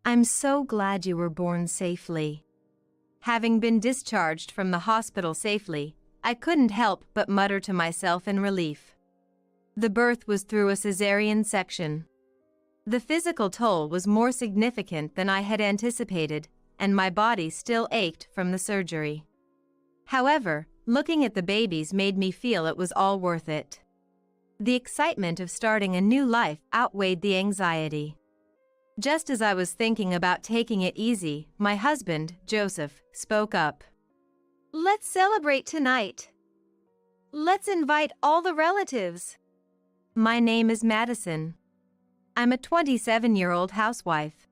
I'm so glad you were born safely. Having been discharged from the hospital safely, I couldn't help but mutter to myself in relief. The birth was through a cesarean section. The physical toll was more significant than I had anticipated, and my body still ached from the surgery. However, looking at the babies made me feel it was all worth it. The excitement of starting a new life outweighed the anxiety. Just as I was thinking about taking it easy, my husband, Joseph, spoke up. Let's celebrate tonight. Let's invite all the relatives. My name is Madison. I'm a 27-year-old housewife.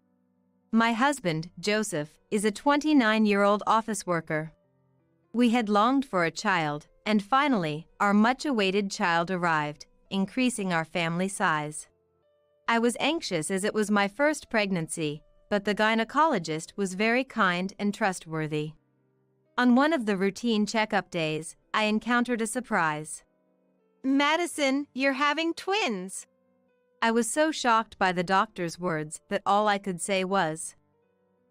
My husband, Joseph, is a 29-year-old office worker. We had longed for a child, and finally, our much-awaited child arrived, increasing our family size. I was anxious as it was my first pregnancy, but the gynecologist was very kind and trustworthy. On one of the routine checkup days, I encountered a surprise. Madison, you're having twins! I was so shocked by the doctor's words that all I could say was,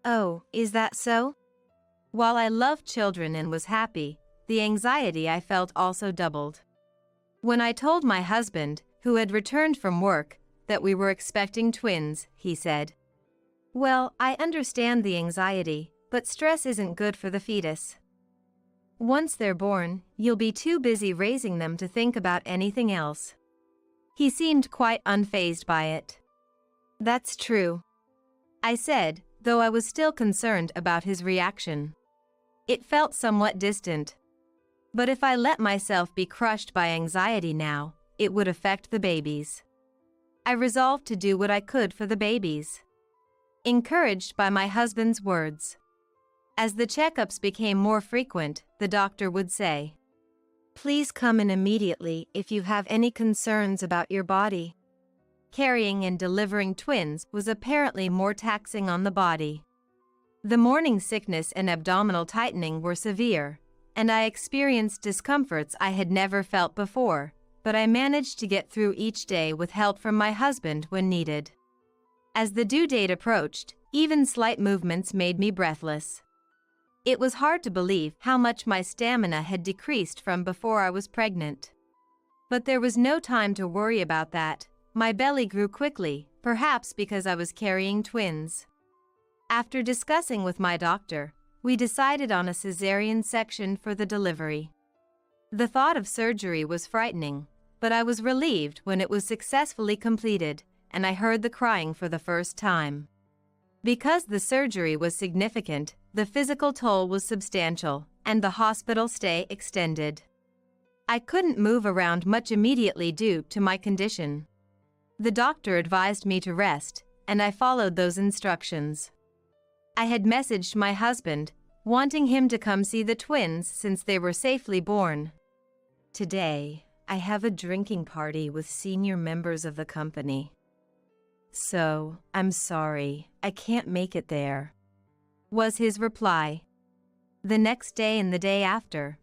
"Oh, is that so?" While I loved children and was happy, the anxiety I felt also doubled. When I told my husband, who had returned from work, that we were expecting twins, he said, "Well, I understand the anxiety, but stress isn't good for the fetus. Once they're born, you'll be too busy raising them to think about anything else." He seemed quite unfazed by it. "That's true," I said, though I was still concerned about his reaction. It felt somewhat distant. But if I let myself be crushed by anxiety now, it would affect the babies. I resolved to do what I could for the babies. Encouraged by my husband's words. As the checkups became more frequent, the doctor would say, "Please come in immediately if you have any concerns about your body." Carrying and delivering twins was apparently more taxing on the body. The morning sickness and abdominal tightening were severe, and I experienced discomforts I had never felt before, but I managed to get through each day with help from my husband when needed. As the due date approached, even slight movements made me breathless. It was hard to believe how much my stamina had decreased from before I was pregnant. But there was no time to worry about that. My belly grew quickly, perhaps because I was carrying twins. After discussing with my doctor, we decided on a cesarean section for the delivery. The thought of surgery was frightening, but I was relieved when it was successfully completed, and I heard the crying for the first time. Because the surgery was significant, the physical toll was substantial, and the hospital stay extended. I couldn't move around much immediately due to my condition. The doctor advised me to rest, and I followed those instructions. I had messaged my husband, wanting him to come see the twins since they were safely born. "Today, I have a drinking party with senior members of the company. So, I'm sorry, I can't make it there," was his reply. The next day and the day after.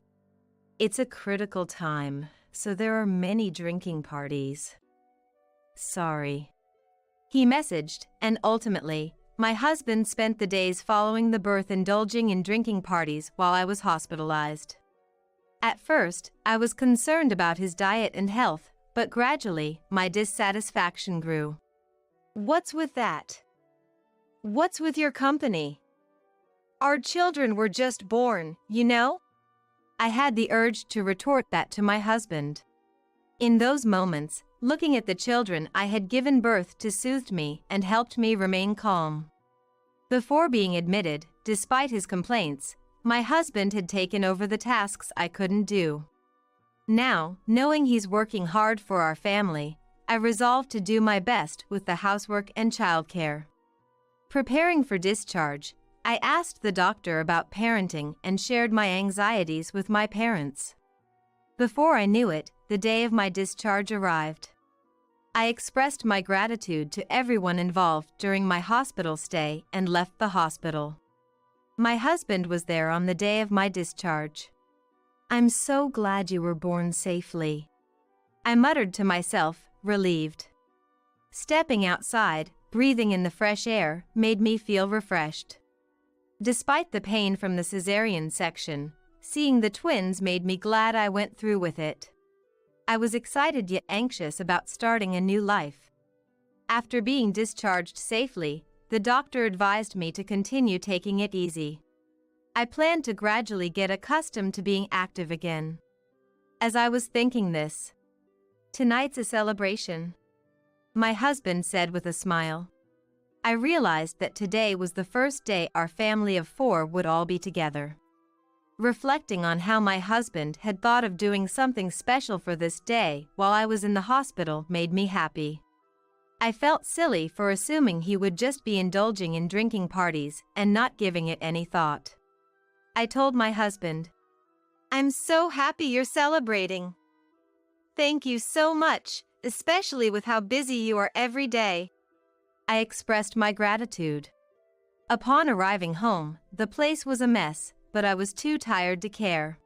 "It's a critical time, so there are many drinking parties. Sorry," he messaged, and ultimately, my husband spent the days following the birth indulging in drinking parties while I was hospitalized. At first, I was concerned about his diet and health, but gradually, my dissatisfaction grew. "What's with that? What's with your company? Our children were just born, you know?" I had the urge to retort that to my husband. In those moments, looking at the children I had given birth to soothed me and helped me remain calm. Before being admitted, despite his complaints, my husband had taken over the tasks I couldn't do. Now, knowing he's working hard for our family, I resolved to do my best with the housework and childcare. Preparing for discharge, I asked the doctor about parenting and shared my anxieties with my parents. Before I knew it, the day of my discharge arrived. I expressed my gratitude to everyone involved during my hospital stay and left the hospital. My husband was there on the day of my discharge. "I'm so glad you were born safely," I muttered to myself, relieved. Stepping outside, breathing in the fresh air made me feel refreshed. Despite the pain from the cesarean section, seeing the twins made me glad I went through with it. I was excited yet anxious about starting a new life. After being discharged safely, the doctor advised me to continue taking it easy. I planned to gradually get accustomed to being active again. As I was thinking this, "Tonight's a celebration," my husband said with a smile. I realized that today was the first day our family of 4 would all be together. Reflecting on how my husband had thought of doing something special for this day while I was in the hospital made me happy. I felt silly for assuming he would just be indulging in drinking parties and not giving it any thought. I told my husband, "I'm so happy you're celebrating. Thank you so much, especially with how busy you are every day." I expressed my gratitude. Upon arriving home, the place was a mess, but I was too tired to care.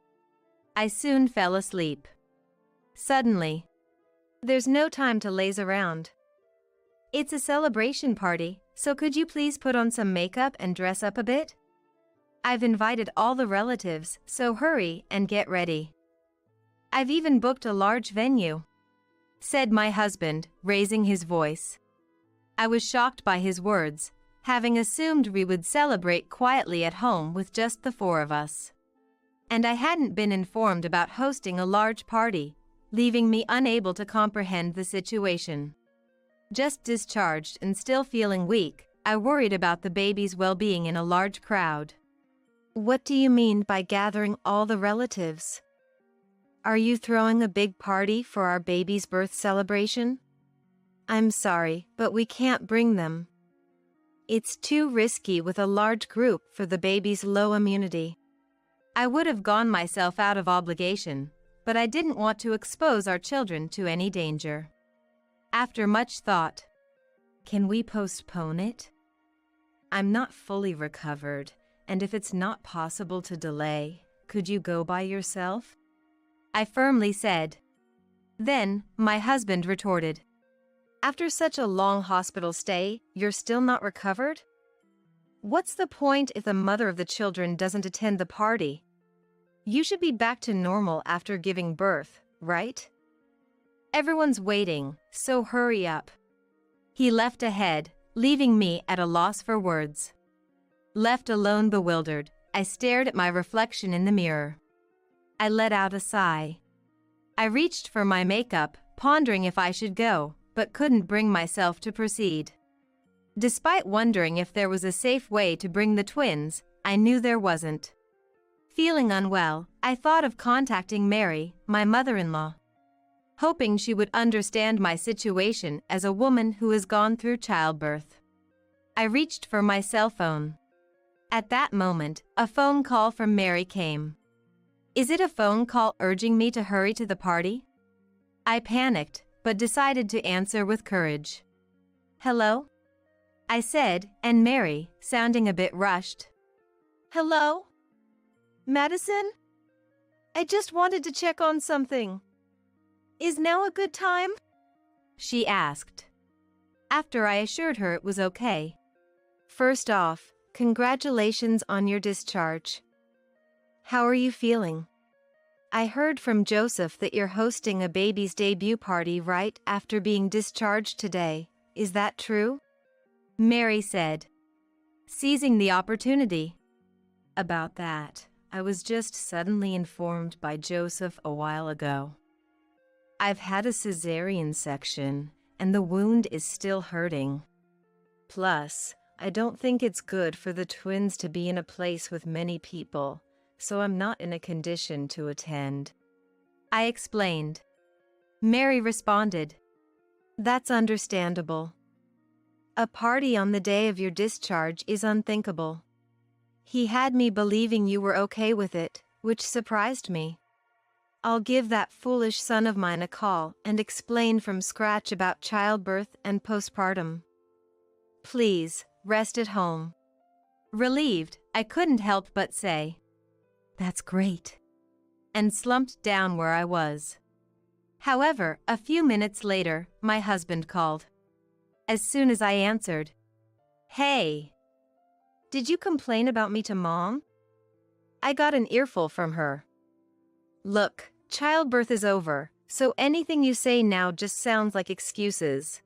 I soon fell asleep. Suddenly, "There's no time to laze around. It's a celebration party, so could you please put on some makeup and dress up a bit? I've invited all the relatives, so hurry and get ready. I've even booked a large venue," said my husband, raising his voice. I was shocked by his words, having assumed we would celebrate quietly at home with just the 4 of us. And I hadn't been informed about hosting a large party, leaving me unable to comprehend the situation. Just discharged and still feeling weak, I worried about the baby's well-being in a large crowd. "What do you mean by gathering all the relatives? Are you throwing a big party for our baby's birth celebration? I'm sorry, but we can't bring them. It's too risky with a large group for the baby's low immunity." I would have gone myself out of obligation, but I didn't want to expose our children to any danger. After much thought, "Can we postpone it? I'm not fully recovered, and if it's not possible to delay, could you go by yourself?" I firmly said. Then, my husband retorted, "After such a long hospital stay, you're still not recovered? What's the point if the mother of the children doesn't attend the party? You should be back to normal after giving birth, right? Everyone's waiting, so hurry up." He left ahead, leaving me at a loss for words. Left alone bewildered, I stared at my reflection in the mirror. I let out a sigh. I reached for my makeup, pondering if I should go, but couldn't bring myself to proceed. Despite wondering if there was a safe way to bring the twins, I knew there wasn't. Feeling unwell, I thought of contacting Mary, my mother-in-law, hoping she would understand my situation as a woman who has gone through childbirth. I reached for my cell phone. At that moment, a phone call from Mary came. Is it a phone call urging me to hurry to the party? I panicked, but decided to answer with courage. "Hello?" I said, and Mary, sounding a bit rushed. "Hello? Madison? I just wanted to check on something. Is now a good time?" she asked. After I assured her it was okay. "First off, congratulations on your discharge. How are you feeling? I heard from Joseph that you're hosting a baby's debut party right after being discharged today. Is that true?" Mary said, seizing the opportunity. "About that, I was just suddenly informed by Joseph a while ago. I've had a cesarean section, and the wound is still hurting. Plus, I don't think it's good for the twins to be in a place with many people, so I'm not in a condition to attend." I explained. Mary responded, "That's understandable. A party on the day of your discharge is unthinkable. He had me believing you were okay with it, which surprised me. I'll give that foolish son of mine a call and explain from scratch about childbirth and postpartum. Please, rest at home." Relieved, I couldn't help but say, "That's great," and slumped down where I was. However, a few minutes later, my husband called. as soon as I answered. Hey! Did you complain about me to Mom? I got an earful from her. Look, childbirth is over, so anything you say now just sounds like excuses.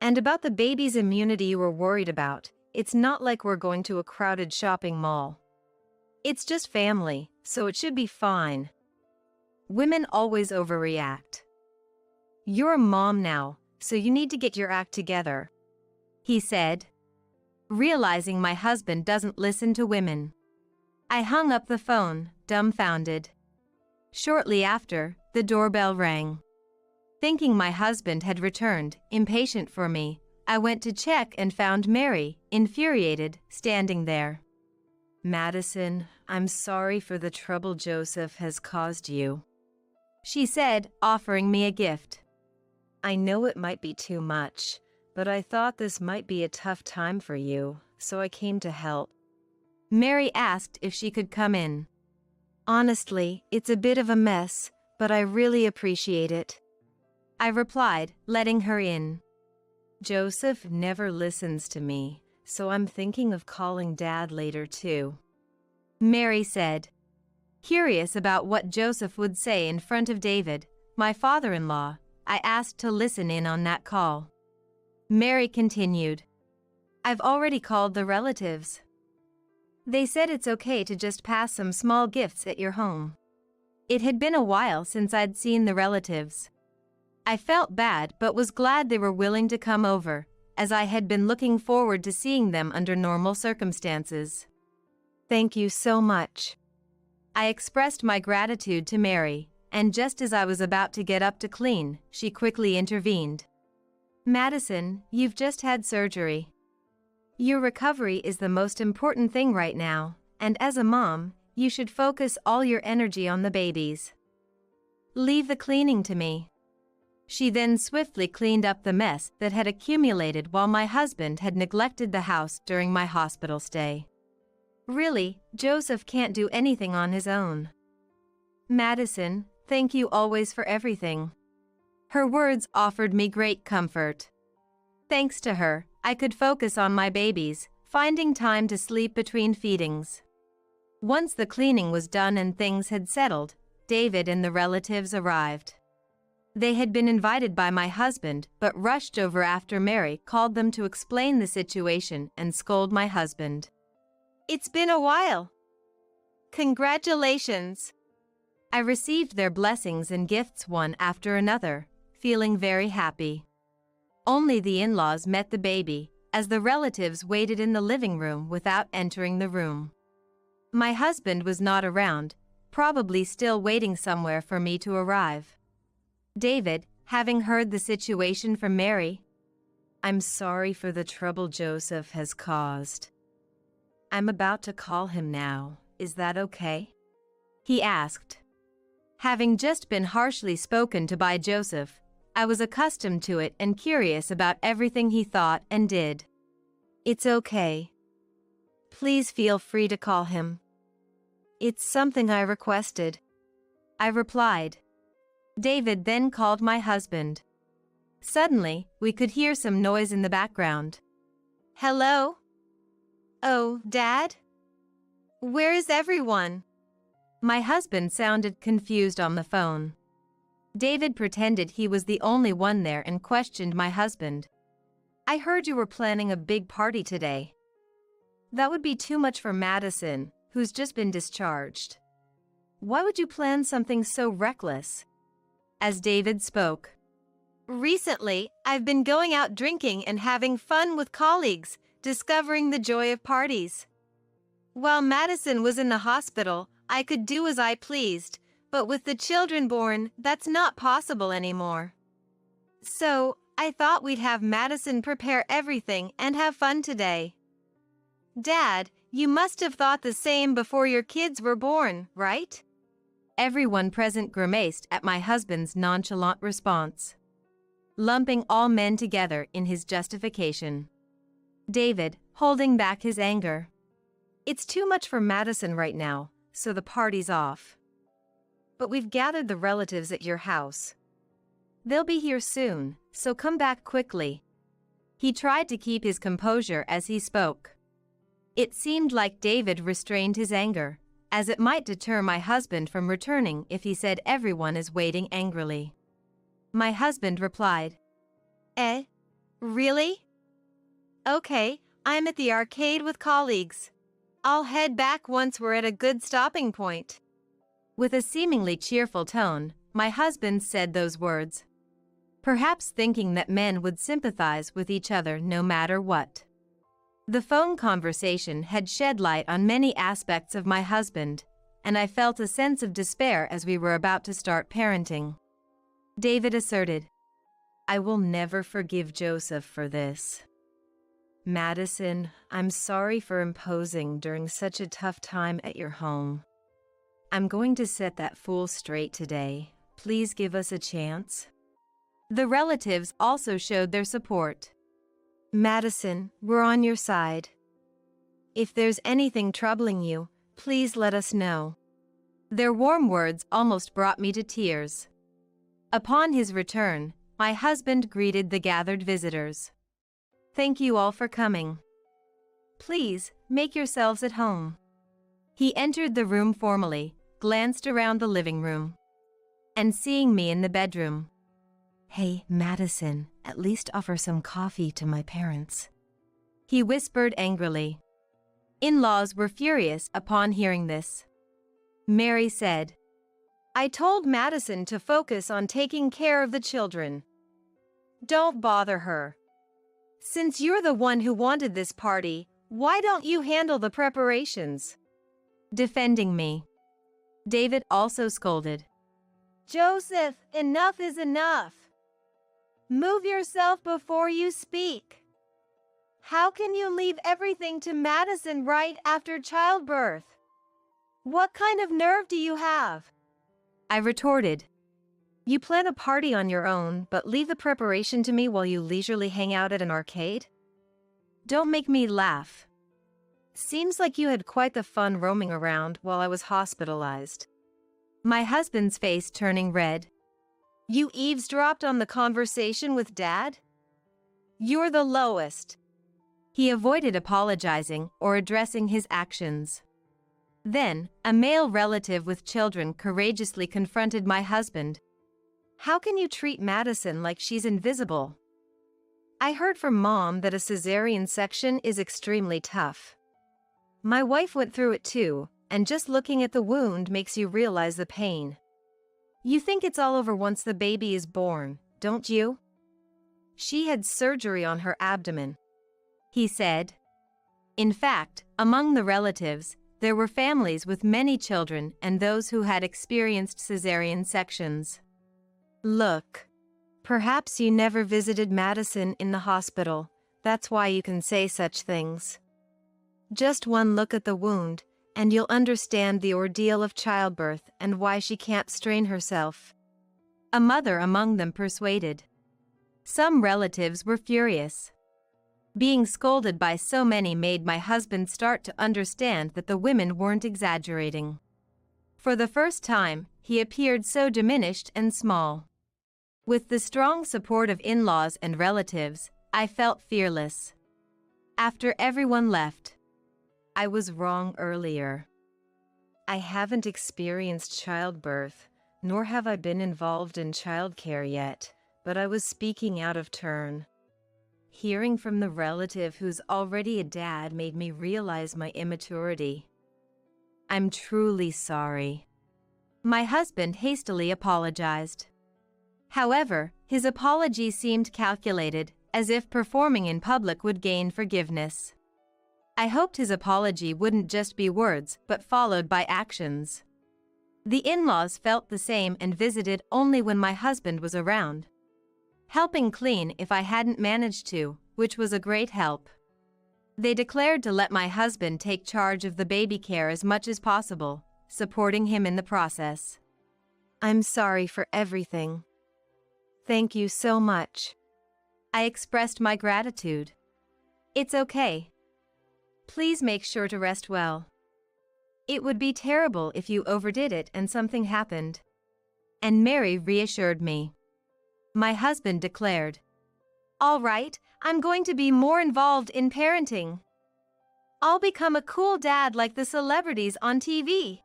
And about the baby's immunity you were worried about, it's not like we're going to a crowded shopping mall. It's just family, so it should be fine. Women always overreact. You're a mom now, so you need to get your act together, he said, realizing my husband doesn't listen to women. I hung up the phone, dumbfounded. Shortly after, the doorbell rang. Thinking my husband had returned, impatient for me, I went to check and found Mary, infuriated, standing there. Madison, I'm sorry for the trouble Joseph has caused you, she said, offering me a gift. I know it might be too much, but I thought this might be a tough time for you, so I came to help. Mary asked if she could come in. Honestly, it's a bit of a mess, but I really appreciate it, I replied, letting her in. Joseph never listens to me, so I'm thinking of calling Dad later too, Mary said. Curious about what Joseph would say in front of David, my father-in-law, I asked to listen in on that call. Mary continued. I've already called the relatives. They said it's okay to just pass some small gifts at your home. It had been a while since I'd seen the relatives. I felt bad but was glad they were willing to come over, as I had been looking forward to seeing them under normal circumstances. Thank you so much. I expressed my gratitude to Mary, and just as I was about to get up to clean, she quickly intervened. Madison, you've just had surgery. Your recovery is the most important thing right now, and as a mom, you should focus all your energy on the babies. Leave the cleaning to me. She then swiftly cleaned up the mess that had accumulated while my husband had neglected the house during my hospital stay. Really, Joseph can't do anything on his own. Madison, thank you always for everything. Her words offered me great comfort. Thanks to her, I could focus on my babies, finding time to sleep between feedings. Once the cleaning was done and things had settled, David and the relatives arrived. They had been invited by my husband but rushed over after Mary called them to explain the situation and scold my husband. It's been a while. Congratulations. I received their blessings and gifts one after another, feeling very happy. Only the in-laws met the baby, as the relatives waited in the living room without entering the room. My husband was not around, probably still waiting somewhere for me to arrive. David, having heard the situation from Mary, I'm sorry for the trouble Joseph has caused. I'm about to call him now, is that okay? He asked. Having just been harshly spoken to by Joseph, I was accustomed to it and curious about everything he thought and did. It's okay. Please feel free to call him. It's something I requested, I replied. David then called my husband. Suddenly, we could hear some noise in the background. Hello? Oh, Dad? Where is everyone? My husband sounded confused on the phone. David pretended he was the only one there and questioned my husband. I heard you were planning a big party today. That would be too much for Madison, who's just been discharged. Why would you plan something so reckless? As David spoke. Recently, I've been going out drinking and having fun with colleagues, discovering the joy of parties. While Madison was in the hospital, I could do as I pleased, but with the children born, that's not possible anymore. So, I thought we'd have Madison prepare everything and have fun today. Dad, you must have thought the same before your kids were born, right? Everyone present grimaced at my husband's nonchalant response, lumping all men together in his justification. David, holding back his anger. It's too much for Madison right now, so the party's off. But we've gathered the relatives at your house. They'll be here soon, so come back quickly. He tried to keep his composure as he spoke. It seemed like David restrained his anger, as it might deter my husband from returning if he said everyone is waiting angrily. My husband replied, "Eh? Really? Okay, I'm at the arcade with colleagues. I'll head back once we're at a good stopping point." With a seemingly cheerful tone, my husband said those words, perhaps thinking that men would sympathize with each other no matter what. The phone conversation had shed light on many aspects of my husband, and I felt a sense of despair as we were about to start parenting. David asserted, "I will never forgive Joseph for this. Madison, I'm sorry for imposing during such a tough time at your home. I'm going to set that fool straight today. Please give us a chance." The relatives also showed their support. "Madison, we're on your side. If there's anything troubling you, please let us know." Their warm words almost brought me to tears. Upon his return, my husband greeted the gathered visitors. "Thank you all for coming. Please, make yourselves at home." He entered the room formally, glanced around the living room, and seeing me in the bedroom, "Hey, Madison, at least offer some coffee to my parents," he whispered angrily. In-laws were furious upon hearing this. Mary said, "I told Madison to focus on taking care of the children. Don't bother her. Since you're the one who wanted this party, why don't you handle the preparations?" Defending me, David also scolded, "Joseph, enough is enough. Move yourself before you speak. How can you leave everything to Madison right after childbirth? What kind of nerve do you have?" I retorted, "You plan a party on your own, but leave the preparation to me while you leisurely hang out at an arcade? Don't make me laugh. Seems like you had quite the fun roaming around while I was hospitalized." My husband's face turning red. "You eavesdropped on the conversation with Dad? You're the lowest." He avoided apologizing or addressing his actions. Then, a male relative with children courageously confronted my husband. "How can you treat Madison like she's invisible? I heard from Mom that a cesarean section is extremely tough. My wife went through it too, and just looking at the wound makes you realize the pain. You think it's all over once the baby is born, don't you? She had surgery on her abdomen," he said. In fact, among the relatives, there were families with many children and those who had experienced cesarean sections. "Look, perhaps you never visited Madison in the hospital, that's why you can say such things. Just one look at the wound, and you'll understand the ordeal of childbirth and why she can't strain herself," a mother among them persuaded. Some relatives were furious. Being scolded by so many made my husband start to understand that the women weren't exaggerating. For the first time, he appeared so diminished and small. With the strong support of in-laws and relatives, I felt fearless. After everyone left, "I was wrong earlier. I haven't experienced childbirth, nor have I been involved in childcare yet, but I was speaking out of turn. Hearing from the relative who's already a dad made me realize my immaturity. I'm truly sorry." My husband hastily apologized. However, his apology seemed calculated, as if performing in public would gain forgiveness. I hoped his apology wouldn't just be words, but followed by actions. The in-laws felt the same and visited only when my husband was around, helping clean if I hadn't managed to, which was a great help. They declared to let my husband take charge of the baby care as much as possible, supporting him in the process. "I'm sorry for everything. Thank you so much." I expressed my gratitude. "It's okay. Please make sure to rest well. It would be terrible if you overdid it and something happened." And Mary reassured me. My husband declared, All right, I'm going to be more involved in parenting. I'll become a cool dad like the celebrities on TV.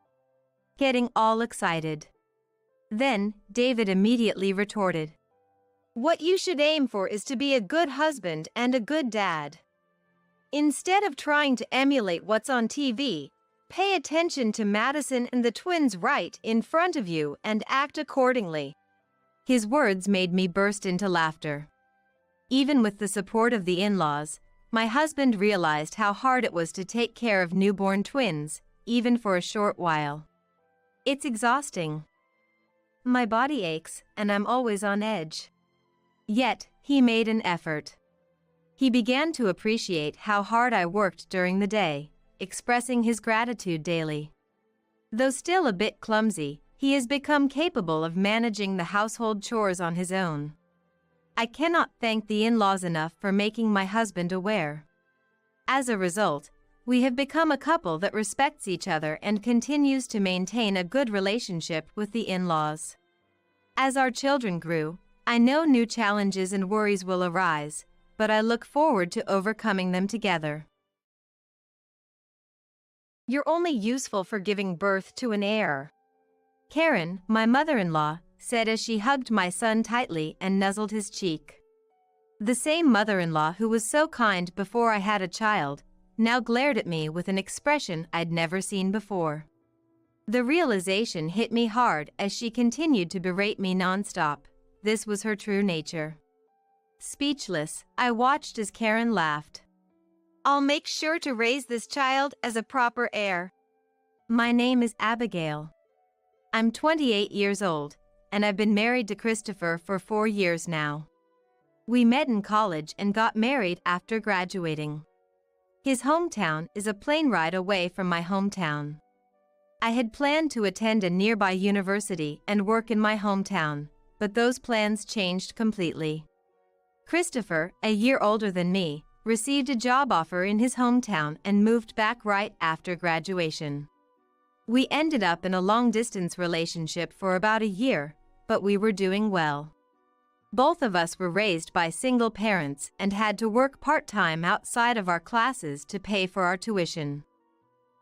Getting all excited. Then, David immediately retorted. What you should aim for is to be a good husband and a good dad. Instead of trying to emulate what's on TV, pay attention to Madison and the twins right in front of you and act accordingly. His words made me burst into laughter. Even with the support of the in-laws, my husband realized how hard it was to take care of newborn twins, even for a short while. It's exhausting. My body aches, and I'm always on edge. Yet, he made an effort. He began to appreciate how hard I worked during the day, expressing his gratitude daily. Though still a bit clumsy, he has become capable of managing the household chores on his own. I cannot thank the in-laws enough for making my husband aware. As a result, we have become a couple that respects each other and continues to maintain a good relationship with the in-laws. As our children grew, I know new challenges and worries will arise, but I look forward to overcoming them together. You're only useful for giving birth to an heir. Karen, my mother-in-law, said as she hugged my son tightly and nuzzled his cheek. The same mother-in-law who was so kind before I had a child, now glared at me with an expression I'd never seen before. The realization hit me hard as she continued to berate me nonstop. This was her true nature. Speechless, I watched as Karen laughed. I'll make sure to raise this child as a proper heir. My name is Abigail. I'm 28 years old, and I've been married to Christopher for 4 years now. We met in college and got married after graduating. His hometown is a plane ride away from my hometown. I had planned to attend a nearby university and work in my hometown, but those plans changed completely. Christopher, a year older than me, received a job offer in his hometown and moved back right after graduation. We ended up in a long-distance relationship for about a year, but we were doing well. Both of us were raised by single parents and had to work part-time outside of our classes to pay for our tuition.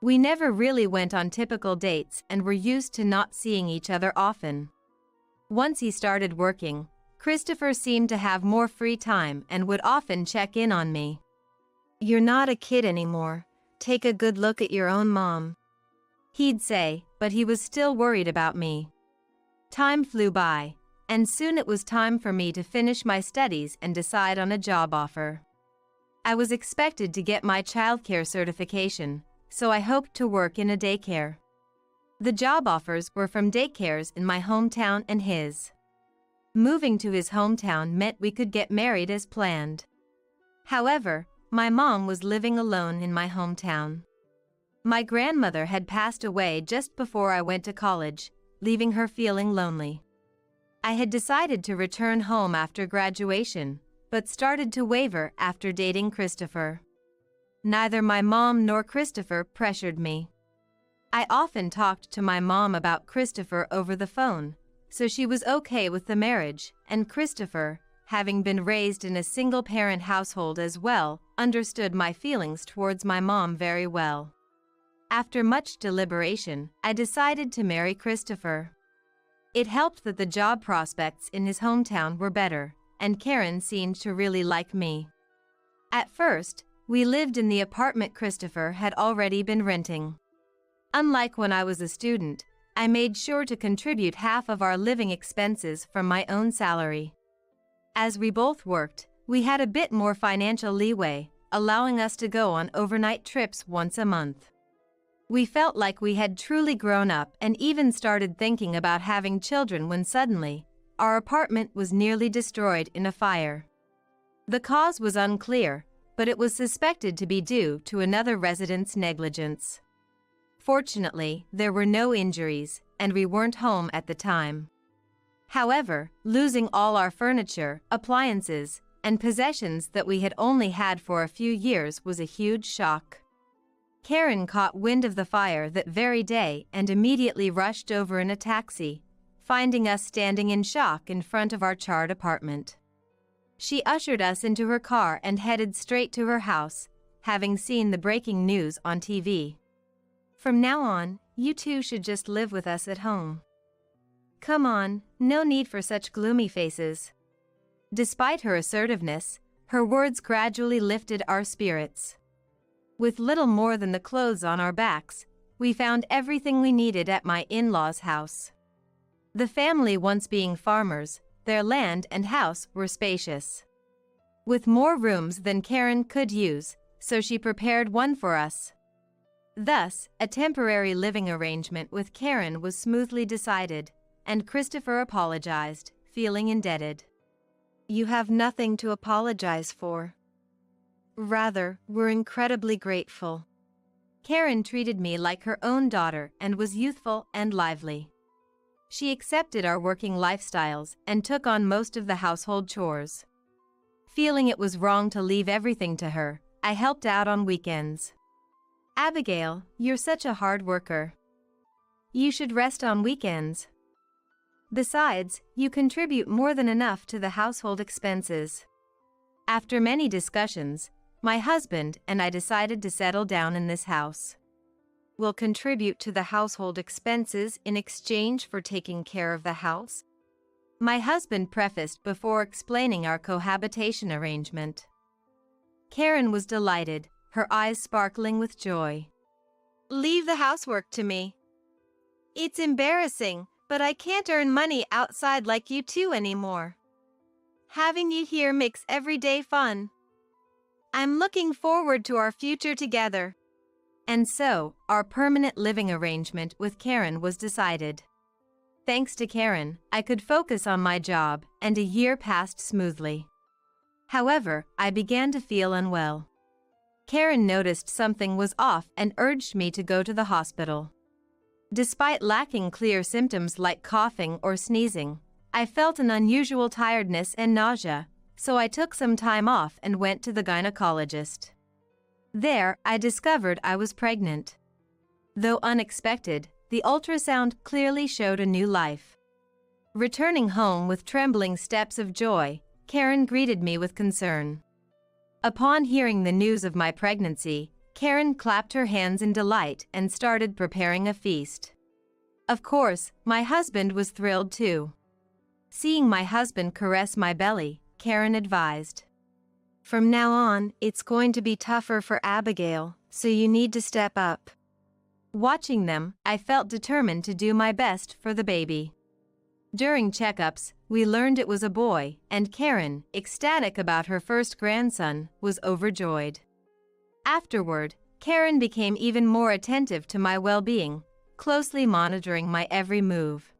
We never really went on typical dates and were used to not seeing each other often. Once he started working, Christopher seemed to have more free time and would often check in on me. You're not a kid anymore. Take a good look at your own mom, he'd say, but he was still worried about me. Time flew by, and soon it was time for me to finish my studies and decide on a job offer. I was expected to get my childcare certification, so I hoped to work in a daycare. The job offers were from daycares in my hometown and his. Moving to his hometown meant we could get married as planned. However, my mom was living alone in my hometown. My grandmother had passed away just before I went to college, leaving her feeling lonely. I had decided to return home after graduation, but started to waver after dating Christopher. Neither my mom nor Christopher pressured me. I often talked to my mom about Christopher over the phone, so she was okay with the marriage, and Christopher, having been raised in a single-parent household as well, understood my feelings towards my mom very well. After much deliberation, I decided to marry Christopher. It helped that the job prospects in his hometown were better, and Karen seemed to really like me. At first, we lived in the apartment Christopher had already been renting. Unlike when I was a student, I made sure to contribute half of our living expenses from my own salary. As we both worked, we had a bit more financial leeway, allowing us to go on overnight trips once a month. We felt like we had truly grown up and even started thinking about having children when suddenly, our apartment was nearly destroyed in a fire. The cause was unclear, but it was suspected to be due to another resident's negligence. Fortunately, there were no injuries, and we weren't home at the time. However, losing all our furniture, appliances, and possessions that we had only had for a few years was a huge shock. Karen caught wind of the fire that very day and immediately rushed over in a taxi, finding us standing in shock in front of our charred apartment. She ushered us into her car and headed straight to her house, having seen the breaking news on TV. From now on, you two should just live with us at home. Come on, no need for such gloomy faces. Despite her assertiveness, her words gradually lifted our spirits. With little more than the clothes on our backs, we found everything we needed at my in-laws' house. The family once being farmers, their land and house were spacious, with more rooms than Karen could use, so she prepared one for us. Thus, a temporary living arrangement with Karen was smoothly decided, and Christopher apologized, feeling indebted. You have nothing to apologize for. Rather, we're incredibly grateful. Karen treated me like her own daughter and was youthful and lively. She accepted our working lifestyles and took on most of the household chores. Feeling it was wrong to leave everything to her, I helped out on weekends. Abigail, you're such a hard worker. You should rest on weekends. Besides, you contribute more than enough to the household expenses. After many discussions, my husband and I decided to settle down in this house. We'll contribute to the household expenses in exchange for taking care of the house, my husband prefaced before explaining our cohabitation arrangement. Karen was delighted, her eyes sparkling with joy. Leave the housework to me. It's embarrassing, but I can't earn money outside like you two anymore. Having you here makes every day fun. I'm looking forward to our future together. And so, our permanent living arrangement with Karen was decided. Thanks to Karen, I could focus on my job, and a year passed smoothly. However, I began to feel unwell. Karen noticed something was off and urged me to go to the hospital. Despite lacking clear symptoms like coughing or sneezing, I felt an unusual tiredness and nausea, so I took some time off and went to the gynecologist. There, I discovered I was pregnant. Though unexpected, the ultrasound clearly showed a new life. Returning home with trembling steps of joy, Karen greeted me with concern. Upon hearing the news of my pregnancy, Karen clapped her hands in delight and started preparing a feast. Of course, my husband was thrilled too. Seeing my husband caress my belly, Karen advised. From now on, it's going to be tougher for Abigail, so you need to step up. Watching them, I felt determined to do my best for the baby. During checkups, we learned it was a boy, and Karen, ecstatic about her first grandson, was overjoyed. Afterward, Karen became even more attentive to my well-being, closely monitoring my every move.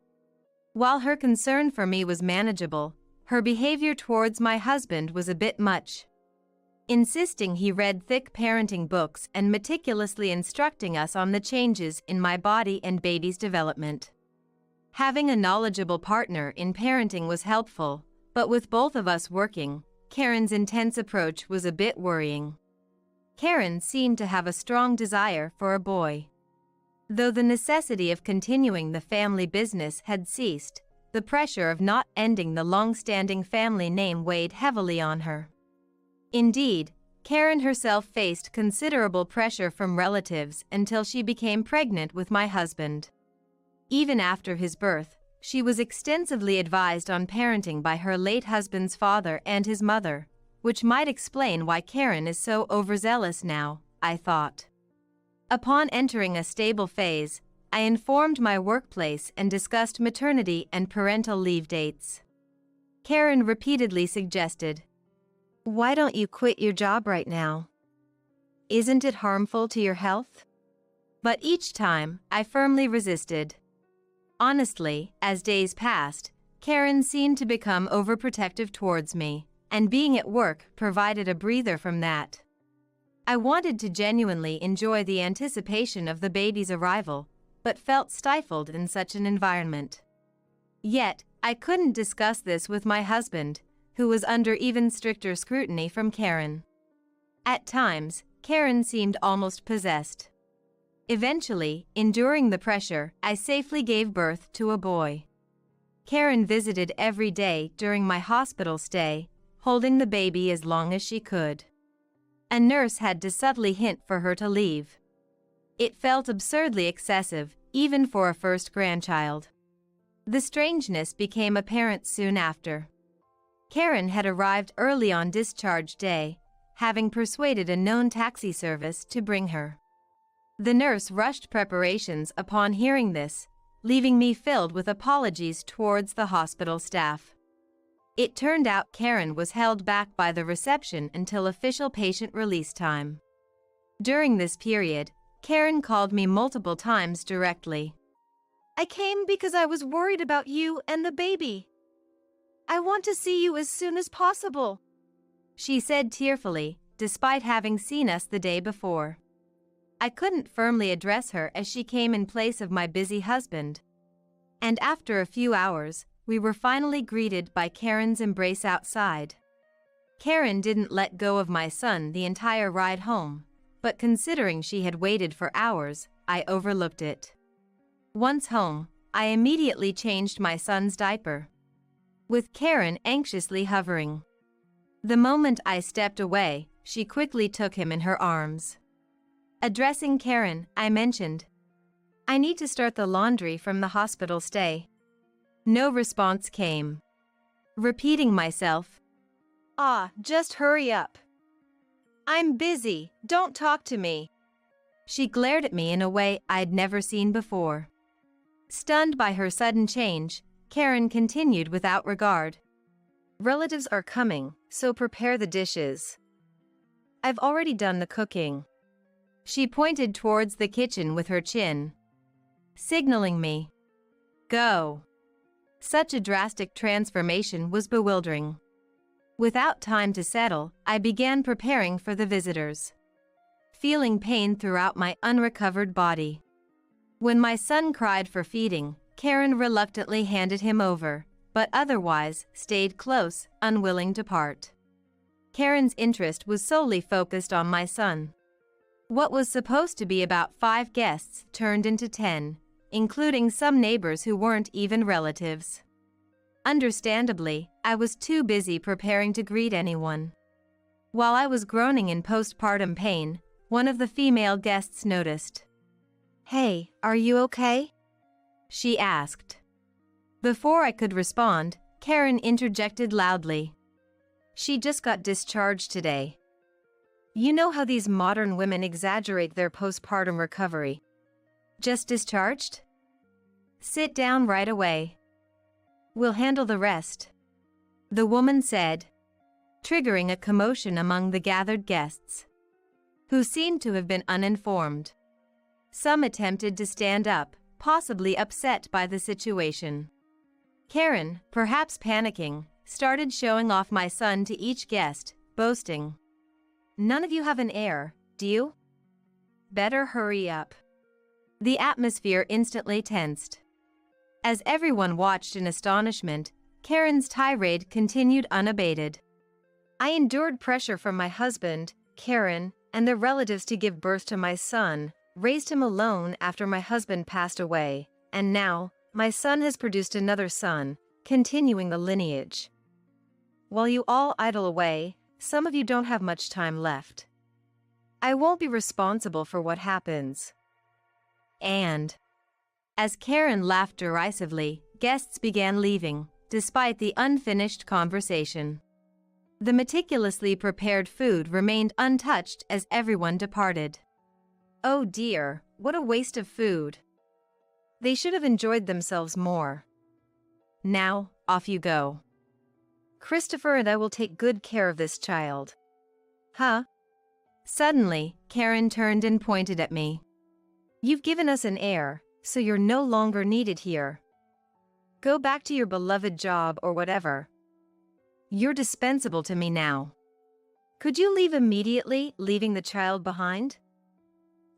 While her concern for me was manageable, her behavior towards my husband was a bit much. Insisting he read thick parenting books and meticulously instructing us on the changes in my body and baby's development. Having a knowledgeable partner in parenting was helpful, but with both of us working, Karen's intense approach was a bit worrying. Karen seemed to have a strong desire for a boy. Though the necessity of continuing the family business had ceased, the pressure of not ending the long-standing family name weighed heavily on her. Indeed, Karen herself faced considerable pressure from relatives until she became pregnant with my husband. Even after his birth, she was extensively advised on parenting by her late husband's father and his mother, which might explain why Karen is so overzealous now, I thought. Upon entering a stable phase, I informed my workplace and discussed maternity and parental leave dates. Karen repeatedly suggested, "Why don't you quit your job right now? Isn't it harmful to your health?" But each time, I firmly resisted. Honestly, as days passed, Karen seemed to become overprotective towards me, and being at work provided a breather from that. I wanted to genuinely enjoy the anticipation of the baby's arrival, but felt stifled in such an environment. Yet, I couldn't discuss this with my husband, who was under even stricter scrutiny from Karen. At times, Karen seemed almost possessed. Eventually, enduring the pressure, I safely gave birth to a boy. Karen visited every day during my hospital stay, holding the baby as long as she could. A nurse had to subtly hint for her to leave. It felt absurdly excessive, even for a first grandchild. The strangeness became apparent soon after. Karen had arrived early on discharge day, having persuaded a known taxi service to bring her. The nurse rushed preparations upon hearing this, leaving me filled with apologies towards the hospital staff. It turned out Karen was held back by the reception until official patient release time. During this period, Karen called me multiple times directly. "I came because I was worried about you and the baby. I want to see you as soon as possible," she said tearfully, despite having seen us the day before. I couldn't firmly address her as she came in place of my busy husband. And after a few hours, we were finally greeted by Karen's embrace outside. Karen didn't let go of my son the entire ride home, but considering she had waited for hours, I overlooked it. Once home, I immediately changed my son's diaper, with Karen anxiously hovering. The moment I stepped away, she quickly took him in her arms. Addressing Karen, I mentioned, "I need to start the laundry from the hospital stay." No response came. Repeating myself, "Just hurry up. I'm busy, don't talk to me." She glared at me in a way I'd never seen before. Stunned by her sudden change, Karen continued without regard. "Relatives are coming, so prepare the dishes. I've already done the cooking." She pointed towards the kitchen with her chin, signaling me, "Go." Such a drastic transformation was bewildering. Without time to settle, I began preparing for the visitors, feeling pain throughout my unrecovered body. When my son cried for feeding, Karen reluctantly handed him over, but otherwise stayed close, unwilling to part. Karen's interest was solely focused on my son. What was supposed to be about 5 guests turned into 10, including some neighbors who weren't even relatives. Understandably, I was too busy preparing to greet anyone. While I was groaning in postpartum pain, one of the female guests noticed. "Hey, are you okay?" she asked. Before I could respond, Karen interjected loudly. "She just got discharged today. You know how these modern women exaggerate their postpartum recovery. Just discharged? Sit down right away. We'll handle the rest," the woman said, triggering a commotion among the gathered guests, who seemed to have been uninformed. Some attempted to stand up, possibly upset by the situation. Karen, perhaps panicking, started showing off my son to each guest, boasting, "None of you have an heir, do you? Better hurry up." The atmosphere instantly tensed. As everyone watched in astonishment, Karen's tirade continued unabated. "I endured pressure from my husband, Karen, and their relatives to give birth to my son, raised him alone after my husband passed away, and now, my son has produced another son, continuing the lineage. While you all idle away, some of you don't have much time left. I won't be responsible for what happens." And, as Karen laughed derisively, guests began leaving, despite the unfinished conversation. The meticulously prepared food remained untouched as everyone departed. Oh dear, what a waste of food. They should have enjoyed themselves more. Now, off you go. Christopher and I will take good care of this child. Huh? Suddenly, Karen turned and pointed at me. You've given us an heir, so you're no longer needed here. Go back to your beloved job or whatever. You're dispensable to me now. Could you leave immediately, leaving the child behind?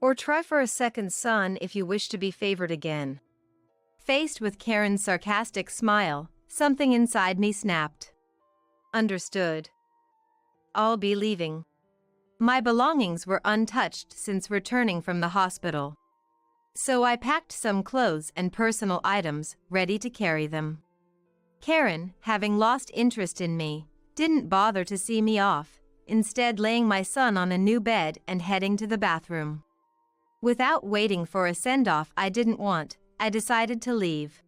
Or try for a second son if you wish to be favored again." Faced with Karen's sarcastic smile, something inside me snapped. Understood. I'll be leaving. My belongings were untouched since returning from the hospital, so I packed some clothes and personal items, ready to carry them. Karen, having lost interest in me, didn't bother to see me off, instead laying my son on a new bed and heading to the bathroom. Without waiting for a send-off I didn't want, I decided to leave.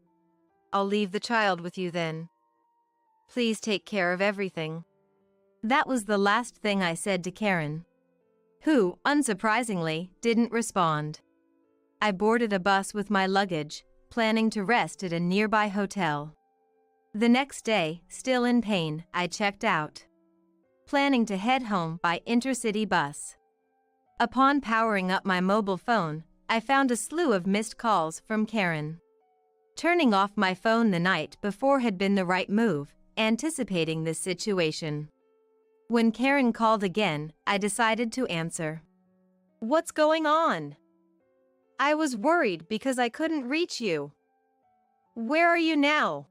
"I'll leave the child with you then. Please take care of everything." That was the last thing I said to Karen, who, unsurprisingly, didn't respond. I boarded a bus with my luggage, planning to rest at a nearby hotel. The next day, still in pain, I checked out, planning to head home by intercity bus. Upon powering up my mobile phone, I found a slew of missed calls from Karen. Turning off my phone the night before had been the right move, anticipating this situation. When Karen called again, I decided to answer. "What's going on? I was worried because I couldn't reach you. Where are you now?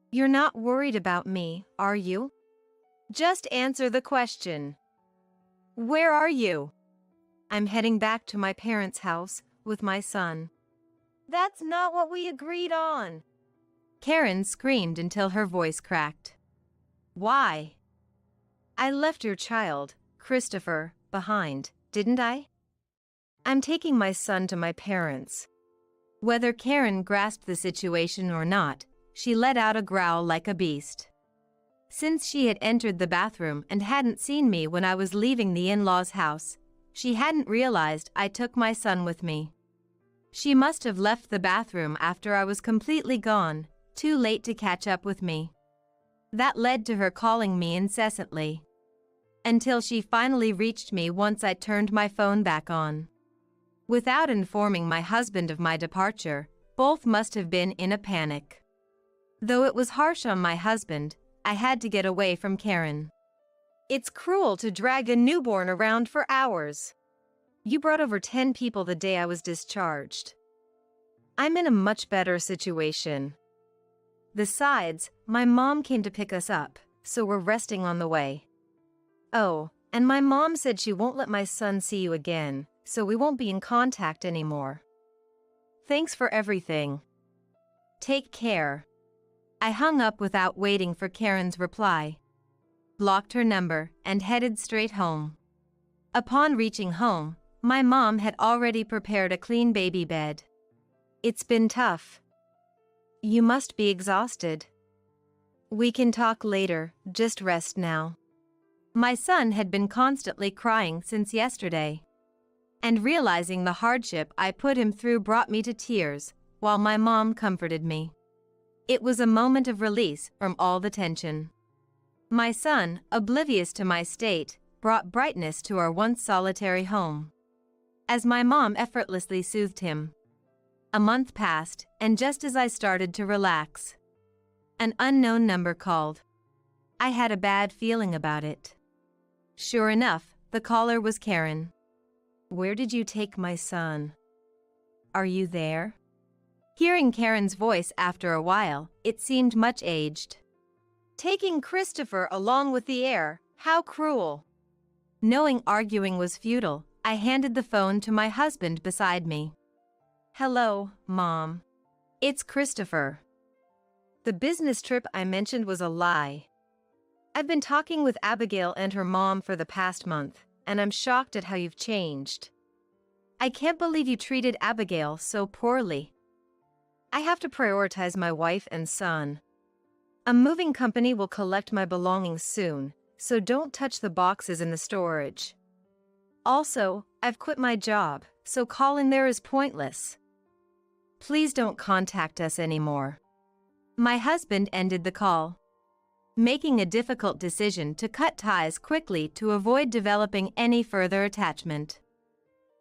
You're not worried about me, are you? Just answer the question. Where are you?" "I'm heading back to my parents' house with my son." "That's not what we agreed on." Karen screamed until her voice cracked. "Why?" "I left your child, Christopher, behind, didn't I? I'm taking my son to my parents." Whether Karen grasped the situation or not, she let out a growl like a beast. Since she had entered the bathroom and hadn't seen me when I was leaving the in-laws' house, she hadn't realized I took my son with me. She must have left the bathroom after I was completely gone, too late to catch up with me. That led to her calling me incessantly, until she finally reached me once I turned my phone back on. Without informing my husband of my departure, both must have been in a panic. Though it was harsh on my husband, I had to get away from Karen. "It's cruel to drag a newborn around for hours. You brought over 10 people the day I was discharged. I'm in a much better situation. Besides, my mom came to pick us up, so we're resting on the way. Oh, and my mom said she won't let my son see you again, so we won't be in contact anymore. Thanks for everything. Take care." I hung up without waiting for Karen's reply, blocked her number, and headed straight home. Upon reaching home, my mom had already prepared a clean baby bed. "It's been tough. You must be exhausted. We can talk later, just rest now." My son had been constantly crying since yesterday, and realizing the hardship I put him through brought me to tears, while my mom comforted me. It was a moment of release from all the tension. My son, oblivious to my state, brought brightness to our once solitary home, as my mom effortlessly soothed him. A month passed, and just as I started to relax, an unknown number called. I had a bad feeling about it. Sure enough, the caller was Karen. "Where did you take my son? Are you there?" Hearing Karen's voice after a while, it seemed much aged. "Taking Christopher along with the heir, how cruel." Knowing arguing was futile, I handed the phone to my husband beside me. "Hello, Mom. It's Christopher. The business trip I mentioned was a lie. I've been talking with Abigail and her mom for the past month, and I'm shocked at how you've changed. I can't believe you treated Abigail so poorly. I have to prioritize my wife and son. A moving company will collect my belongings soon, so don't touch the boxes in the storage. Also, I've quit my job, so calling there is pointless. Please don't contact us anymore." My husband ended the call, making a difficult decision to cut ties quickly to avoid developing any further attachment.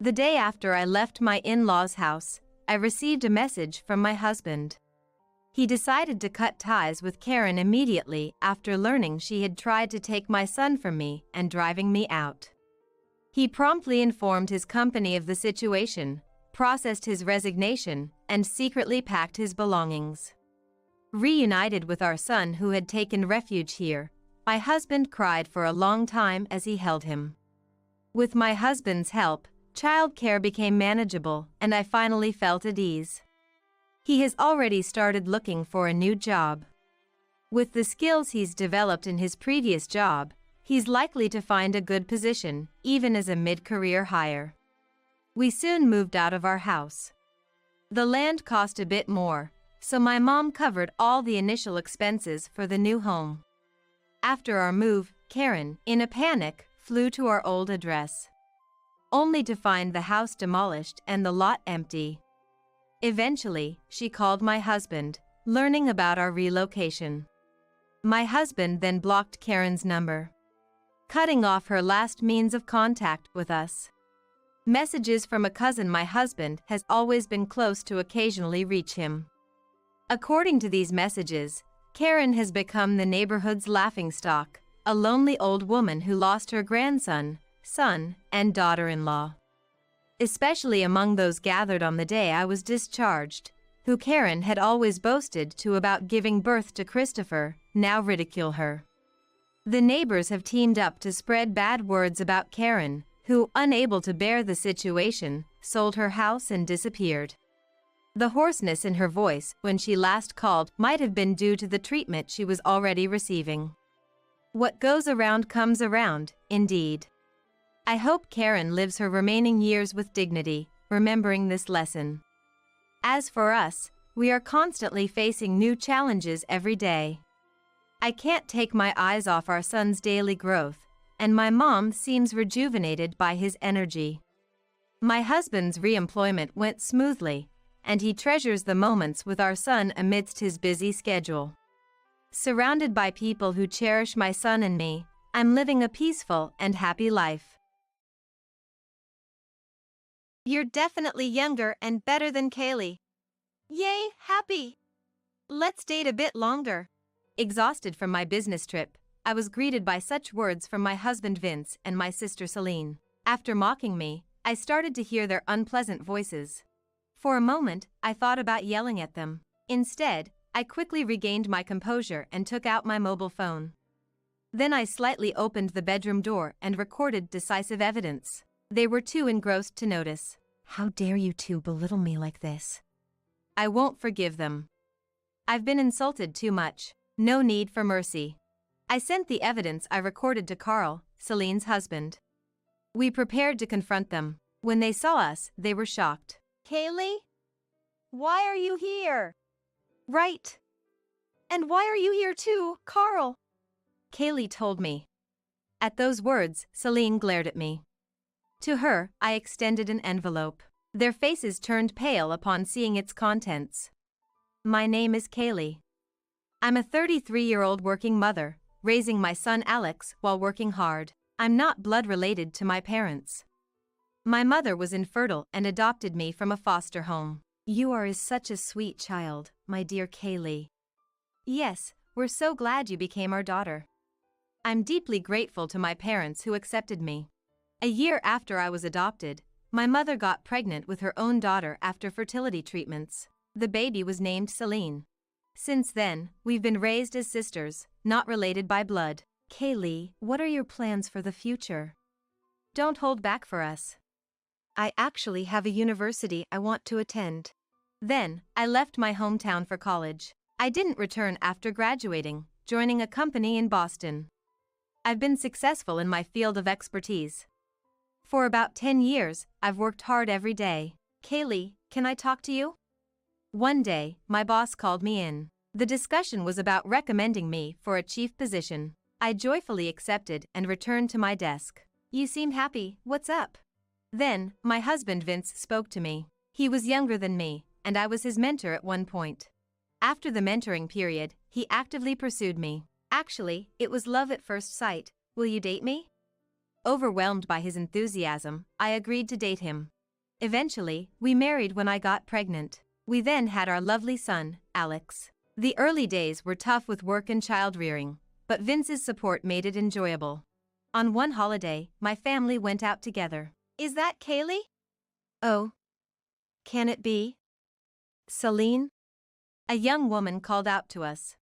The day after I left my in-laws' house, I received a message from my husband. He decided to cut ties with Karen immediately after learning she had tried to take my son from me and driving me out. He promptly informed his company of the situation, processed his resignation, and secretly packed his belongings. Reunited with our son who had taken refuge here, my husband cried for a long time as he held him. With my husband's help, childcare became manageable, and I finally felt at ease. He has already started looking for a new job. With the skills he's developed in his previous job, he's likely to find a good position, even as a mid-career hire. We soon moved out of our house. The land cost a bit more, so my mom covered all the initial expenses for the new home. After our move, Karen, in a panic, flew to our old address, only to find the house demolished and the lot empty. Eventually, she called my husband, learning about our relocation. My husband then blocked Karen's number, cutting off her last means of contact with us. Messages from a cousin my husband has always been close to occasionally reach him. According to these messages, Karen has become the neighborhood's laughingstock, a lonely old woman who lost her grandson, son, and daughter-in-law. Especially among those gathered on the day I was discharged, who Karen had always boasted to about giving birth to Christopher, now ridicule her. The neighbors have teamed up to spread bad words about Karen, who, unable to bear the situation, sold her house and disappeared. The hoarseness in her voice when she last called might have been due to the treatment she was already receiving. What goes around comes around, indeed. I hope Karen lives her remaining years with dignity, remembering this lesson. As for us, we are constantly facing new challenges every day. I can't take my eyes off our son's daily growth, and my mom seems rejuvenated by his energy. My husband's re-employment went smoothly, and he treasures the moments with our son amidst his busy schedule. Surrounded by people who cherish my son and me, I'm living a peaceful and happy life. You're definitely younger and better than Kaylee. Yay, happy! Let's date a bit longer. Exhausted from my business trip, I was greeted by such words from my husband Vince and my sister Celine. After mocking me, I started to hear their unpleasant voices. For a moment, I thought about yelling at them. Instead, I quickly regained my composure and took out my mobile phone. Then I slightly opened the bedroom door and recorded decisive evidence. They were too engrossed to notice. How dare you two belittle me like this? I won't forgive them. I've been insulted too much. No need for mercy. I sent the evidence I recorded to Carl, Celine's husband. We prepared to confront them. When they saw us, they were shocked. Kaylee? Why are you here? Right. And why are you here too, Carl? Kaylee told me. At those words, Celine glared at me. To her, I extended an envelope. Their faces turned pale upon seeing its contents. My name is Kaylee. I'm a 33-year-old working mother, raising my son Alex while working hard. I'm not blood related to my parents. My mother was infertile and adopted me from a foster home. You are such a sweet child, my dear Kaylee. Yes, we're so glad you became our daughter. I'm deeply grateful to my parents who accepted me. A year after I was adopted, my mother got pregnant with her own daughter after fertility treatments. The baby was named Celine. Since then, we've been raised as sisters, not related by blood. Kaylee, what are your plans for the future? Don't hold back for us. I actually have a university I want to attend. Then, I left my hometown for college. I didn't return after graduating, joining a company in Boston. I've been successful in my field of expertise. For about 10 years, I've worked hard every day. Kaylee, can I talk to you? One day, my boss called me in. The discussion was about recommending me for a chief position. I joyfully accepted and returned to my desk. You seem happy, what's up? Then, my husband Vince spoke to me. He was younger than me, and I was his mentor at one point. After the mentoring period, he actively pursued me. Actually, it was love at first sight. Will you date me? Overwhelmed by his enthusiasm, I agreed to date him. Eventually, we married when I got pregnant. We then had our lovely son, Alex. The early days were tough with work and child rearing, but Vince's support made it enjoyable. On one holiday, my family went out together. Is that Kaylee? Oh. Can it be? Celine? A young woman called out to us.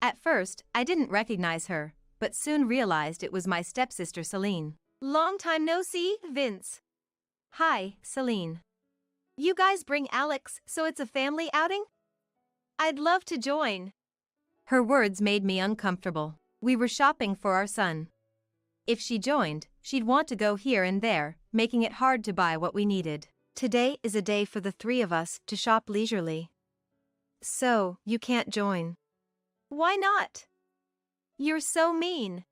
At first, I didn't recognize her, but soon realized it was my stepsister Celine. Long time no see, Vince. Hi, Celine. You guys bring Alex, so it's a family outing? I'd love to join. Her words made me uncomfortable. We were shopping for our son. If she joined, she'd want to go here and there, making it hard to buy what we needed. Today is a day for the three of us to shop leisurely. So, you can't join. Why not? You're so mean.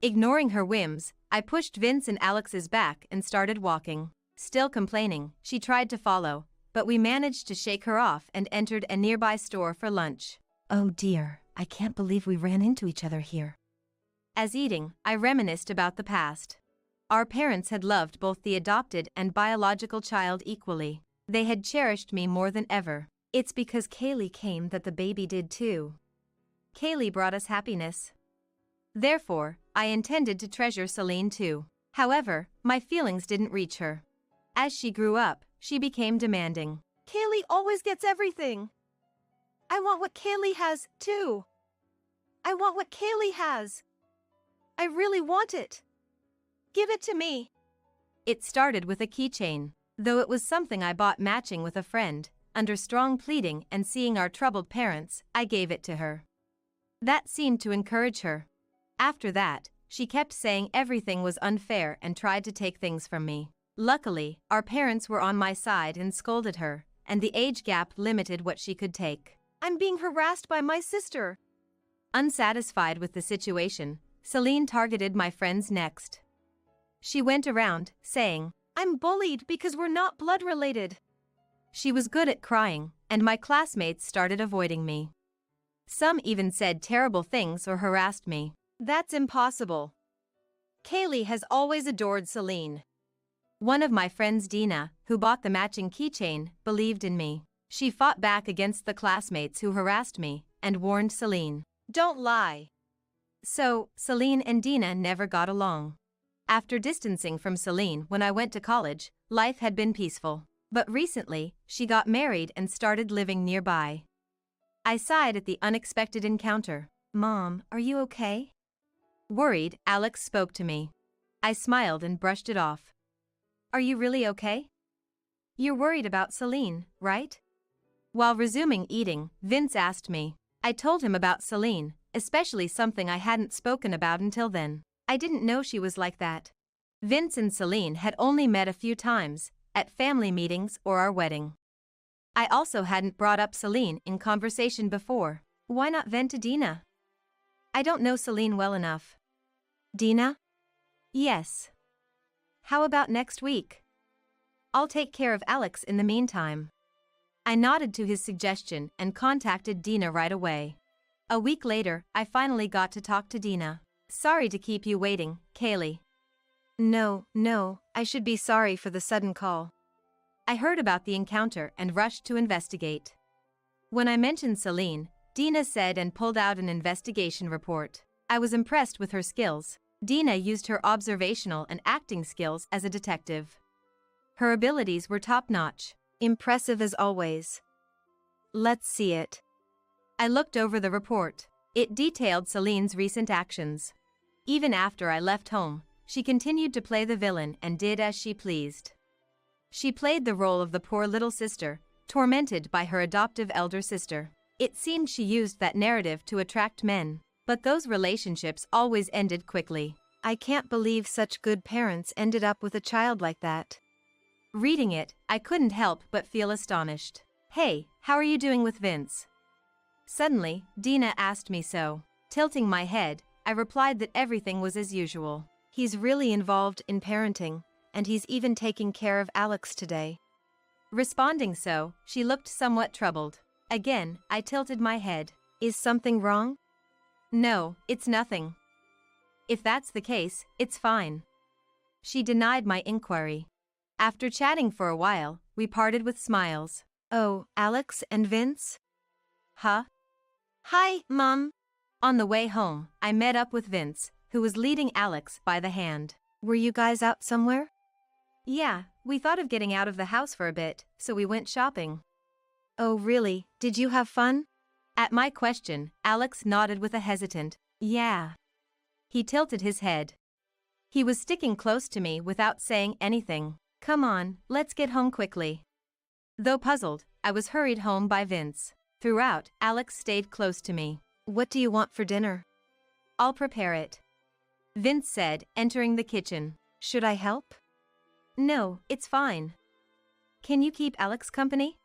Ignoring her whims, I pushed Vince and Alex's back and started walking. Still complaining, she tried to follow, but we managed to shake her off and entered a nearby store for lunch. Oh dear, I can't believe we ran into each other here. As eating, I reminisced about the past. Our parents had loved both the adopted and biological child equally. They had cherished me more than ever. It's because Kaylee came that the baby did too. Kaylee brought us happiness. Therefore, I intended to treasure Celine too. However, my feelings didn't reach her. As she grew up, she became demanding. Kaylee always gets everything. I want what Kaylee has, too. I want what Kaylee has. I really want it. Give it to me. It started with a keychain, though it was something I bought matching with a friend. Under strong pleading and seeing our troubled parents, I gave it to her. That seemed to encourage her. After that, she kept saying everything was unfair and tried to take things from me. Luckily, our parents were on my side and scolded her, and the age gap limited what she could take. I'm being harassed by my sister. Unsatisfied with the situation, Celine targeted my friends next. She went around, saying, I'm bullied because we're not blood related. She was good at crying, and my classmates started avoiding me. Some even said terrible things or harassed me. That's impossible. Kaylee has always adored Celine. One of my friends, Dina, who bought the matching keychain, believed in me. She fought back against the classmates who harassed me and warned Celine. Don't lie. So, Celine and Dina never got along. After distancing from Celine when I went to college, life had been peaceful. But recently, she got married and started living nearby. I sighed at the unexpected encounter. Mom, are you okay? Worried, Alex spoke to me. I smiled and brushed it off. Are you really okay? You're worried about Celine, right? While resuming eating, Vince asked me. I told him about Celine, especially something I hadn't spoken about until then. I didn't know she was like that. Vince and Celine had only met a few times, at family meetings or our wedding. I also hadn't brought up Celine in conversation before. Why not vent to Dina? I don't know Celine well enough. Dina? Yes. How about next week? I'll take care of Alex in the meantime. I nodded to his suggestion and contacted Dina right away. A week later, I finally got to talk to Dina. Sorry to keep you waiting, Kaylee. No, I should be sorry for the sudden call. I heard about the encounter and rushed to investigate. When I mentioned Celine, Dina said and pulled out an investigation report. I was impressed with her skills. Dina used her observational and acting skills as a detective. Her abilities were top-notch. Impressive as always. Let's see it. I looked over the report. It detailed Celine's recent actions. Even after I left home, she continued to play the villain and did as she pleased. She played the role of the poor little sister, tormented by her adoptive elder sister. It seemed she used that narrative to attract men, but those relationships always ended quickly. I can't believe such good parents ended up with a child like that. Reading it, I couldn't help but feel astonished. Hey, how are you doing with Vince? Suddenly, Dina asked me so. Tilting my head, I replied that everything was as usual. He's really involved in parenting, and he's even taking care of Alex today. Responding so, she looked somewhat troubled. Again, I tilted my head. Is something wrong? No, it's nothing. If that's the case, it's fine. She denied my inquiry. After chatting for a while, we parted with smiles. Oh, Alex and Vince? Huh? Hi, Mom. On the way home, I met up with Vince, who was leading Alex by the hand. Were you guys out somewhere? Yeah, we thought of getting out of the house for a bit, so we went shopping. Oh really, did you have fun? At my question, Alex nodded with a hesitant, yeah. He tilted his head. He was sticking close to me without saying anything. Come on, let's get home quickly. Though puzzled, I was hurried home by Vince. Throughout, Alex stayed close to me. What do you want for dinner? I'll prepare it, Vince said, entering the kitchen. Should I help? No, it's fine. Can you keep Alex company?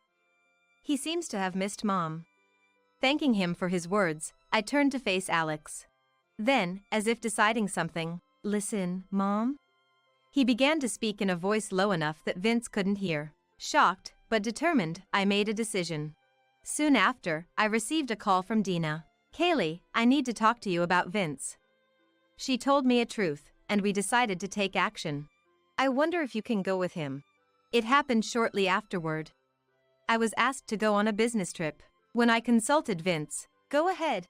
He seems to have missed Mom. Thanking him for his words, I turned to face Alex. Then, as if deciding something, listen, Mom? He began to speak in a voice low enough that Vince couldn't hear. Shocked, but determined, I made a decision. Soon after, I received a call from Dina. Kaylee, I need to talk to you about Vince. She told me a truth, and we decided to take action. I wonder if you can go with him. It happened shortly afterward. I was asked to go on a business trip. When I consulted Vince, go ahead,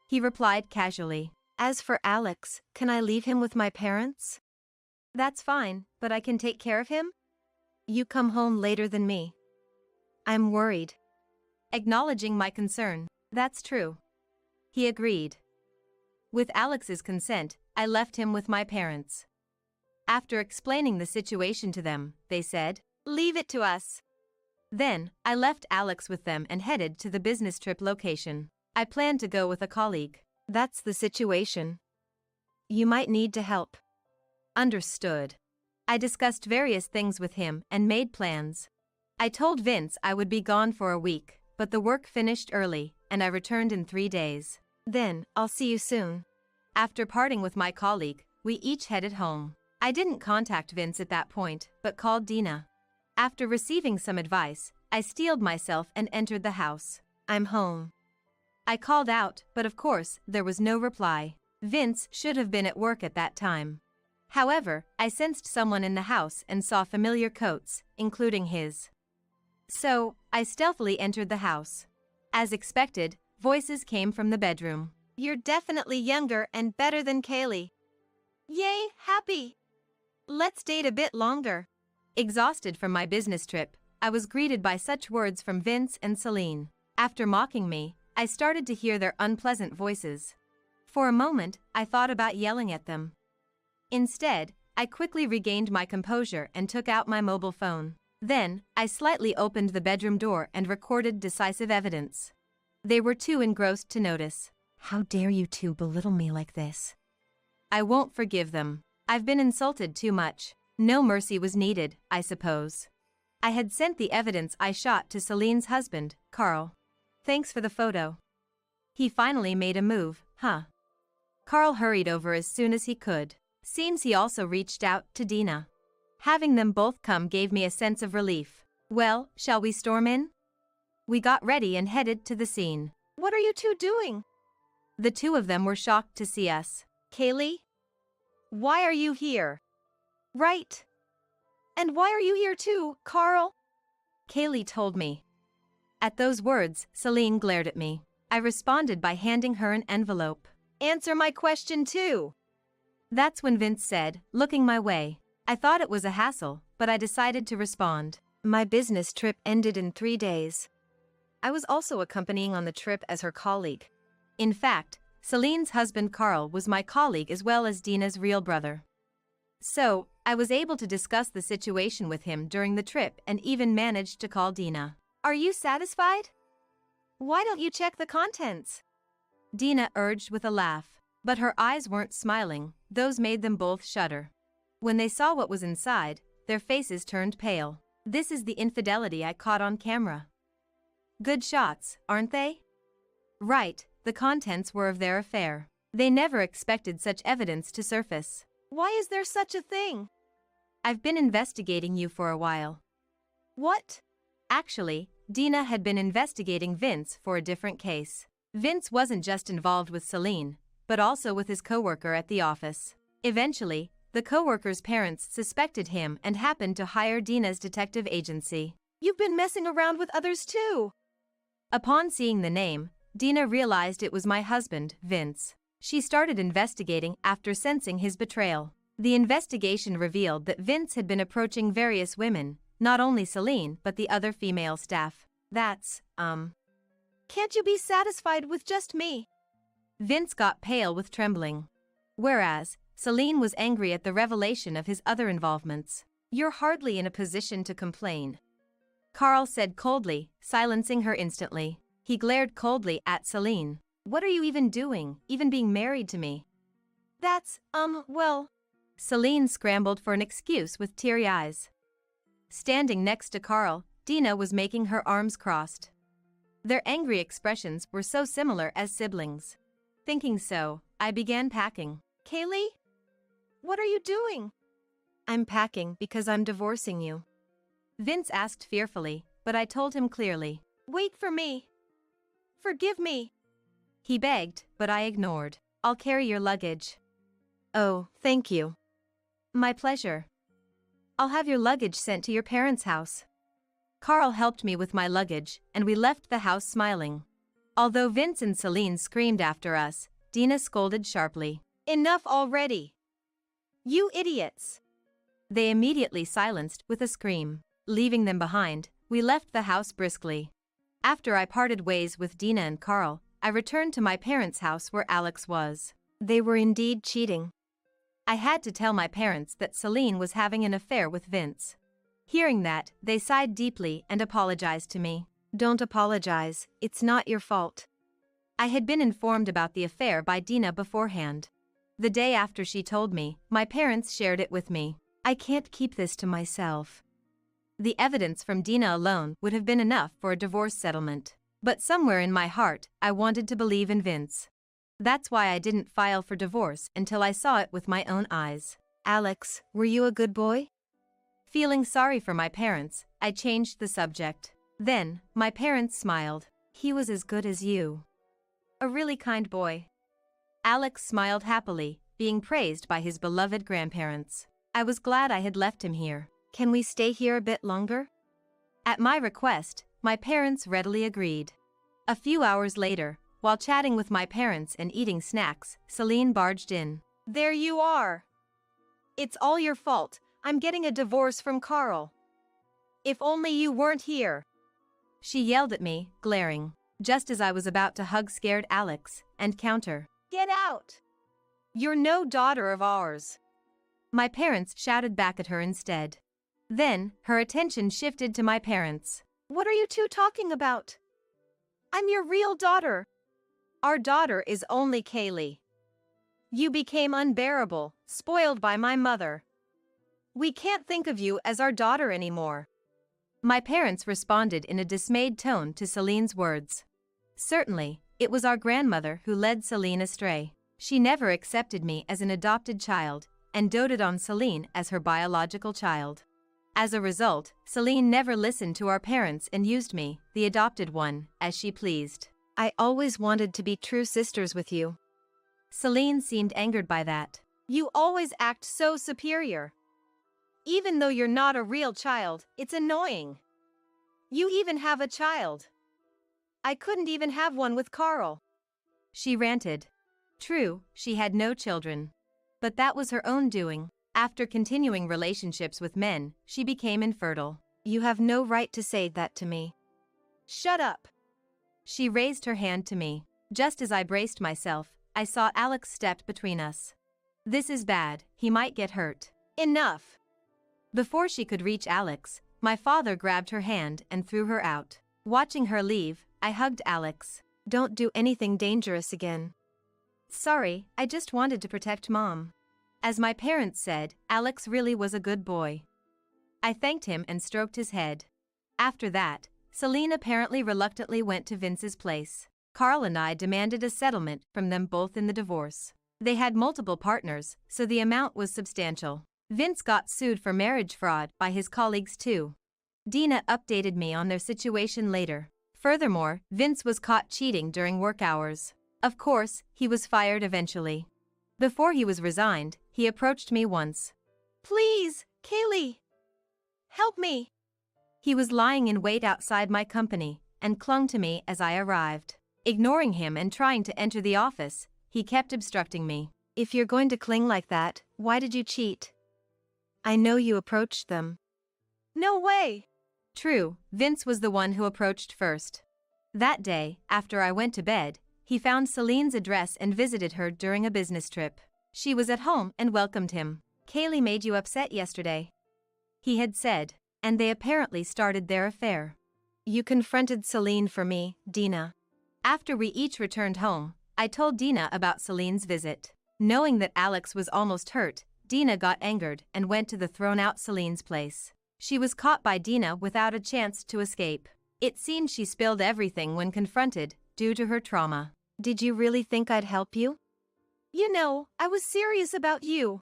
he replied casually. As for Alex, can I leave him with my parents? That's fine, but I can take care of him? You come home later than me. I'm worried. Acknowledging my concern, that's true. He agreed. With Alex's consent, I left him with my parents. After explaining the situation to them, they said, leave it to us. Then, I left Alex with them and headed to the business trip location. I planned to go with a colleague. That's the situation. You might need to help. Understood. I discussed various things with him and made plans. I told Vince I would be gone for a week, but the work finished early, and I returned in 3 days. Then, I'll see you soon. After parting with my colleague, we each headed home. I didn't contact Vince at that point, but called Dina. After receiving some advice, I steeled myself and entered the house. I'm home. I called out, but of course, there was no reply. Vince should have been at work at that time. However, I sensed someone in the house and saw familiar coats, including his. So, I stealthily entered the house. As expected, voices came from the bedroom. You're definitely younger and better than Kaylee. Yay, happy! Let's date a bit longer. Exhausted from my business trip, I was greeted by such words from Vince and Celine. After mocking me, I started to hear their unpleasant voices. For a moment, I thought about yelling at them. Instead, I quickly regained my composure and took out my mobile phone. Then, I slightly opened the bedroom door and recorded decisive evidence. They were too engrossed to notice. How dare you two belittle me like this? I won't forgive them. I've been insulted too much. No mercy was needed, I suppose. I had sent the evidence I shot to Celine's husband, Carl. Thanks for the photo. He finally made a move, huh? Carl hurried over as soon as he could. Seems he also reached out to Dina. Having them both come gave me a sense of relief. Well, shall we storm in? We got ready and headed to the scene. What are you two doing? The two of them were shocked to see us. Kaylee? Why are you here? Right. And why are you here too, Carl? Kaylee told me. At those words, Celine glared at me. I responded by handing her an envelope. Answer my question too. That's when Vince said, looking my way. I thought it was a hassle, but I decided to respond. My business trip ended in 3 days. I was also accompanying on the trip as her colleague. In fact, Celine's husband Carl was my colleague as well as Dina's real brother. So, I was able to discuss the situation with him during the trip and even managed to call Dina. Are you satisfied? Why don't you check the contents? Dina urged with a laugh, but her eyes weren't smiling, those made them both shudder. When they saw what was inside, their faces turned pale. This is the infidelity I caught on camera. Good shots, aren't they? Right, the contents were of their affair. They never expected such evidence to surface. Why is there such a thing? I've been investigating you for a while. What? Actually, Dina had been investigating Vince for a different case. Vince wasn't just involved with Celine, but also with his coworker at the office. Eventually, the coworker's parents suspected him and happened to hire Dina's detective agency. You've been messing around with others too. Upon seeing the name, Dina realized it was my husband, Vince. She started investigating after sensing his betrayal. The investigation revealed that Vince had been approaching various women, not only Celine but the other female staff. That's, Can't you be satisfied with just me? Vince got pale with trembling. Whereas, Celine was angry at the revelation of his other involvements. You're hardly in a position to complain, Carl said coldly, silencing her instantly. He glared coldly at Celine. What are you even doing, even being married to me? That's, well. Celine scrambled for an excuse with teary eyes. Standing next to Carl, Dina was making her arms crossed. Their angry expressions were so similar as siblings. Thinking so, I began packing. Kaylee? What are you doing? I'm packing because I'm divorcing you. Vince asked fearfully, but I told him clearly. Wait for me. Forgive me. He begged, but I ignored. I'll carry your luggage. Oh, thank you. My pleasure. I'll have your luggage sent to your parents' house. Carl helped me with my luggage, and we left the house smiling. Although Vince and Celine screamed after us, Dina scolded sharply. Enough already! You idiots! They immediately silenced with a scream. Leaving them behind, we left the house briskly. After I parted ways with Dina and Carl, I returned to my parents' house where Alex was. They were indeed cheating. I had to tell my parents that Celine was having an affair with Vince. Hearing that, they sighed deeply and apologized to me. Don't apologize, it's not your fault. I had been informed about the affair by Dina beforehand. The day after she told me, my parents shared it with me. I can't keep this to myself. The evidence from Dina alone would have been enough for a divorce settlement. But somewhere in my heart, I wanted to believe in Vince. That's why I didn't file for divorce until I saw it with my own eyes. Alex, were you a good boy? Feeling sorry for my parents, I changed the subject. Then, my parents smiled. He was as good as you. A really kind boy. Alex smiled happily, being praised by his beloved grandparents. I was glad I had left him here. Can we stay here a bit longer? At my request, my parents readily agreed. A few hours later, while chatting with my parents and eating snacks, Celine barged in. There you are! It's all your fault, I'm getting a divorce from Carl. If only you weren't here! She yelled at me, glaring, just as I was about to hug scared Alex and counter. Get out! You're no daughter of ours. My parents shouted back at her instead. Then, her attention shifted to my parents. What are you two talking about? I'm your real daughter. Our daughter is only Kaylee. You became unbearable, spoiled by my mother. We can't think of you as our daughter anymore. My parents responded in a dismayed tone to Celine's words. Certainly, it was our grandmother who led Celine astray. She never accepted me as an adopted child, and doted on Celine as her biological child. As a result, Celine never listened to our parents and used me, the adopted one, as she pleased. I always wanted to be true sisters with you. Celine seemed angered by that. You always act so superior. Even though you're not a real child, it's annoying. You even have a child. I couldn't even have one with Carl. She ranted. True, she had no children. But that was her own doing. After continuing relationships with men, she became infertile. You have no right to say that to me. Shut up! She raised her hand to me. Just as I braced myself, I saw Alex stepped between us. This is bad, he might get hurt. Enough! Before she could reach Alex, my father grabbed her hand and threw her out. Watching her leave, I hugged Alex. Don't do anything dangerous again. Sorry, I just wanted to protect Mom. As my parents said, Alex really was a good boy. I thanked him and stroked his head. After that, Celine apparently reluctantly went to Vince's place. Carl and I demanded a settlement from them both in the divorce. They had multiple partners, so the amount was substantial. Vince got sued for marriage fraud by his colleagues too. Dina updated me on their situation later. Furthermore, Vince was caught cheating during work hours. Of course, he was fired eventually. Before he was resigned, he approached me once. Please, Kaylee! Help me! He was lying in wait outside my company and clung to me as I arrived. Ignoring him and trying to enter the office, he kept obstructing me. If you're going to cling like that, why did you cheat? I know you approached them. No way! True, Vince was the one who approached first. That day, after I went to bed, he found Celine's address and visited her during a business trip. She was at home and welcomed him. Kaylee made you upset yesterday, he had said, and they apparently started their affair. You confronted Celine for me, Dina. After we each returned home, I told Dina about Celine's visit. Knowing that Alex was almost hurt, Dina got angered and went to the thrown-out Celine's place. She was caught by Dina without a chance to escape. It seemed she spilled everything when confronted, due to her trauma. Did you really think I'd help you? You know, I was serious about you.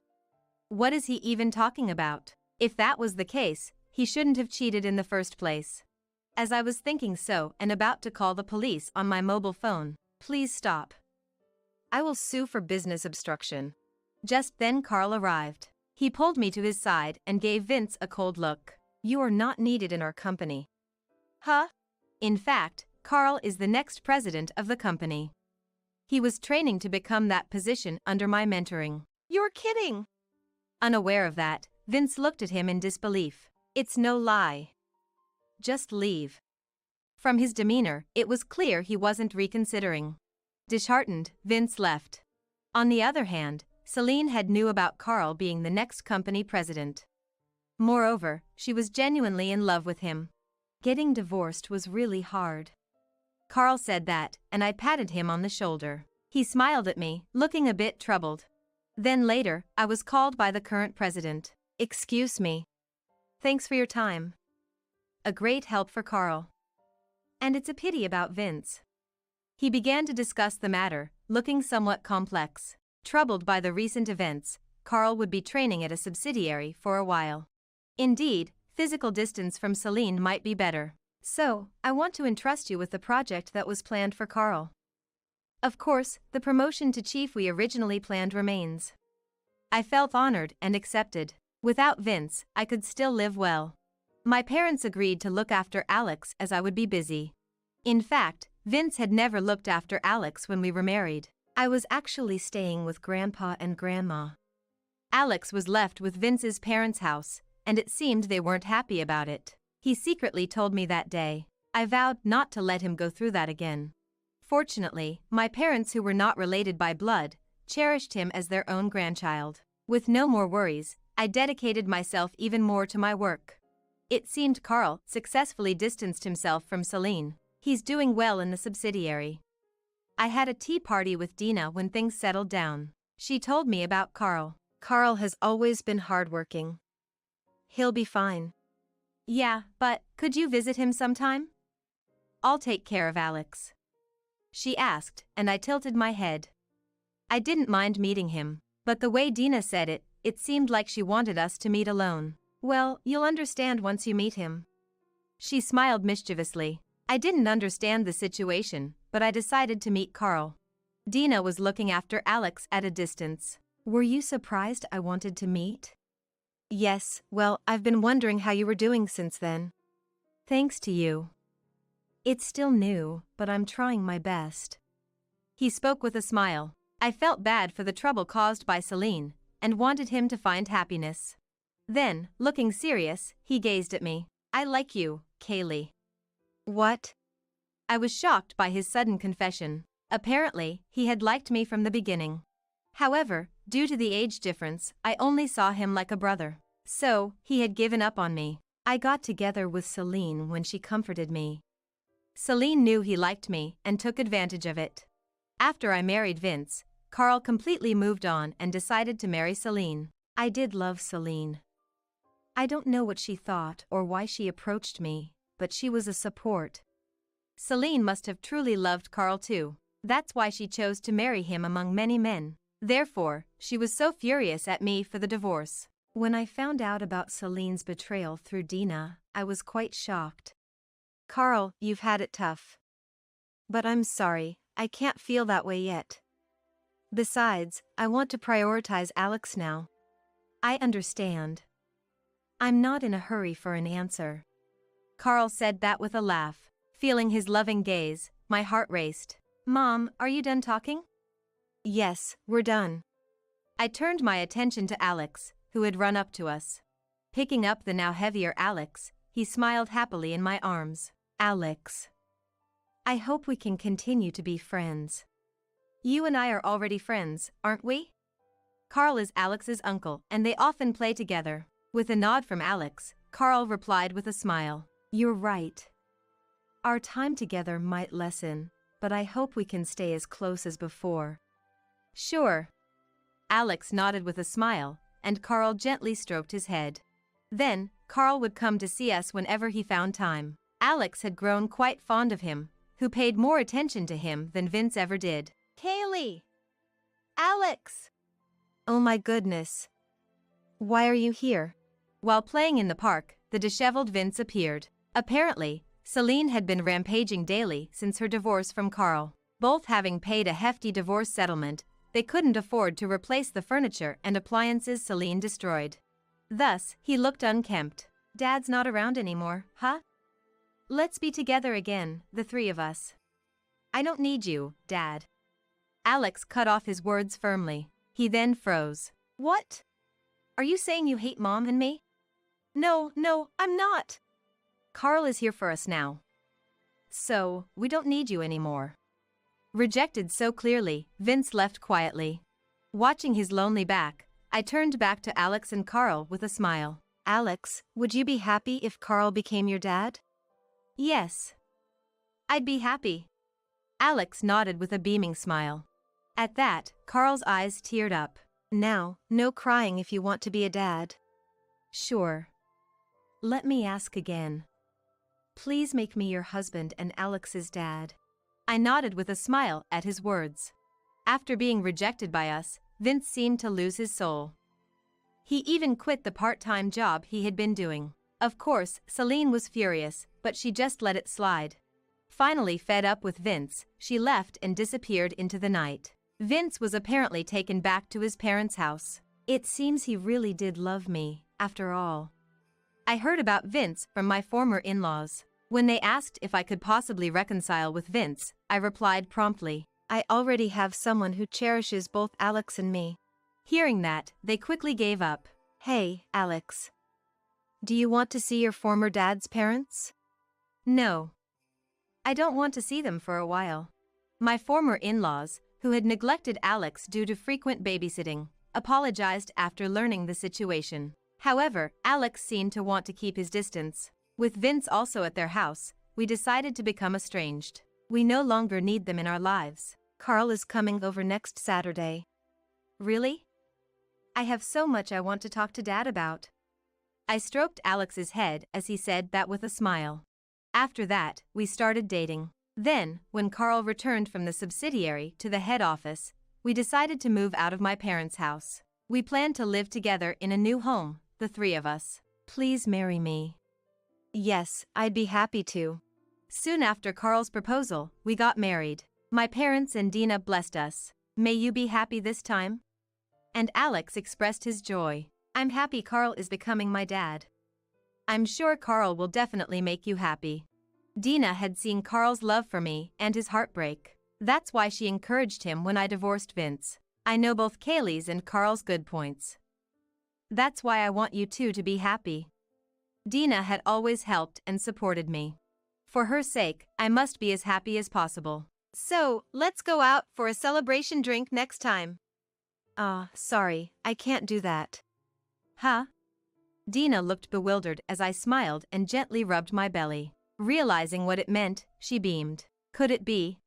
What is he even talking about? If that was the case, he shouldn't have cheated in the first place. As I was thinking so and about to call the police on my mobile phone, please stop. I will sue for business obstruction. Just then Carl arrived. He pulled me to his side and gave Vince a cold look. You are not needed in our company. Huh? In fact, Carl is the next president of the company. He was training to become that position under my mentoring. You're kidding. Unaware of that, Vince looked at him in disbelief. It's no lie. Just leave. From his demeanor, it was clear he wasn't reconsidering. Disheartened, Vince left. On the other hand, Celine had knew about Carl being the next company president. Moreover, she was genuinely in love with him. Getting divorced was really hard. Carl said that, and I patted him on the shoulder. He smiled at me, looking a bit troubled. Then later, I was called by the current president. Excuse me. Thanks for your time. A great help for Carl. And it's a pity about Vince. He began to discuss the matter, looking somewhat complex. Troubled by the recent events, Carl would be training at a subsidiary for a while. Indeed, physical distance from Celine might be better. So, I want to entrust you with the project that was planned for Carl. Of course, the promotion to chief we originally planned remains. I felt honored and accepted. Without Vince, I could still live well. My parents agreed to look after Alex as I would be busy. In fact, Vince had never looked after Alex when we were married. I was actually staying with Grandpa and Grandma. Alex was left with Vince's parents' house, and it seemed they weren't happy about it. He secretly told me that day. I vowed not to let him go through that again. Fortunately, my parents, who were not related by blood, cherished him as their own grandchild. With no more worries, I dedicated myself even more to my work. It seemed Carl successfully distanced himself from Celine. He's doing well in the subsidiary. I had a tea party with Dina when things settled down. She told me about Carl. Carl has always been hardworking. He'll be fine. Yeah, but could you visit him sometime? I'll take care of Alex. She asked, and I tilted my head. I didn't mind meeting him, but the way Dina said it, it seemed like she wanted us to meet alone. Well, you'll understand once you meet him. She smiled mischievously. I didn't understand the situation, but I decided to meet Carl. Dina was looking after Alex at a distance. Were you surprised I wanted to meet? Yes, well, I've been wondering how you were doing since then. Thanks to you. It's still new, but I'm trying my best. He spoke with a smile. I felt bad for the trouble caused by Celine, and wanted him to find happiness. Then, looking serious, he gazed at me. I like you, Kaylee. What? I was shocked by his sudden confession. Apparently, he had liked me from the beginning. However, due to the age difference, I only saw him like a brother. So, he had given up on me. I got together with Celine when she comforted me. Celine knew he liked me and took advantage of it. After I married Vince, Carl completely moved on and decided to marry Celine. I did love Celine. I don't know what she thought or why she approached me, but she was a support. Celine must have truly loved Carl too. That's why she chose to marry him among many men. Therefore, she was so furious at me for the divorce. When I found out about Celine's betrayal through Dina, I was quite shocked. Carl, you've had it tough. But I'm sorry, I can't feel that way yet. Besides, I want to prioritize Alex now. I understand. I'm not in a hurry for an answer. Carl said that with a laugh. Feeling his loving gaze, my heart raced. Mom, are you done talking? Yes, we're done. I turned my attention to Alex, who had run up to us. Picking up the now heavier Alex, he smiled happily in my arms. Alex. I hope we can continue to be friends. You and I are already friends, aren't we? Carl is Alex's uncle, and they often play together. With a nod from Alex, Carl replied with a smile. You're right. Our time together might lessen, but I hope we can stay as close as before. Sure. Alex nodded with a smile, and Carl gently stroked his head. Then, Carl would come to see us whenever he found time. Alex had grown quite fond of him, who paid more attention to him than Vince ever did. Kaylee! Alex! Oh my goodness. Why are you here? While playing in the park, the disheveled Vince appeared. Apparently, Celine had been rampaging daily since her divorce from Carl. Both having paid a hefty divorce settlement, they couldn't afford to replace the furniture and appliances Celine destroyed. Thus, he looked unkempt. Dad's not around anymore, huh? Let's be together again, the three of us. I don't need you, Dad. Alex cut off his words firmly. He then froze. What? Are you saying you hate Mom and me? No, I'm not. Carl is here for us now. So, we don't need you anymore. Rejected so clearly, Vince left quietly. Watching his lonely back, I turned back to Alex and Carl with a smile. Alex, would you be happy if Carl became your dad? Yes. I'd be happy. Alex nodded with a beaming smile. At that, Carl's eyes teared up. Now, no crying if you want to be a dad. Sure. Let me ask again. Please make me your husband and Alex's dad. I nodded with a smile at his words. After being rejected by us, Vince seemed to lose his soul. He even quit the part-time job he had been doing. Of course, Celine was furious, but she just let it slide. Finally fed up with Vince, she left and disappeared into the night. Vince was apparently taken back to his parents' house. It seems he really did love me, after all. I heard about Vince from my former in-laws. When they asked if I could possibly reconcile with Vince, I replied promptly, I already have someone who cherishes both Alex and me. Hearing that, they quickly gave up. Hey, Alex. Do you want to see your former dad's parents? No. I don't want to see them for a while. My former in-laws, who had neglected Alex due to frequent babysitting, apologized after learning the situation. However, Alex seemed to want to keep his distance. With Vince also at their house, we decided to become estranged. We no longer need them in our lives. Carl is coming over next Saturday. Really? I have so much I want to talk to Dad about. I stroked Alex's head as he said that with a smile. After that, we started dating. Then, when Carl returned from the subsidiary to the head office, we decided to move out of my parents' house. We planned to live together in a new home, the three of us. Please marry me. Yes, I'd be happy to. Soon after Carl's proposal, we got married. My parents and Dina blessed us. May you be happy this time? And Alex expressed his joy. I'm happy Carl is becoming my dad. I'm sure Carl will definitely make you happy. Dina had seen Carl's love for me and his heartbreak. That's why she encouraged him when I divorced Vince. I know both Kaylee's and Carl's good points. That's why I want you two to be happy. Dina had always helped and supported me. For her sake, I must be as happy as possible. So, let's go out for a celebration drink next time. Sorry, I can't do that. Huh? Dina looked bewildered as I smiled and gently rubbed my belly. Realizing what it meant, she beamed. Could it be?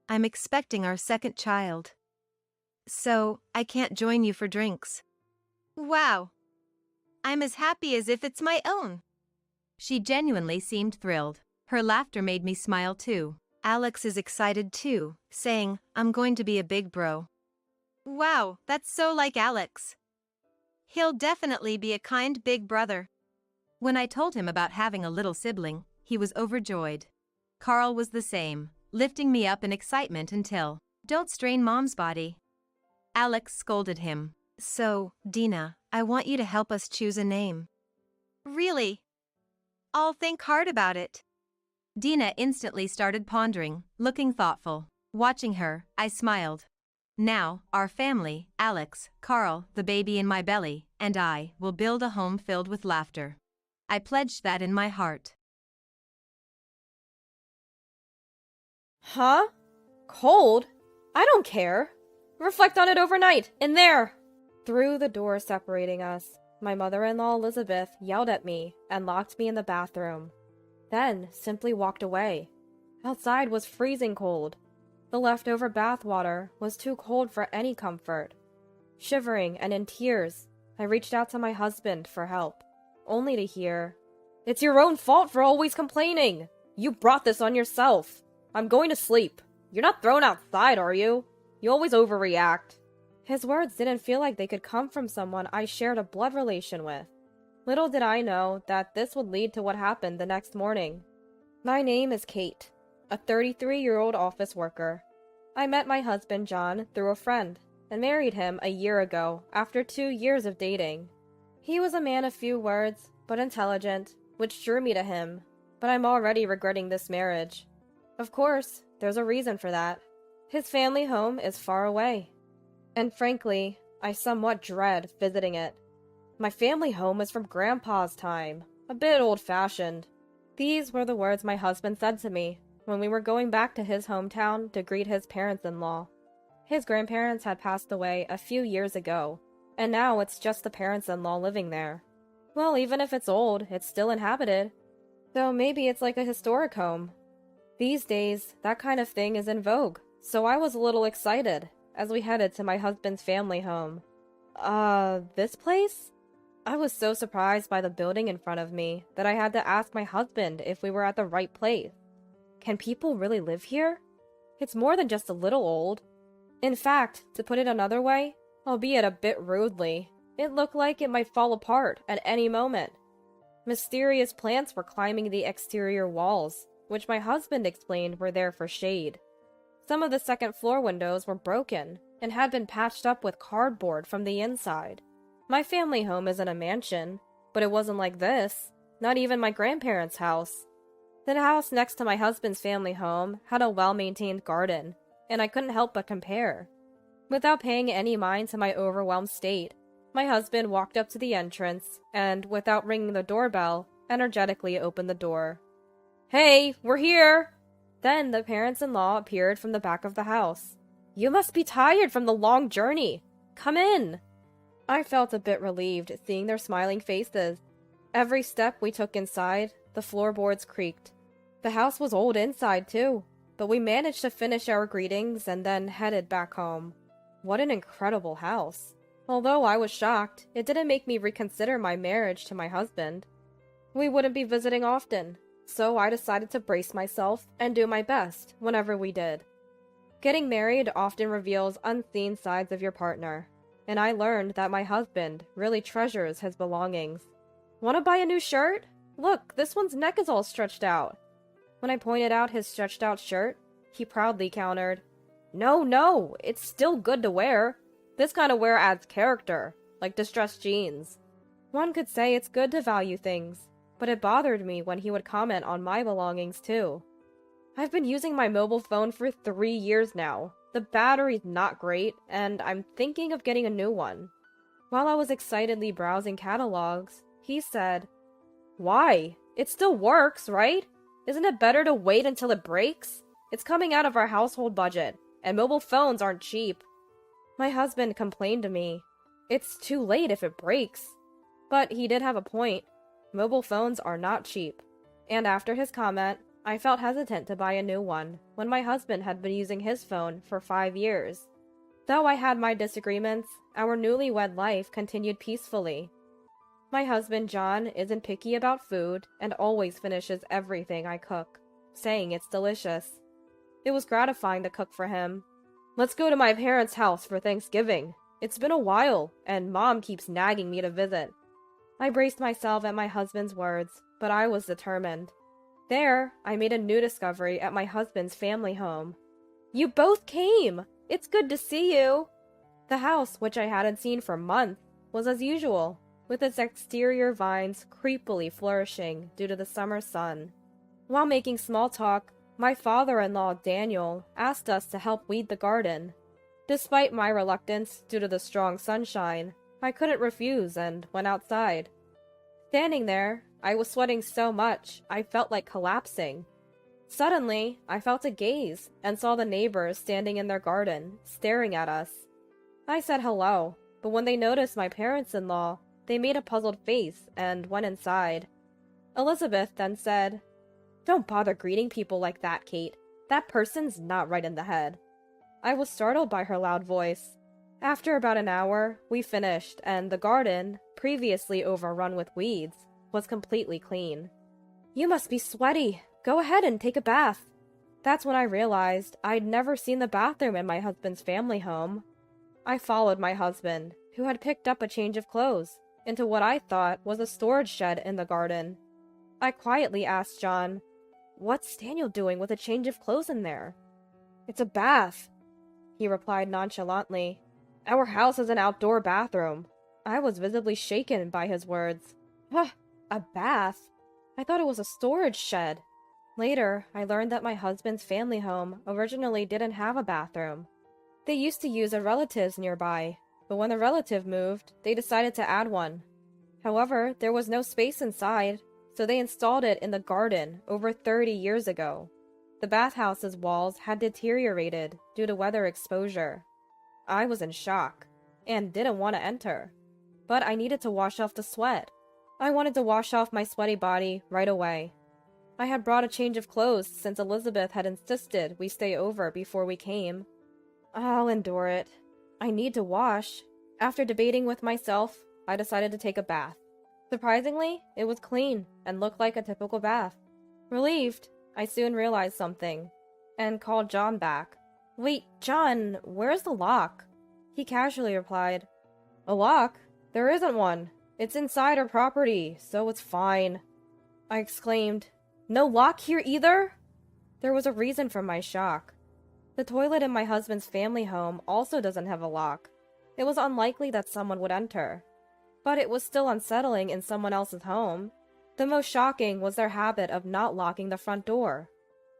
I'm expecting our second child. So, I can't join you for drinks. Wow. I'm as happy as if it's my own. She genuinely seemed thrilled. Her laughter made me smile too. Alex is excited too, saying, I'm going to be a big bro. Wow, that's so like Alex. He'll definitely be a kind big brother. When I told him about having a little sibling, he was overjoyed. Carl was the same, lifting me up in excitement until, don't strain Mom's body. Alex scolded him. So, Dina, I want you to help us choose a name. Really? I'll think hard about it. Dina instantly started pondering, looking thoughtful. Watching her, I smiled. Now, our family, Alex, Carl, the baby in my belly, and I, will build a home filled with laughter. I pledged that in my heart. Huh? Cold? I don't care. Reflect on it overnight, in there! Through the door separating us, my mother-in-law Elizabeth yelled at me and locked me in the bathroom. Then simply walked away. Outside was freezing cold. The leftover bath water was too cold for any comfort. Shivering and in tears, I reached out to my husband for help, only to hear, "It's your own fault for always complaining! You brought this on yourself! I'm going to sleep. You're not thrown outside, are you? You always overreact." His words didn't feel like they could come from someone I shared a blood relation with. Little did I know that this would lead to what happened the next morning. My name is Kate, a 33-year-old office worker. I met my husband John through a friend and married him a year ago after 2 years of dating. He was a man of few words, but intelligent, which drew me to him, but I'm already regretting this marriage. Of course, there's a reason for that. His family home is far away, and frankly, I somewhat dread visiting it. My family home is from Grandpa's time, a bit old-fashioned. These were the words my husband said to me when we were going back to his hometown to greet his parents-in-law. His grandparents had passed away a few years ago, and now it's just the parents-in-law living there. Well, even if it's old, it's still inhabited. So maybe it's like a historic home. These days, that kind of thing is in vogue, so I was a little excited as we headed to my husband's family home. This place? I was so surprised by the building in front of me that I had to ask my husband if we were at the right place. Can people really live here? It's more than just a little old. In fact, to put it another way, albeit a bit rudely, it looked like it might fall apart at any moment. Mysterious plants were climbing the exterior walls, which my husband explained were there for shade. Some of the second-floor windows were broken and had been patched up with cardboard from the inside. My family home isn't a mansion, but it wasn't like this, not even my grandparents' house. The house next to my husband's family home had a well-maintained garden, and I couldn't help but compare. Without paying any mind to my overwhelmed state, my husband walked up to the entrance and, without ringing the doorbell, energetically opened the door. "Hey, we're here!" Then the parents-in-law appeared from the back of the house. "You must be tired from the long journey. Come in." I felt a bit relieved seeing their smiling faces. Every step we took inside, the floorboards creaked. The house was old inside too, but we managed to finish our greetings and then headed back home. What an incredible house. Although I was shocked, it didn't make me reconsider my marriage to my husband. We wouldn't be visiting often, so I decided to brace myself and do my best whenever we did. Getting married often reveals unseen sides of your partner, and I learned that my husband really treasures his belongings. "Want to buy a new shirt? Look, this one's neck is all stretched out." When I pointed out his stretched out shirt, he proudly countered, No, it's still good to wear. This kind of wear adds character, like distressed jeans." One could say it's good to value things, but it bothered me when he would comment on my belongings too. I've been using my mobile phone for 3 years now. The battery's not great, and I'm thinking of getting a new one. While I was excitedly browsing catalogs, he said, "Why? It still works, right? Isn't it better to wait until it breaks? It's coming out of our household budget, and mobile phones aren't cheap." My husband complained to me, "It's too late if it breaks." But he did have a point. Mobile phones are not cheap. And after his comment, I felt hesitant to buy a new one when my husband had been using his phone for 5 years. Though I had my disagreements, our newlywed life continued peacefully. My husband John isn't picky about food and always finishes everything I cook, saying it's delicious. It was gratifying to cook for him. "Let's go to my parents' house for Thanksgiving. It's been a while, and Mom keeps nagging me to visit." I braced myself at my husband's words, but I was determined. There, I made a new discovery at my husband's family home. "You both came! It's good to see you!" The house, which I hadn't seen for months, was as usual, with its exterior vines creepily flourishing due to the summer sun. While making small talk, my father-in-law, Daniel, asked us to help weed the garden. Despite my reluctance due to the strong sunshine, I couldn't refuse and went outside. Standing there, I was sweating so much I felt like collapsing. Suddenly, I felt a gaze and saw the neighbors standing in their garden, staring at us. I said hello, but when they noticed my parents-in-law, they made a puzzled face and went inside. Elizabeth then said, "Don't bother greeting people like that, Kate. That person's not right in the head. I was startled by her loud voice. After about an hour, we finished, and the garden, previously overrun with weeds, was completely clean. You must be sweaty. Go ahead and take a bath. That's when I realized I'd never seen the bathroom in my husband's family home. I followed my husband, who had picked up a change of clothes, into what I thought was a storage shed in the garden. I quietly asked John, "What's Daniel doing with a change of clothes in there?" "It's a bath," he replied nonchalantly. "Our house has an outdoor bathroom." I was visibly shaken by his words. Huh, a bath? I thought it was a storage shed. Later, I learned that my husband's family home originally didn't have a bathroom. They used to use a relative's nearby, but when the relative moved, they decided to add one. However, there was no space inside, so they installed it in the garden over 30 years ago. The bathhouse's walls had deteriorated due to weather exposure. I was in shock, and didn't want to enter. But I needed to wash off the sweat. I wanted to wash off my sweaty body right away. I had brought a change of clothes since Elizabeth had insisted we stay over before we came. I'll endure it. I need to wash. After debating with myself, I decided to take a bath. Surprisingly, it was clean and looked like a typical bath. Relieved, I soon realized something, and called John back. "Wait, John, where's the lock?" He casually replied, "A lock? There isn't one. It's inside our property, so it's fine." I exclaimed, "No lock here either?" There was a reason for my shock. The toilet in my husband's family home also doesn't have a lock. It was unlikely that someone would enter. But it was still unsettling in someone else's home. The most shocking was their habit of not locking the front door.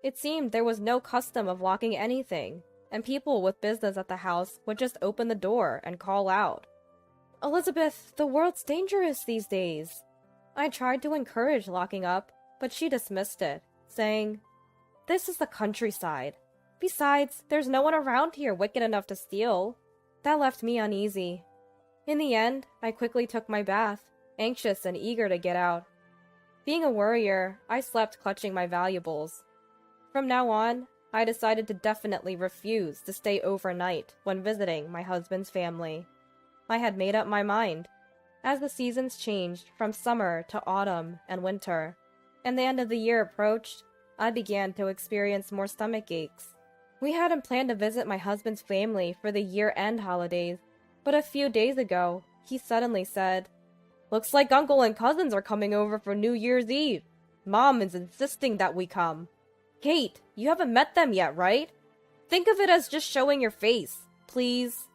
It seemed there was no custom of locking anything, and people with business at the house would just open the door and call out, "Elizabeth, the world's dangerous these days." I tried to encourage locking up, but she dismissed it, saying, "This is the countryside. Besides, there's no one around here wicked enough to steal." That left me uneasy. In the end, I quickly took my bath, anxious and eager to get out. Being a worrier, I slept clutching my valuables. From now on, I decided to definitely refuse to stay overnight when visiting my husband's family. I had made up my mind. As the seasons changed from summer to autumn and winter, and the end of the year approached, I began to experience more stomach aches. We hadn't planned to visit my husband's family for the year-end holidays, but a few days ago, he suddenly said, "Looks like Uncle and cousins are coming over for New Year's Eve. Mom is insisting that we come. Kate, you haven't met them yet, right? Think of it as just showing your face, please."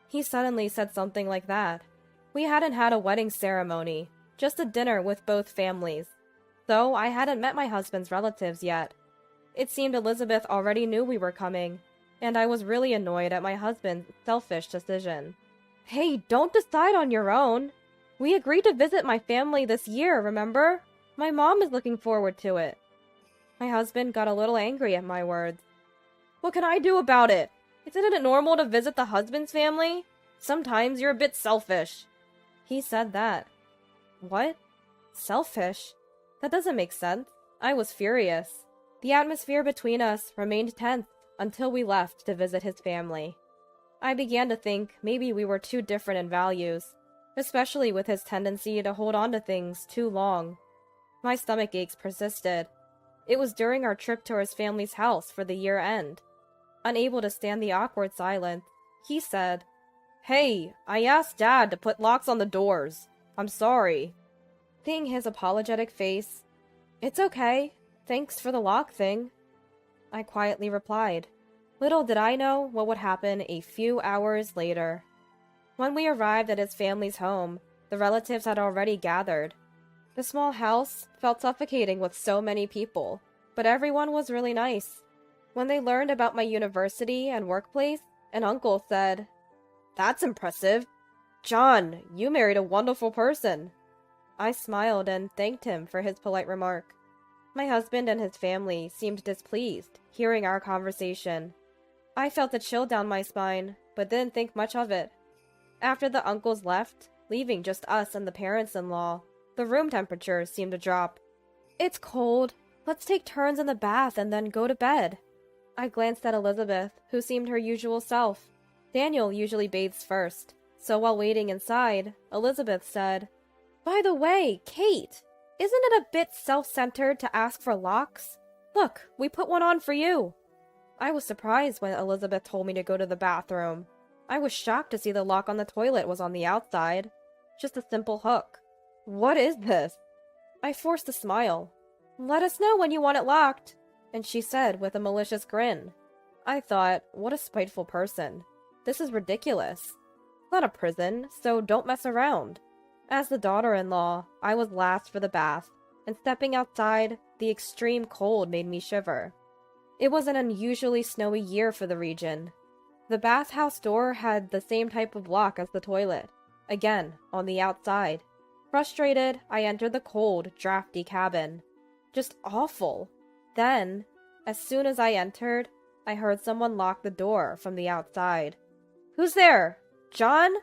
He suddenly said something like that. We hadn't had a wedding ceremony, just a dinner with both families. So I hadn't met my husband's relatives yet. It seemed Elizabeth already knew we were coming, and I was really annoyed at my husband's selfish decision. "Hey, don't decide on your own. We agreed to visit my family this year, remember? My mom is looking forward to it." My husband got a little angry at my words. "What can I do about it? Isn't it normal to visit the husband's family? Sometimes you're a bit selfish." He said that. What? Selfish? That doesn't make sense. I was furious. The atmosphere between us remained tense until we left to visit his family. I began to think maybe we were too different in values, especially with his tendency to hold on to things too long. My stomach aches persisted. It was during our trip to his family's house for the year-end. Unable to stand the awkward silence, he said, "Hey, I asked Dad to put locks on the doors. I'm sorry." Seeing his apologetic face, "It's okay. Thanks for the lock thing," I quietly replied. Little did I know what would happen a few hours later. When we arrived at his family's home, the relatives had already gathered. The small house felt suffocating with so many people, but everyone was really nice. When they learned about my university and workplace, an uncle said, "That's impressive. John, you married a wonderful person." I smiled and thanked him for his polite remark. My husband and his family seemed displeased hearing our conversation. I felt a chill down my spine, but didn't think much of it. After the uncles left, leaving just us and the parents-in-law, the room temperature seemed to drop. "It's cold. Let's take turns in the bath and then go to bed," I glanced at Elizabeth, who seemed her usual self. Daniel usually bathes first, so while waiting inside, Elizabeth said, "By the way, Kate, isn't it a bit self-centered to ask for locks? Look, we put one on for you." I was surprised when Elizabeth told me to go to the bathroom. I was shocked to see the lock on the toilet was on the outside. Just a simple hook. What is this? I forced a smile. "Let us know when you want it locked," and she said with a malicious grin. I thought, what a spiteful person. This is ridiculous. It's not a prison, so don't mess around. As the daughter-in-law, I was last for the bath, and stepping outside, the extreme cold made me shiver. It was an unusually snowy year for the region. The bathhouse door had the same type of lock as the toilet, again, on the outside. Frustrated, I entered the cold, drafty cabin. Just awful. Then, as soon as I entered, I heard someone lock the door from the outside. "Who's there? John?"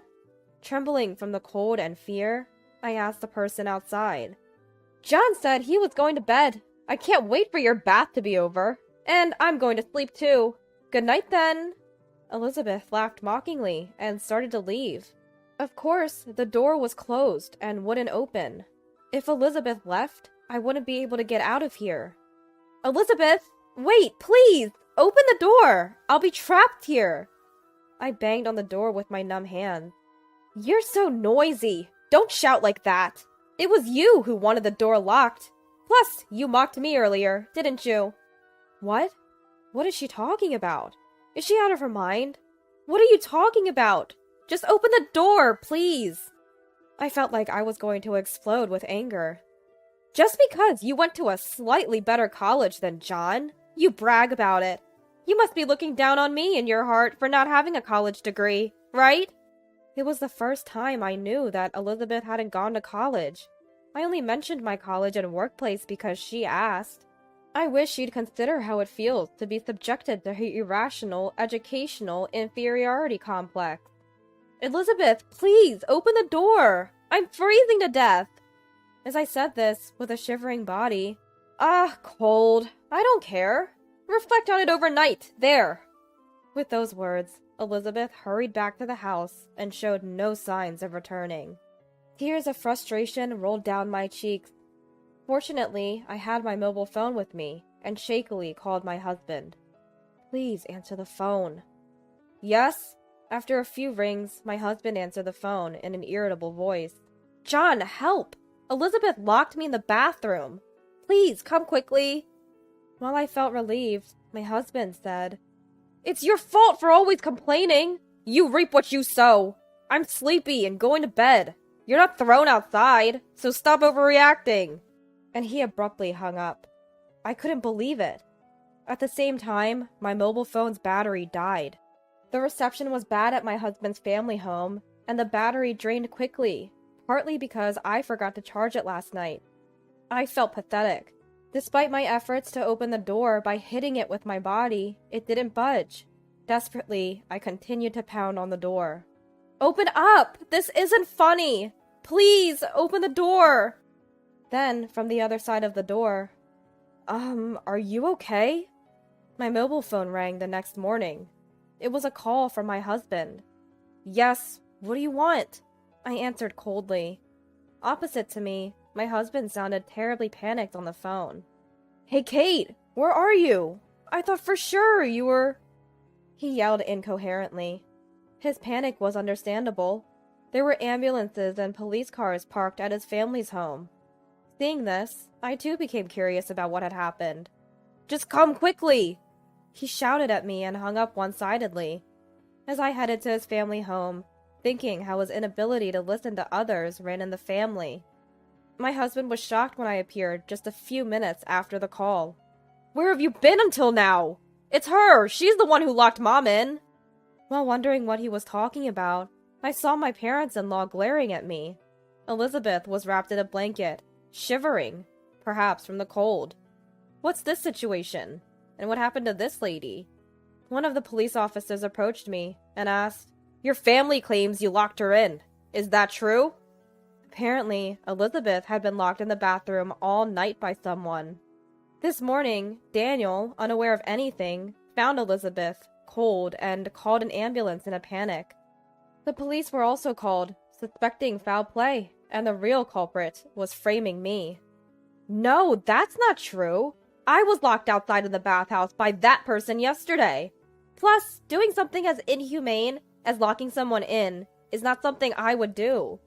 Trembling from the cold and fear, I asked the person outside. "John said he was going to bed. I can't wait for your bath to be over. And I'm going to sleep too. Good night then." Elizabeth laughed mockingly and started to leave. Of course, the door was closed and wouldn't open. If Elizabeth left, I wouldn't be able to get out of here. "Elizabeth! Wait, please! Open the door! I'll be trapped here!" I banged on the door with my numb hands. "You're so noisy! Don't shout like that! It was you who wanted the door locked. Plus, you mocked me earlier, didn't you?" What? What is she talking about? Is she out of her mind? What are you talking about? Just open the door, please! I felt like I was going to explode with anger. Just because you went to a slightly better college than John, you brag about it. You must be looking down on me in your heart for not having a college degree, right? It was the first time I knew that Elizabeth hadn't gone to college. I only mentioned my college and workplace because she asked. I wish she'd consider how it feels to be subjected to her irrational, educational inferiority complex. "Elizabeth, please, open the door! I'm freezing to death!" As I said this, with a shivering body, cold. I don't care. Reflect on it overnight. There. With those words, Elizabeth hurried back to the house and showed no signs of returning. Tears of frustration rolled down my cheeks. Fortunately, I had my mobile phone with me and shakily called my husband. "Please answer the phone." "Yes?" After a few rings, my husband answered the phone in an irritable voice. "John, help! Elizabeth locked me in the bathroom. Please, come quickly." While I felt relieved, my husband said, "It's your fault for always complaining. You reap what you sow. I'm sleepy and going to bed. You're not thrown outside, so stop overreacting." And he abruptly hung up. I couldn't believe it. At the same time, my mobile phone's battery died. The reception was bad at my husband's family home, and the battery drained quickly, partly because I forgot to charge it last night. I felt pathetic. Despite my efforts to open the door by hitting it with my body, it didn't budge. Desperately, I continued to pound on the door. "Open up! This isn't funny! Please, open the door!" Then, from the other side of the door, "Are you okay?" My mobile phone rang the next morning. It was a call from my husband. "Yes, what do you want?" I answered coldly. Opposite to me, my husband sounded terribly panicked on the phone. "Hey, Kate, where are you? I thought for sure you were..." He yelled incoherently. His panic was understandable. There were ambulances and police cars parked at his family's home. Seeing this, I too became curious about what had happened. "Just come quickly!" He shouted at me and hung up one-sidedly. As I headed to his family home, thinking how his inability to listen to others ran in the family. My husband was shocked when I appeared just a few minutes after the call. "Where have you been until now? It's her! She's the one who locked Mom in!" While wondering what he was talking about, I saw my parents-in-law glaring at me. Elizabeth was wrapped in a blanket, shivering, perhaps from the cold. What's this situation? And what happened to this lady? One of the police officers approached me and asked, "Your family claims you locked her in. Is that true?" Apparently, Elizabeth had been locked in the bathroom all night by someone. This morning, Daniel, unaware of anything, found Elizabeth, cold, and called an ambulance in a panic. The police were also called, suspecting foul play, and the real culprit was framing me. No, that's not true. I was locked outside of the bathhouse by that person yesterday. Plus, doing something as inhumane as locking someone in is not something I would do.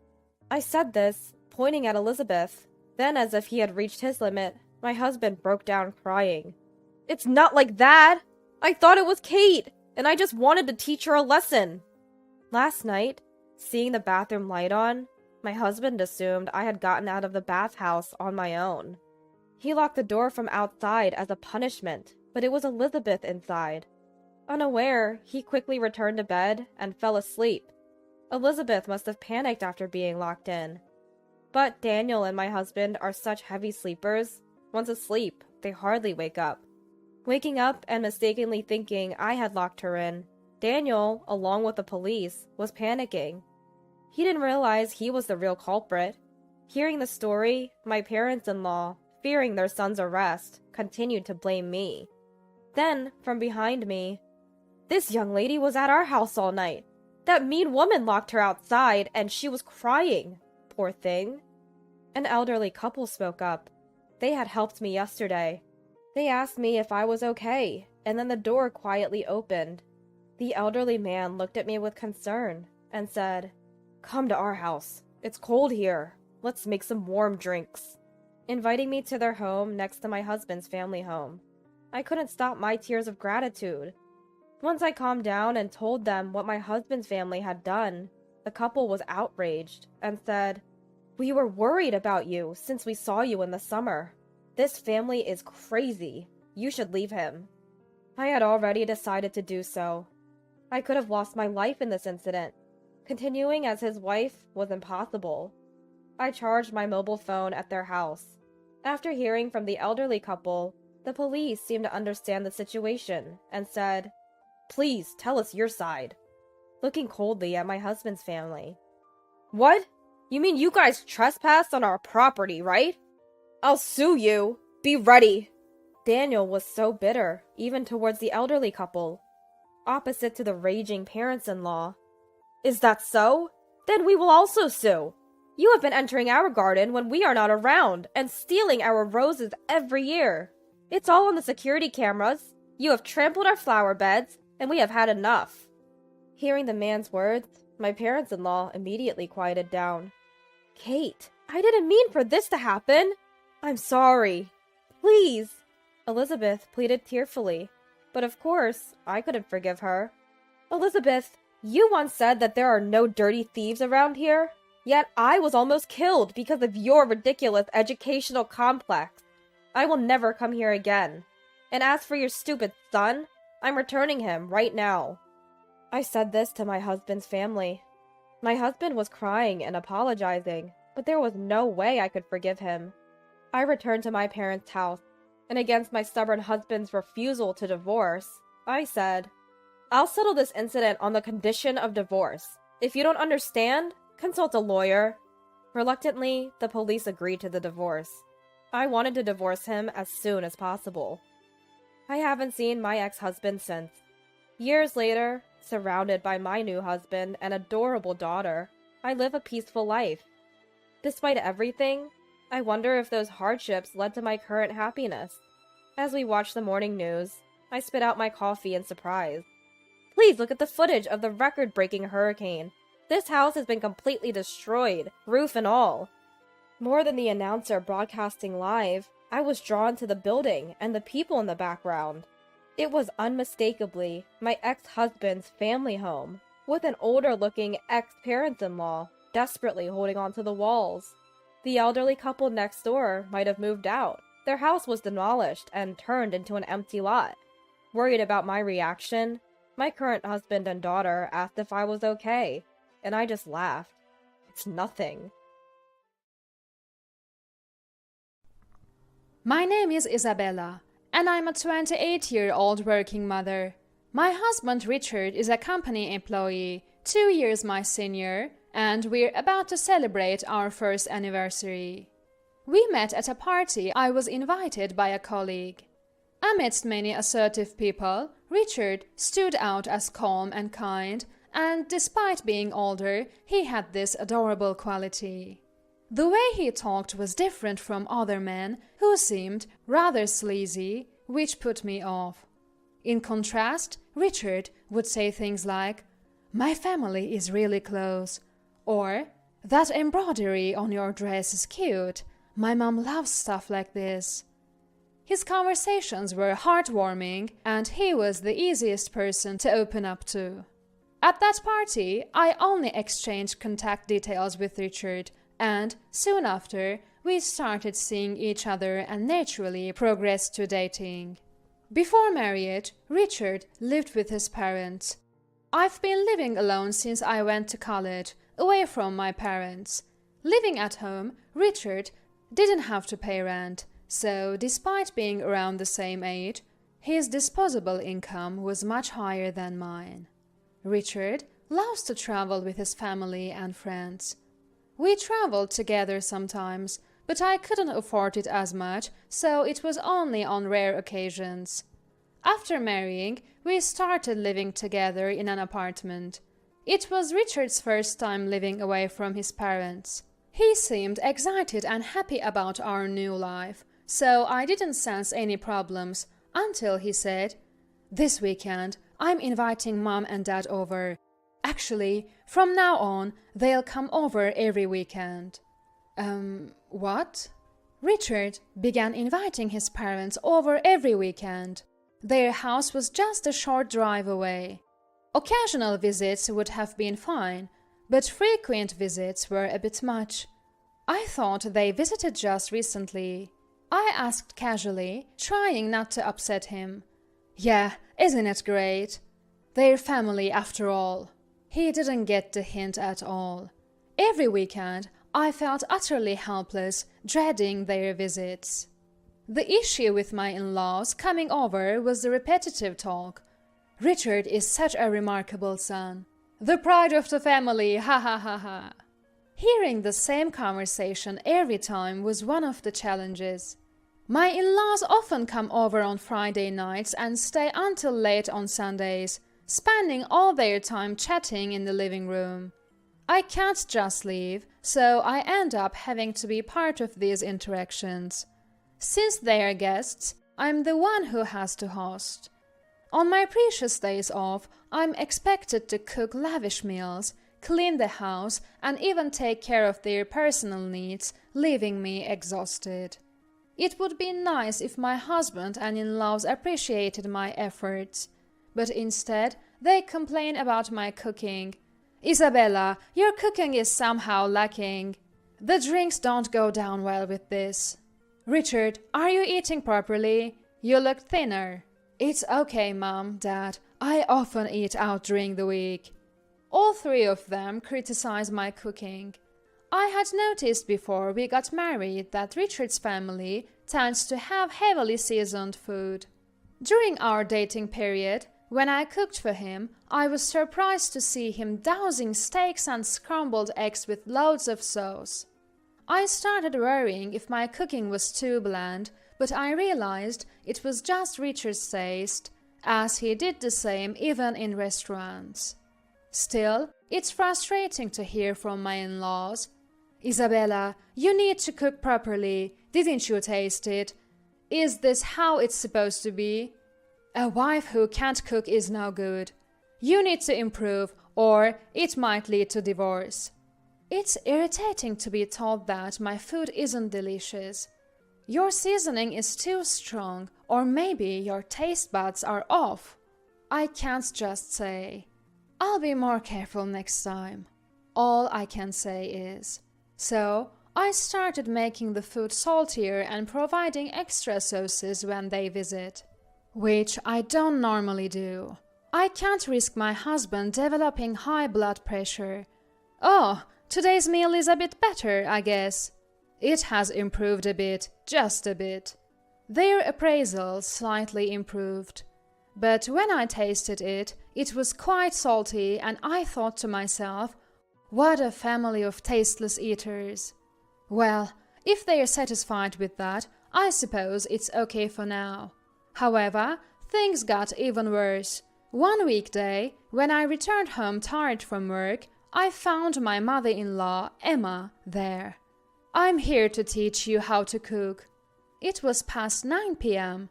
I said this, pointing at Elizabeth. Then, as if he had reached his limit, my husband broke down crying. It's not like that! I thought it was Kate, and I just wanted to teach her a lesson. Last night, seeing the bathroom light on, my husband assumed I had gotten out of the bathhouse on my own. He locked the door from outside as a punishment, but it was Elizabeth inside. Unaware, he quickly returned to bed and fell asleep. Elizabeth must have panicked after being locked in. But Daniel and my husband are such heavy sleepers. Once asleep, they hardly wake up. Waking up and mistakenly thinking I had locked her in, Daniel, along with the police, was panicking. He didn't realize he was the real culprit. Hearing the story, my parents-in-law, fearing their son's arrest, continued to blame me. Then, from behind me, "This young lady was at our house all night. That mean woman locked her outside, and she was crying. Poor thing." An elderly couple spoke up. They had helped me yesterday. They asked me if I was okay, and then the door quietly opened. The elderly man looked at me with concern and said, "Come to our house. It's cold here. Let's make some warm drinks," inviting me to their home next to my husband's family home. I couldn't stop my tears of gratitude. Once I calmed down and told them what my husband's family had done, the couple was outraged and said, "We were worried about you since we saw you in the summer. This family is crazy. You should leave him." I had already decided to do so. I could have lost my life in this incident. Continuing as his wife was impossible. I charged my mobile phone at their house. After hearing from the elderly couple, the police seemed to understand the situation and said, "Please tell us your side," looking coldly at my husband's family. "What? You mean you guys trespassed on our property, right? I'll sue you. Be ready." Daniel was so bitter, even towards the elderly couple, opposite to the raging parents-in-law. "Is that so? Then we will also sue. You have been entering our garden when we are not around and stealing our roses every year. It's all on the security cameras. You have trampled our flower beds, and we have had enough." Hearing the man's words, my parents-in-law immediately quieted down. "Kate, I didn't mean for this to happen. I'm sorry. Please." Elizabeth pleaded tearfully, but of course, I couldn't forgive her. "Elizabeth, you once said that there are no dirty thieves around here, yet I was almost killed because of your ridiculous educational complex. I will never come here again. And as for your stupid son, I'm returning him right now." I said this to my husband's family. My husband was crying and apologizing, but there was no way I could forgive him. I returned to my parents' house, and against my stubborn husband's refusal to divorce, I said, "I'll settle this incident on the condition of divorce. If you don't understand, consult a lawyer." Reluctantly, the police agreed to the divorce. I wanted to divorce him as soon as possible. I haven't seen my ex-husband since. Years later, surrounded by my new husband and adorable daughter, I live a peaceful life. Despite everything, I wonder if those hardships led to my current happiness. As we watch the morning news, I spit out my coffee in surprise. Please look at the footage of the record-breaking hurricane. This house has been completely destroyed, roof and all. More than the announcer broadcasting live, I was drawn to the building and the people in the background. It was unmistakably my ex-husband's family home, with an older-looking ex-parents-in-law desperately holding onto the walls. The elderly couple next door might have moved out. Their house was demolished and turned into an empty lot. Worried about my reaction, my current husband and daughter asked if I was okay, and I just laughed. It's nothing. My name is Isabella, and I'm a 28-year-old working mother. My husband Richard is a company employee, 2 years my senior, and we're about to celebrate our first anniversary. We met at a party I was invited by a colleague. Amidst many assertive people, Richard stood out as calm and kind, and despite being older, he had this adorable quality. The way he talked was different from other men who seemed rather sleazy, which put me off. In contrast, Richard would say things like, "My family is really close," or "That embroidery on your dress is cute. My mom loves stuff like this." His conversations were heartwarming, and he was the easiest person to open up to. At that party, I only exchanged contact details with Richard, and soon after, we started seeing each other and naturally progressed to dating. Before marriage, Richard lived with his parents. I've been living alone since I went to college, away from my parents. Living at home, Richard didn't have to pay rent, so despite being around the same age, his disposable income was much higher than mine. Richard loves to travel with his family and friends. We traveled together sometimes, but I couldn't afford it as much, so it was only on rare occasions. After marrying, we started living together in an apartment. It was Richard's first time living away from his parents. He seemed excited and happy about our new life, so I didn't sense any problems until he said, "This weekend, I'm inviting Mom and Dad over. Actually, from now on, they'll come over every weekend." What? Richard began inviting his parents over every weekend. Their house was just a short drive away. Occasional visits would have been fine, but frequent visits were a bit much. I thought they visited just recently. I asked casually, trying not to upset him. "Yeah, isn't it great? Their family, after all." He didn't get the hint at all. Every weekend, I felt utterly helpless, dreading their visits. The issue with my in-laws coming over was the repetitive talk. "Richard is such a remarkable son. The pride of the family, ha ha ha ha." Hearing the same conversation every time was one of the challenges. My in-laws often come over on Friday nights and stay until late on Sundays, spending all their time chatting in the living room. I can't just leave, so I end up having to be part of these interactions. Since they are guests, I'm the one who has to host. On my precious days off, I'm expected to cook lavish meals, clean the house, and even take care of their personal needs, leaving me exhausted. It would be nice if my husband and in-laws appreciated my efforts, but instead they complain about my cooking. "Isabella, your cooking is somehow lacking. The drinks don't go down well with this. Richard, are you eating properly? You look thinner." "It's okay, Mom, Dad. I often eat out during the week." All three of them criticize my cooking. I had noticed before we got married that Richard's family tends to have heavily seasoned food. During our dating period, when I cooked for him, I was surprised to see him dousing steaks and scrambled eggs with loads of sauce. I started worrying if my cooking was too bland, but I realized it was just Richard's taste, as he did the same even in restaurants. Still, it's frustrating to hear from my in-laws, "Isabella, you need to cook properly. Didn't you taste it? Is this how it's supposed to be? A wife who can't cook is no good. You need to improve, or it might lead to divorce." It's irritating to be told that my food isn't delicious. Your seasoning is too strong, or maybe your taste buds are off. I can't just say, "I'll be more careful next time." All I can say is, so I started making the food saltier and providing extra sauces when they visit, which I don't normally do. I can't risk my husband developing high blood pressure. "Oh, today's meal is a bit better, I guess." It has improved a bit, just a bit. Their appraisal slightly improved. But when I tasted it, it was quite salty, and I thought to myself, what a family of tasteless eaters. Well, if they're satisfied with that, I suppose it's okay for now. However, things got even worse. One weekday, when I returned home tired from work, I found my mother-in-law, Emma, there. "I'm here to teach you how to cook." It was past 9 p.m.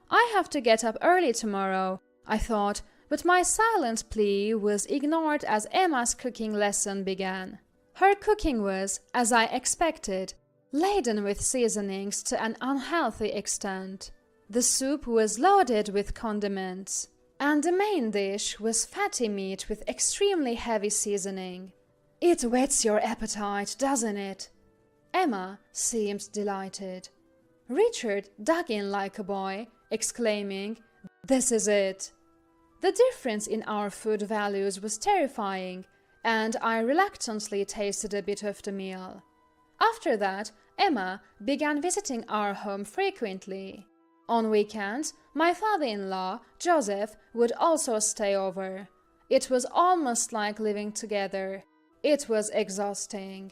I have to get up early tomorrow, I thought, but my silent plea was ignored as Emma's cooking lesson began. Her cooking was, as I expected, laden with seasonings to an unhealthy extent. The soup was loaded with condiments, and the main dish was fatty meat with extremely heavy seasoning. "It whets your appetite, doesn't it?" Emma seemed delighted. Richard dug in like a boy, exclaiming, "This is it!" The difference in our food values was terrifying, and I reluctantly tasted a bit of the meal. After that, Emma began visiting our home frequently. On weekends, my father-in-law, Joseph, would also stay over. It was almost like living together. It was exhausting.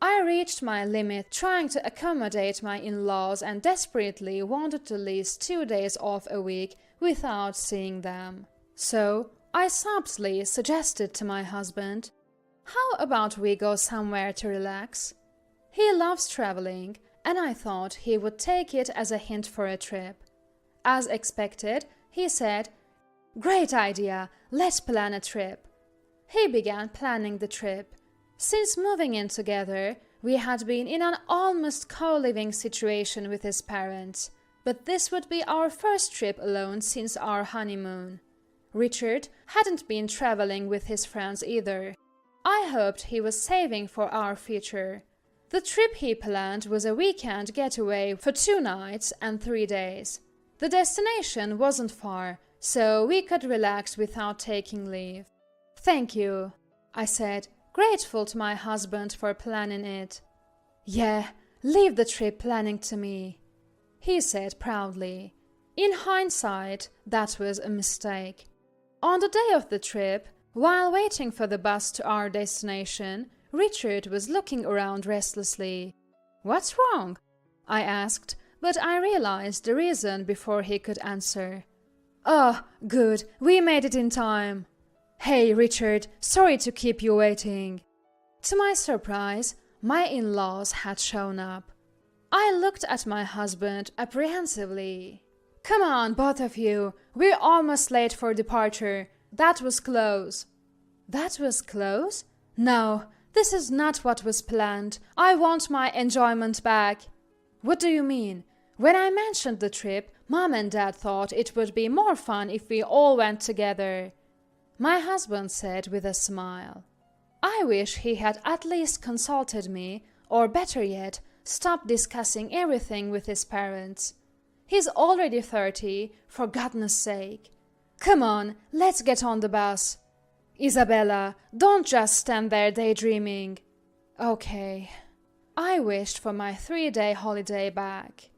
I reached my limit trying to accommodate my in-laws and desperately wanted to least 2 days off a week without seeing them. So I subtly suggested to my husband, "How about we go somewhere to relax?" He loves traveling, and I thought he would take it as a hint for a trip. As expected, he said, "Great idea, let's plan a trip." He began planning the trip. Since moving in together, we had been in an almost co-living situation with his parents, but this would be our first trip alone since our honeymoon. Richard hadn't been traveling with his friends either. I hoped he was saving for our future. The trip he planned was a weekend getaway for 2 nights and 3 days. The destination wasn't far, so we could relax without taking leave. "Thank you," I said, grateful to my husband for planning it. "Yeah, leave the trip planning to me," he said proudly. In hindsight, that was a mistake. On the day of the trip, while waiting for the bus to our destination, Richard was looking around restlessly. "What's wrong?" I asked, but I realized the reason before he could answer. "Oh, good, we made it in time." "Hey, Richard, sorry to keep you waiting." To my surprise, my in-laws had shown up. I looked at my husband apprehensively. "Come on, both of you, we're almost late for departure. That was close." "That was close? No, this is not what was planned. I want my enjoyment back." "What do you mean? When I mentioned the trip, Mom and Dad thought it would be more fun if we all went together," my husband said with a smile. I wish he had at least consulted me, or better yet, stopped discussing everything with his parents. He's already 30, for goodness sake. "Come on, let's get on the bus." "Isabella, don't just stand there daydreaming." "Okay." I wished for my 3-day holiday back.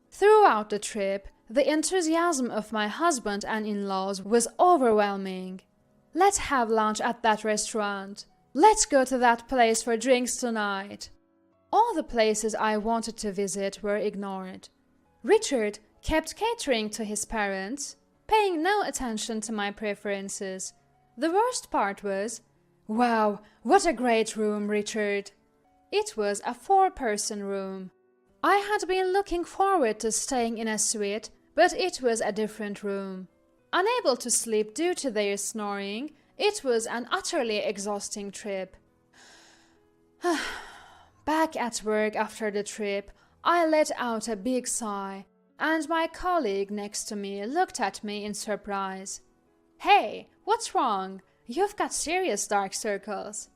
Throughout the trip, the enthusiasm of my husband and in-laws was overwhelming. "Let's have lunch at that restaurant." "Let's go to that place for drinks tonight." All the places I wanted to visit were ignored. Richard kept catering to his parents, paying no attention to my preferences. The worst part was, "Wow, what a great room, Richard." It was a 4-person room. I had been looking forward to staying in a suite, but it was a different room. Unable to sleep due to their snoring, it was an utterly exhausting trip. Back at work after the trip, I let out a big sigh, and my colleague next to me looked at me in surprise. "Hey, what's wrong? You've got serious dark circles."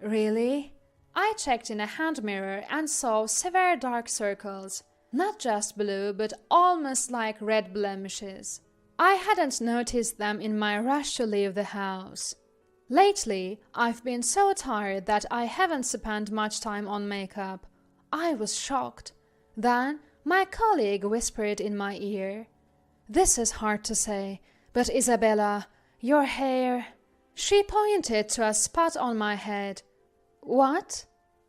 "Really?" I checked in a hand mirror and saw severe dark circles, not just blue but almost like red blemishes. I hadn't noticed them in my rush to leave the house. Lately, I've been so tired that I haven't spent much time on makeup. I was shocked. Then my colleague whispered in my ear, "This is hard to say, but Isabella, your hair..." She pointed to a spot on my head. "What?"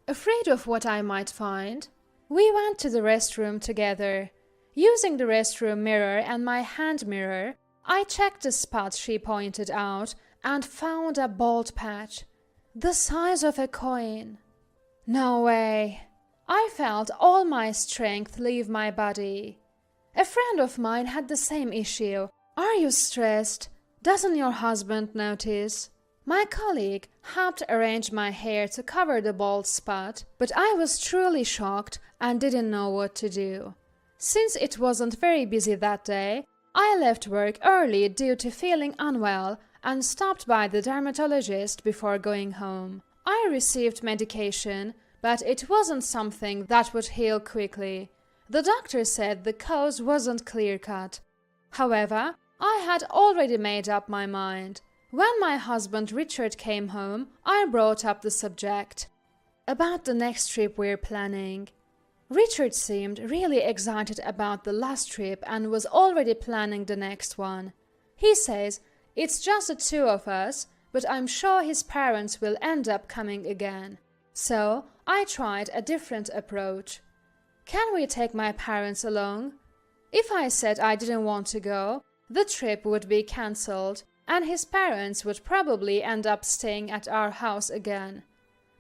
Afraid of what I might find, we went to the restroom together. Using the restroom mirror and my hand mirror, I checked the spot she pointed out and found a bald patch, the size of a coin. No way. I felt all my strength leave my body. A friend of mine had the same issue. Are you stressed? Doesn't your husband notice? My colleague helped arrange my hair to cover the bald spot, but I was truly shocked and didn't know what to do. Since it wasn't very busy that day, I left work early due to feeling unwell and stopped by the dermatologist before going home. I received medication, but it wasn't something that would heal quickly. The doctor said the cause wasn't clear-cut. However, I had already made up my mind. When my husband Richard came home, I brought up the subject about the next trip we're planning. Richard seemed really excited about the last trip and was already planning the next one. He says, "It's just the two of us, but I'm sure his parents will end up coming again." So I tried a different approach. "Can we take my parents along?" If I said I didn't want to go, the trip would be cancelled, and his parents would probably end up staying at our house again.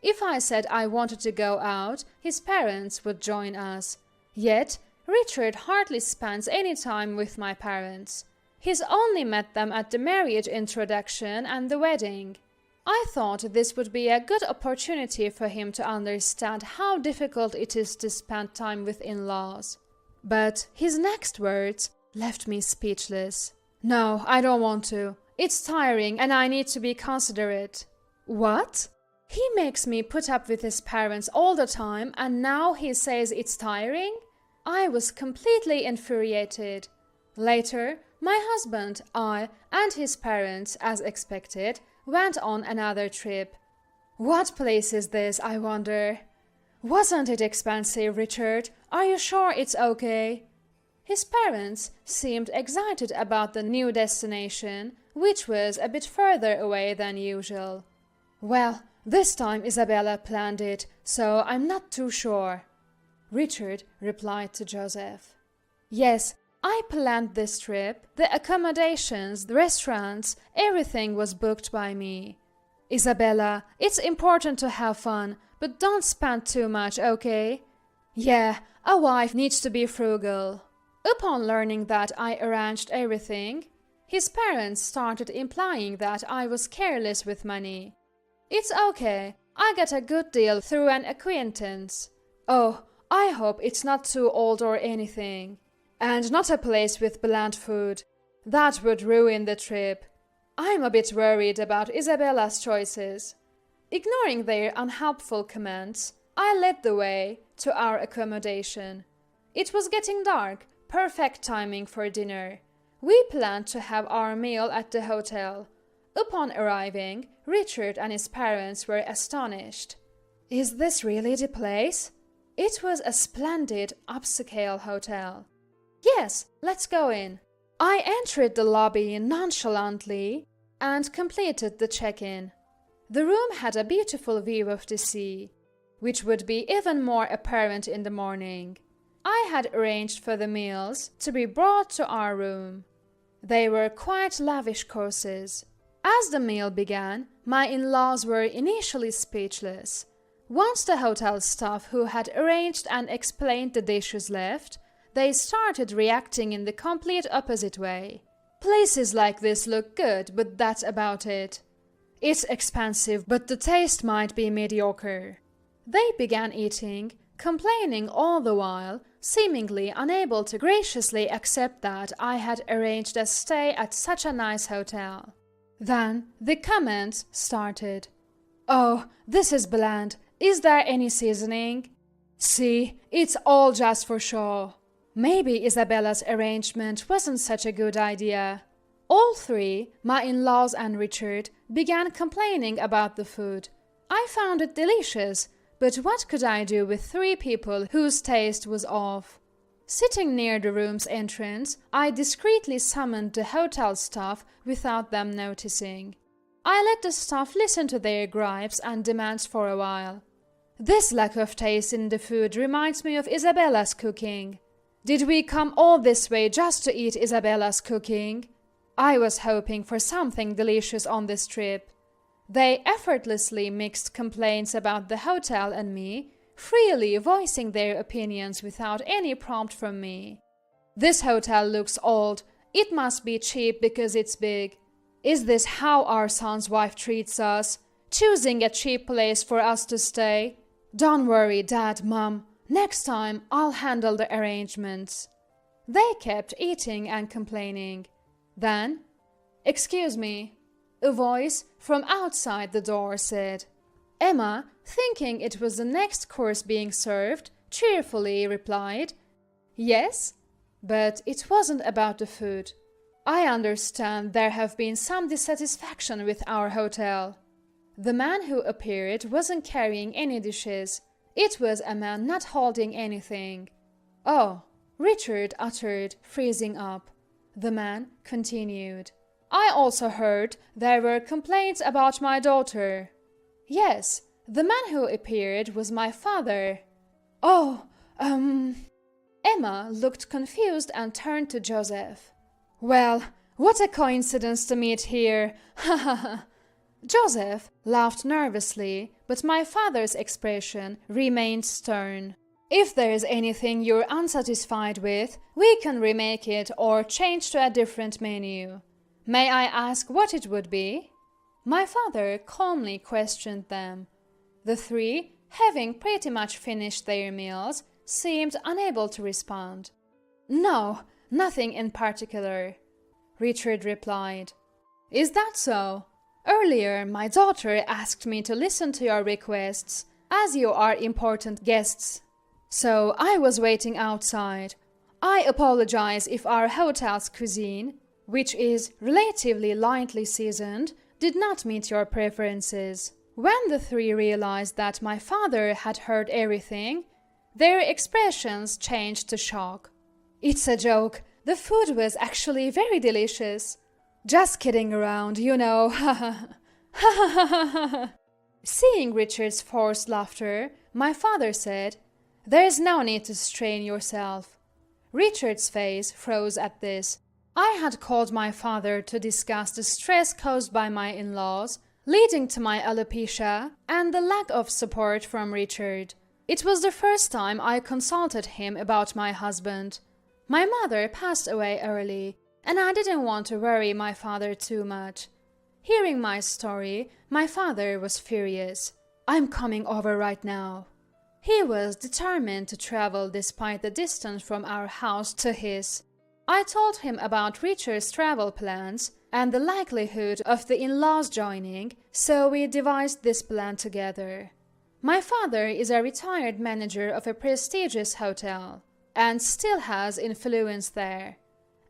If I said I wanted to go out, his parents would join us. Yet, Richard hardly spends any time with my parents. He's only met them at the marriage introduction and the wedding. I thought this would be a good opportunity for him to understand how difficult it is to spend time with in-laws. But his next words left me speechless. "No, I don't want to. It's tiring and I need to be considerate." What? He makes me put up with his parents all the time and now he says it's tiring? I was completely infuriated. Later, my husband, I, and his parents, as expected, went on another trip. What place is this, I wonder? "Wasn't it expensive, Richard? Are you sure it's okay?" His parents seemed excited about the new destination, which was a bit further away than usual. "Well, this time Isabella planned it, so I'm not too sure," Richard replied to Joseph. "Yes, I planned this trip. The accommodations, the restaurants, everything was booked by me. Isabella, it's important to have fun, but don't spend too much, okay? Yeah, a wife needs to be frugal." Upon learning that I arranged everything, his parents started implying that I was careless with money. "It's okay. I got a good deal through an acquaintance." Oh, I hope it's not too old or anything. And not a place with bland food. That would ruin the trip. I'm a bit worried about Isabella's choices. Ignoring their unhelpful comments, I led the way to our accommodation. It was getting dark, perfect timing for dinner. We planned to have our meal at the hotel. Upon arriving, Richard and his parents were astonished. "Is this really the place?" It was a splendid upscale hotel. "Yes, let's go in." I entered the lobby nonchalantly and completed the check-in. The room had a beautiful view of the sea, which would be even more apparent in the morning. I had arranged for the meals to be brought to our room. They were quite lavish courses. As the meal began, my in-laws were initially speechless. Once the hotel staff who had arranged and explained the dishes left, they started reacting in the complete opposite way. "Places like this look good, but that's about it. It's expensive, but the taste might be mediocre." They began eating, complaining all the while, seemingly unable to graciously accept that I had arranged a stay at such a nice hotel. Then the comments started. "Oh, this is bland. Is there any seasoning? See, it's all just for show. Maybe Isabella's arrangement wasn't such a good idea." All three, my in-laws and Richard, began complaining about the food. I found it delicious, but what could I do with three people whose taste was off? Sitting near the room's entrance, I discreetly summoned the hotel staff without them noticing. I let the staff listen to their gripes and demands for a while. "This lack of taste in the food reminds me of Isabella's cooking. Did we come all this way just to eat Isabella's cooking? I was hoping for something delicious on this trip. They effortlessly mixed complaints about the hotel and me, freely voicing their opinions without any prompt from me. This hotel looks old. It must be cheap because it's big. Is this how our son's wife treats us? Choosing a cheap place for us to stay? Don't worry, Dad, Mom. Next time I'll handle the arrangements. They kept eating and complaining. Then, "Excuse me," a voice from outside the door said. Emma, thinking it was the next course being served, cheerfully replied, "Yes, but it wasn't about the food. I understand there have been some dissatisfaction with our hotel." The man who appeared wasn't carrying any dishes. It was a man not holding anything. "Oh," Richard uttered, freezing up. The man continued, "I also heard there were complaints about my daughter." "Yes, the man who appeared was my father." "Oh, Emma looked confused and turned to Joseph. "Well, what a coincidence to meet here! Ha ha ha!" Joseph laughed nervously, but my father's expression remained stern. "If there's anything you're unsatisfied with, we can remake it or change to a different menu. May I ask what it would be?" My father calmly questioned them. The three, having pretty much finished their meals, seemed unable to respond. "No, nothing in particular," Richard replied. "Is that so? Earlier, my daughter asked me to listen to your requests, as you are important guests. So I was waiting outside. I apologize if our hotel's cuisine, which is relatively lightly seasoned, did not meet your preferences." When the three realized that my father had heard everything, their expressions changed to shock. "It's a joke. The food was actually very delicious. Just kidding around, you know. Ha ha ha. Seeing Richard's forced laughter, my father said, "There's no need to strain yourself." Richard's face froze at this. I had called my father to discuss the stress caused by my in-laws, leading to my alopecia and the lack of support from Richard. It was the first time I consulted him about my husband. My mother passed away early, and I didn't want to worry my father too much. Hearing my story, my father was furious. "I'm coming over right now." He was determined to travel despite the distance from our house to his. I told him about Richard's travel plans and the likelihood of the in-laws joining, so we devised this plan together. My father is a retired manager of a prestigious hotel and still has influence there.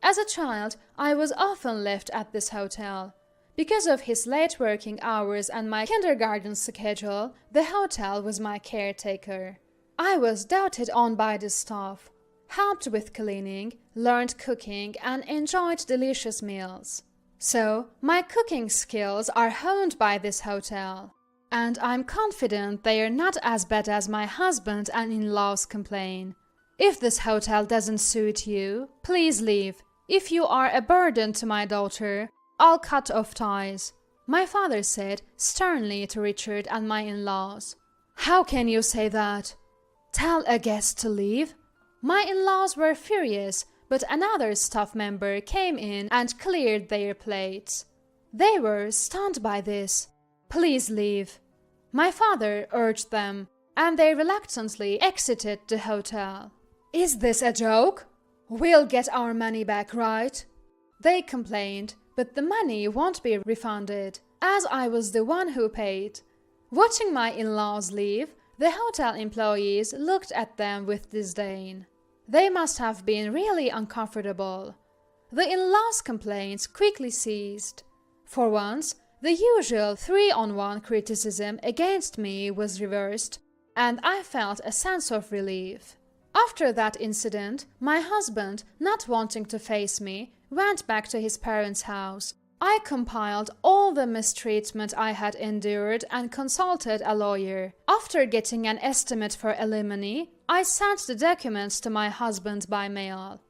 As a child, I was often left at this hotel. Because of his late working hours and my kindergarten schedule, the hotel was my caretaker. I was doted on by the staff, helped with cleaning, learned cooking, and enjoyed delicious meals. So, my cooking skills are honed by this hotel. And I'm confident they are not as bad as my husband and in-laws complain. If this hotel doesn't suit you, please leave. If you are a burden to my daughter, I'll cut off ties," my father said sternly to Richard and my in-laws. "How can you say that? Tell a guest to leave?" My in-laws were furious, but another staff member came in and cleared their plates. They were stunned by this. "Please leave," my father urged them, and they reluctantly exited the hotel. "Is this a joke? We'll get our money back, right?" They complained, but the money won't be refunded, as I was the one who paid. Watching my in-laws leave, the hotel employees looked at them with disdain. They must have been really uncomfortable. The in-laws' complaints quickly ceased. For once, the usual 3-on-1 criticism against me was reversed, and I felt a sense of relief. After that incident, my husband, not wanting to face me, went back to his parents' house. I compiled all the mistreatment I had endured and consulted a lawyer. After getting an estimate for alimony, I sent the documents to my husband by mail.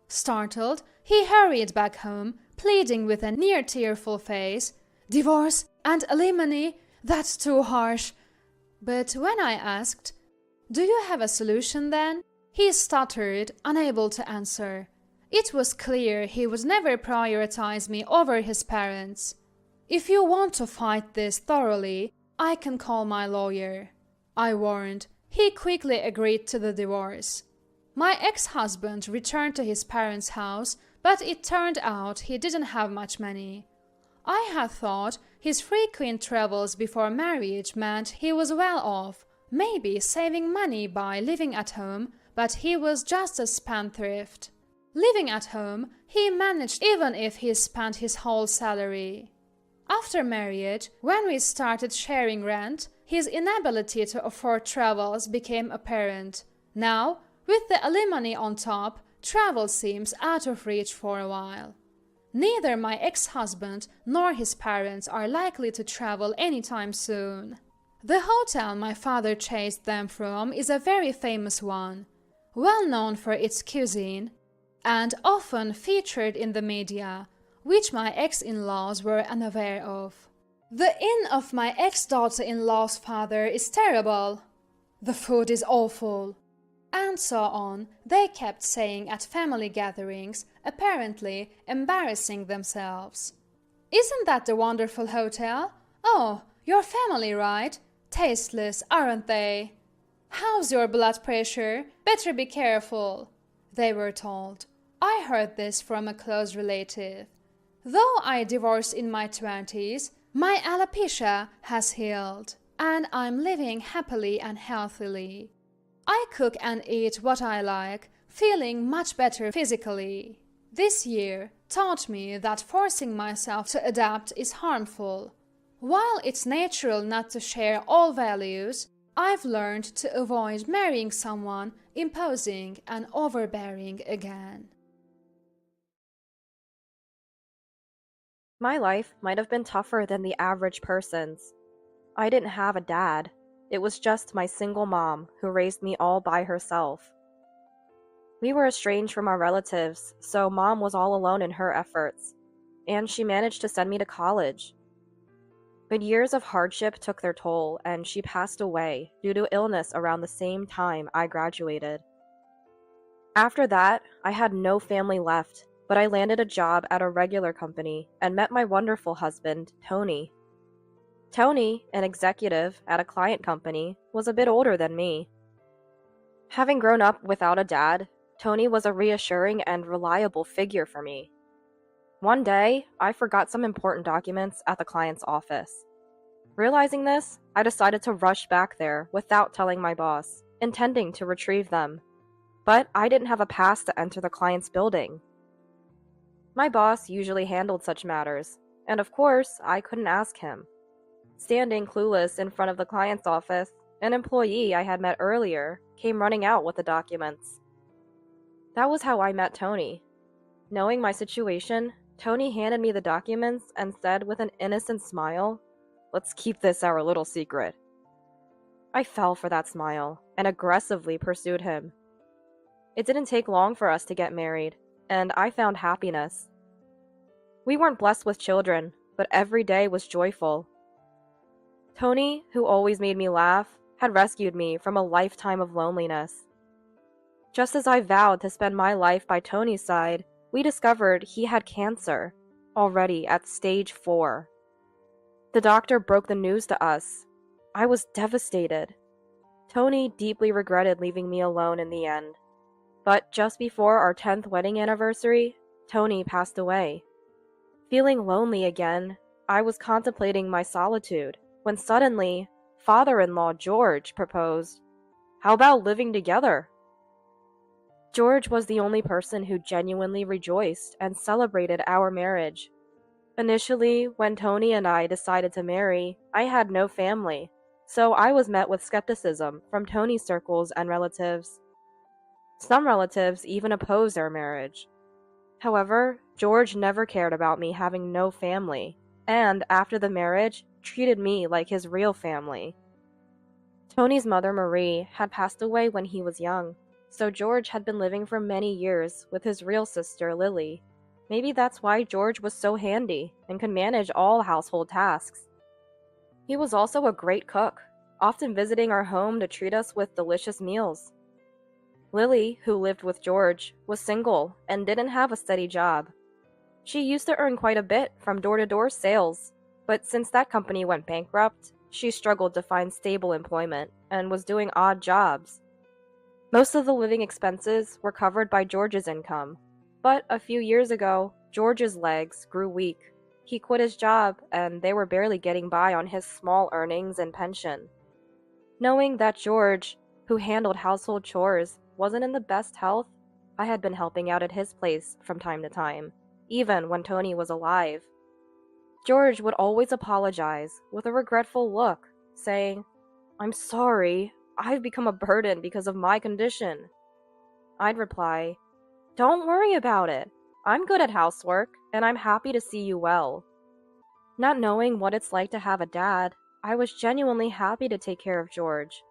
Startled, he hurried back home, pleading with a near tearful face, "Divorce and alimony? That's too harsh." But when I asked, "Do you have a solution then?" he stuttered, unable to answer. It was clear he would never prioritize me over his parents. "If you want to fight this thoroughly, I can call my lawyer," I warned. He quickly agreed to the divorce. My ex-husband returned to his parents' house, but it turned out he didn't have much money. I had thought his frequent travels before marriage meant he was well off, maybe saving money by living at home, but he was just a spendthrift. Living at home, he managed even if he spent his whole salary. After marriage, when we started sharing rent, his inability to afford travels became apparent. Now, with the alimony on top, travel seems out of reach for a while. Neither my ex-husband nor his parents are likely to travel anytime soon. The hotel my father chased them from is a very famous one, well known for its cuisine, and often featured in the media, which my ex-in-laws were unaware of. The inn of my ex-daughter-in-law's father is terrible. The food is awful. And so on, they kept saying at family gatherings, apparently embarrassing themselves. "Isn't that the wonderful hotel? Oh, your family, right? Tasteless, aren't they? How's your blood pressure? Better be careful," they were told. I heard this from a close relative. Though I divorced in my 20s, my alopecia has healed, and I'm living happily and healthily. I cook and eat what I like, feeling much better physically. This year taught me that forcing myself to adapt is harmful. While it's natural not to share all values, I've learned to avoid marrying someone imposing and overbearing again. My life might have been tougher than the average person's. I didn't have a dad. It was just my single mom who raised me all by herself. We were estranged from our relatives, so mom was all alone in her efforts, and she managed to send me to college. But years of hardship took their toll, and she passed away due to illness around the same time I graduated. After that, I had no family left, but I landed a job at a regular company and met my wonderful husband, Tony. Tony, an executive at a client company, was a bit older than me. Having grown up without a dad, Tony was a reassuring and reliable figure for me. One day, I forgot some important documents at the client's office. Realizing this, I decided to rush back there without telling my boss, intending to retrieve them. But I didn't have a pass to enter the client's building. My boss usually handled such matters, and of course, I couldn't ask him. Standing clueless in front of the client's office, an employee I had met earlier came running out with the documents. That was how I met Tony. Knowing my situation, Tony handed me the documents and said with an innocent smile, "Let's keep this our little secret." I fell for that smile and aggressively pursued him. It didn't take long for us to get married, and I found happiness. We weren't blessed with children, but every day was joyful. Tony, who always made me laugh, had rescued me from a lifetime of loneliness. Just as I vowed to spend my life by Tony's side, we discovered he had cancer, already at stage 4. The doctor broke the news to us. I was devastated. Tony deeply regretted leaving me alone in the end. But just before our 10th wedding anniversary, Tony passed away. Feeling lonely again, I was contemplating my solitude when suddenly, father-in-law George proposed, "How about living together?" George was the only person who genuinely rejoiced and celebrated our marriage. Initially, when Tony and I decided to marry, I had no family, so I was met with skepticism from Tony's circles and relatives. Some relatives even opposed our marriage. However, George never cared about me having no family, and after the marriage, treated me like his real family. Tony's mother, Marie, had passed away when he was young, so George had been living for many years with his real sister, Lily. Maybe that's why George was so handy and could manage all household tasks. He was also a great cook, often visiting our home to treat us with delicious meals. Lily, who lived with George, was single and didn't have a steady job. She used to earn quite a bit from door-to-door sales, but since that company went bankrupt, she struggled to find stable employment and was doing odd jobs. Most of the living expenses were covered by George's income, but a few years ago, George's legs grew weak. He quit his job, and they were barely getting by on his small earnings and pension. Knowing that George, who handled household chores, wasn't in the best health, I had been helping out at his place from time to time, even when Tony was alive. George would always apologize with a regretful look, saying, "I'm sorry, I've become a burden because of my condition." I'd reply, "Don't worry about it. I'm good at housework, and I'm happy to see you well." Not knowing what it's like to have a dad, I was genuinely happy to take care of George.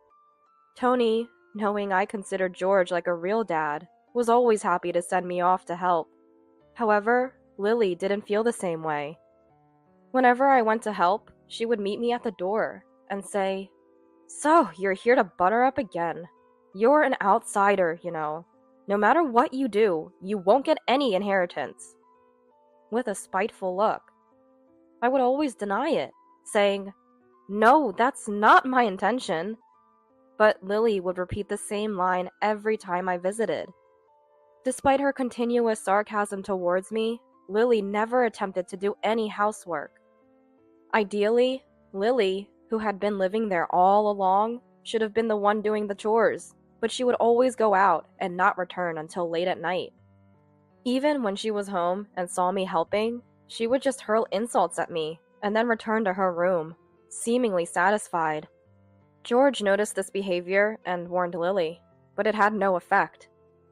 Tony, knowing I considered George like a real dad, was always happy to send me off to help. However, Lily didn't feel the same way. Whenever I went to help, she would meet me at the door and say, "So, you're here to butter up again. You're an outsider, you know. No matter what you do, you won't get any inheritance." With a spiteful look. I would always deny it, saying, "No, that's not my intention." But Lily would repeat the same line every time I visited. Despite her continuous sarcasm towards me, Lily never attempted to do any housework. Ideally, Lily, who had been living there all along, should have been the one doing the chores, but she would always go out and not return until late at night. Even when she was home and saw me helping, she would just hurl insults at me and then return to her room, seemingly satisfied. George noticed this behavior and warned Lily, but it had no effect.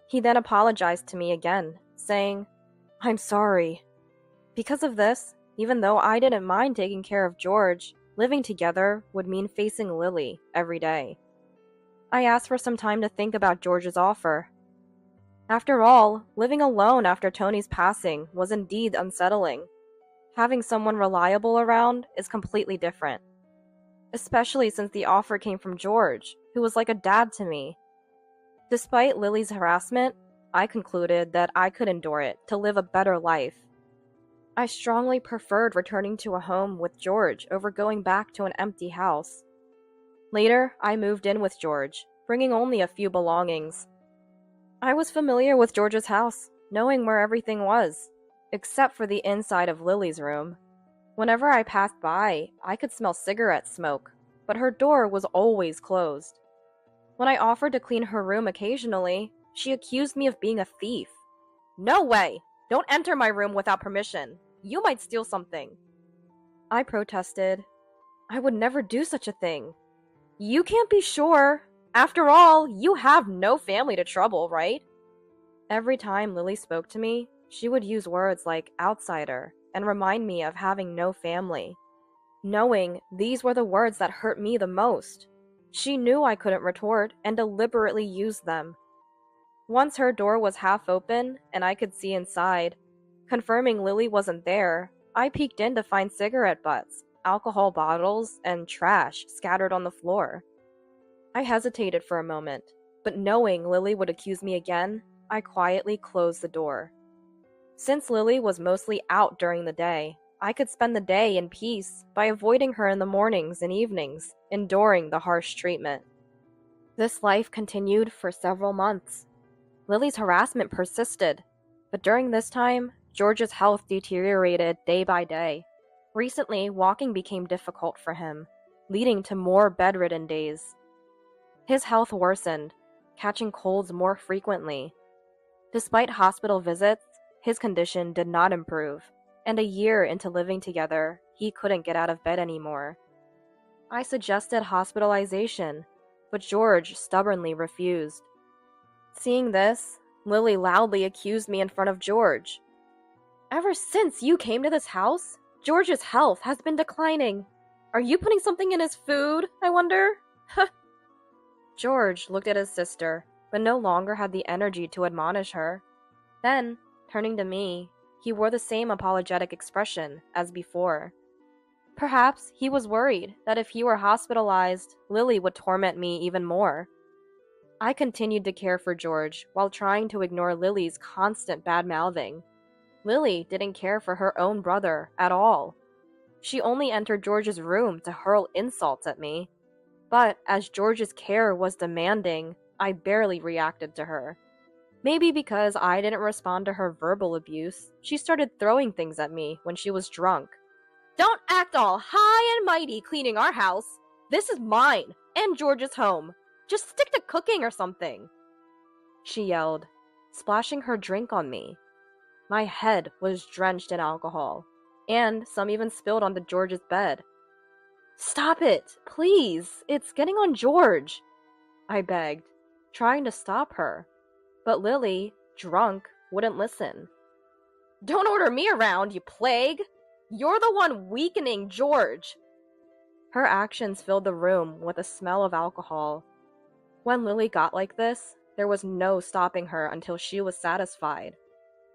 He then apologized to me again, saying, "I'm sorry." Because of this, even though I didn't mind taking care of George, living together would mean facing Lily every day. I asked for some time to think about George's offer. After all, living alone after Tony's passing was indeed unsettling. Having someone reliable around is completely different. Especially since the offer came from George, who was like a dad to me. Despite Lily's harassment, I concluded that I could endure it to live a better life. I strongly preferred returning to a home with George over going back to an empty house. Later, I moved in with George, bringing only a few belongings. I was familiar with George's house, knowing where everything was, except for the inside of Lily's room. Whenever I passed by, I could smell cigarette smoke, but her door was always closed. When I offered to clean her room occasionally, she accused me of being a thief. "No way! Don't enter my room without permission. You might steal something." I protested. "I would never do such a thing." "You can't be sure. After all, you have no family to trouble, right?" Every time Lily spoke to me, she would use words like outsider and remind me of having no family. Knowing these were the words that hurt me the most, she knew I couldn't retort and deliberately used them. Once her door was half open and I could see inside, confirming Lily wasn't there, I peeked in to find cigarette butts, alcohol bottles, and trash scattered on the floor. I hesitated for a moment, but knowing Lily would accuse me again, I quietly closed the door. Since Lily was mostly out during the day, I could spend the day in peace by avoiding her in the mornings and evenings, enduring the harsh treatment. This life continued for several months. Lily's harassment persisted, but during this time, George's health deteriorated day by day. Recently, walking became difficult for him, leading to more bedridden days. His health worsened, catching colds more frequently. Despite hospital visits, his condition did not improve, and a year into living together, he couldn't get out of bed anymore. I suggested hospitalization, but George stubbornly refused. Seeing this, Lily loudly accused me in front of George. "Ever since you came to this house, George's health has been declining. Are you putting something in his food, I wonder?" George looked at his sister, but no longer had the energy to admonish her. Then, turning to me, he wore the same apologetic expression as before. Perhaps he was worried that if he were hospitalized, Lily would torment me even more. I continued to care for George while trying to ignore Lily's constant bad-mouthing. Lily didn't care for her own brother at all. She only entered George's room to hurl insults at me. But as George's care was demanding, I barely reacted to her. Maybe because I didn't respond to her verbal abuse, she started throwing things at me when she was drunk. "Don't act all high and mighty cleaning our house. This is mine, and George's home. Just stick to cooking or something," she yelled, splashing her drink on me. My head was drenched in alcohol, and some even spilled onto George's bed. "Stop it, please. It's getting on George," I begged, trying to stop her. But Lily, drunk, wouldn't listen. "Don't order me around, you plague! You're the one weakening George!" Her actions filled the room with a smell of alcohol. When Lily got like this, there was no stopping her until she was satisfied.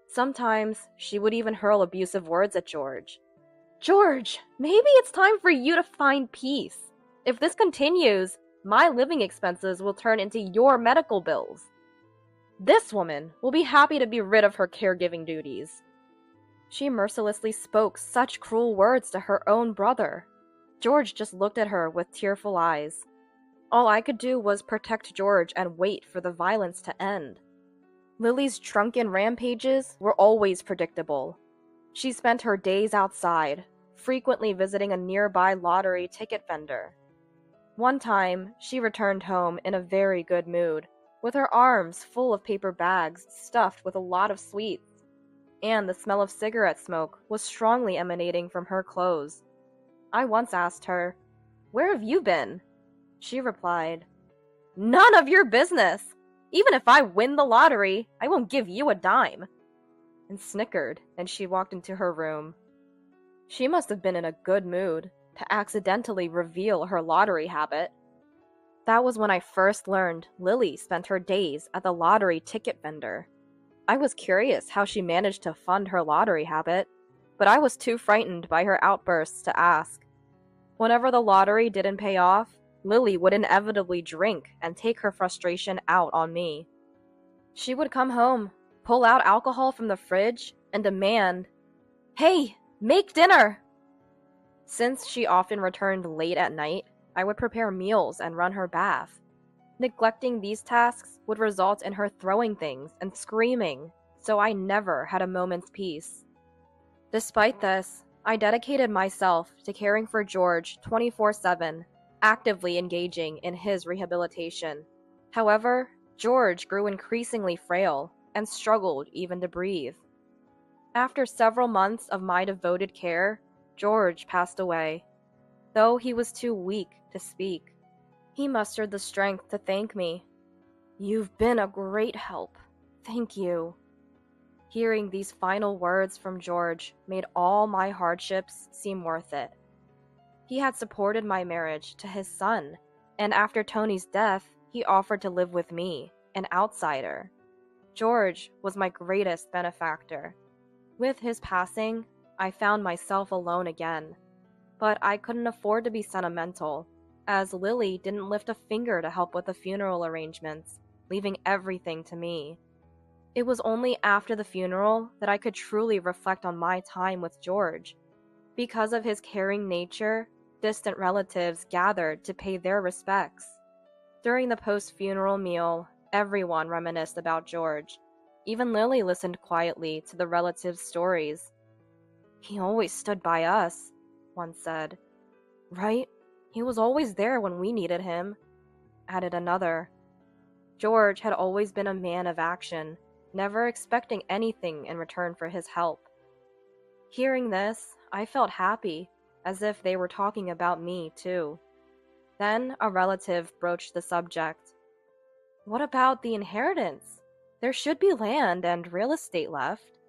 Sometimes she would even hurl abusive words at George. "George, maybe it's time for you to find peace. If this continues, my living expenses will turn into your medical bills. This woman will be happy to be rid of her caregiving duties." She mercilessly spoke such cruel words to her own brother. George just looked at her with tearful eyes. All I could do was protect George and wait for the violence to end. Lily's drunken rampages were always predictable. She spent her days outside, frequently visiting a nearby lottery ticket vendor. One time, she returned home in a very good mood, with her arms full of paper bags stuffed with a lot of sweets, and the smell of cigarette smoke was strongly emanating from her clothes. I once asked her, "Where have you been?" She replied, "None of your business! Even if I win the lottery, I won't give you a dime," and snickered, and she walked into her room. She must have been in a good mood to accidentally reveal her lottery habit. That was when I first learned Lily spent her days at the lottery ticket vendor. I was curious how she managed to fund her lottery habit, but I was too frightened by her outbursts to ask. Whenever the lottery didn't pay off, Lily would inevitably drink and take her frustration out on me. She would come home, pull out alcohol from the fridge, and demand, "Hey, make dinner!" Since she often returned late at night, I would prepare meals and run her bath. Neglecting these tasks would result in her throwing things and screaming, so I never had a moment's peace. Despite this, I dedicated myself to caring for George 24/7, actively engaging in his rehabilitation. However, George grew increasingly frail and struggled even to breathe. After several months of my devoted care, George passed away. Though he was too weak to speak, he mustered the strength to thank me. "You've been a great help. Thank you." Hearing these final words from George made all my hardships seem worth it. He had supported my marriage to his son, and after Tony's death, he offered to live with me, an outsider. George was my greatest benefactor. With his passing, I found myself alone again. But I couldn't afford to be sentimental, as Lily didn't lift a finger to help with the funeral arrangements, leaving everything to me. It was only after the funeral that I could truly reflect on my time with George. Because of his caring nature, distant relatives gathered to pay their respects. During the post-funeral meal, everyone reminisced about George. Even Lily listened quietly to the relatives' stories. "He always stood by us," one said. "Right? He was always there when we needed him," added another. George had always been a man of action, never expecting anything in return for his help. Hearing this, I felt happy, as if they were talking about me too. Then a relative broached the subject. "What about the inheritance? There should be land and real estate left."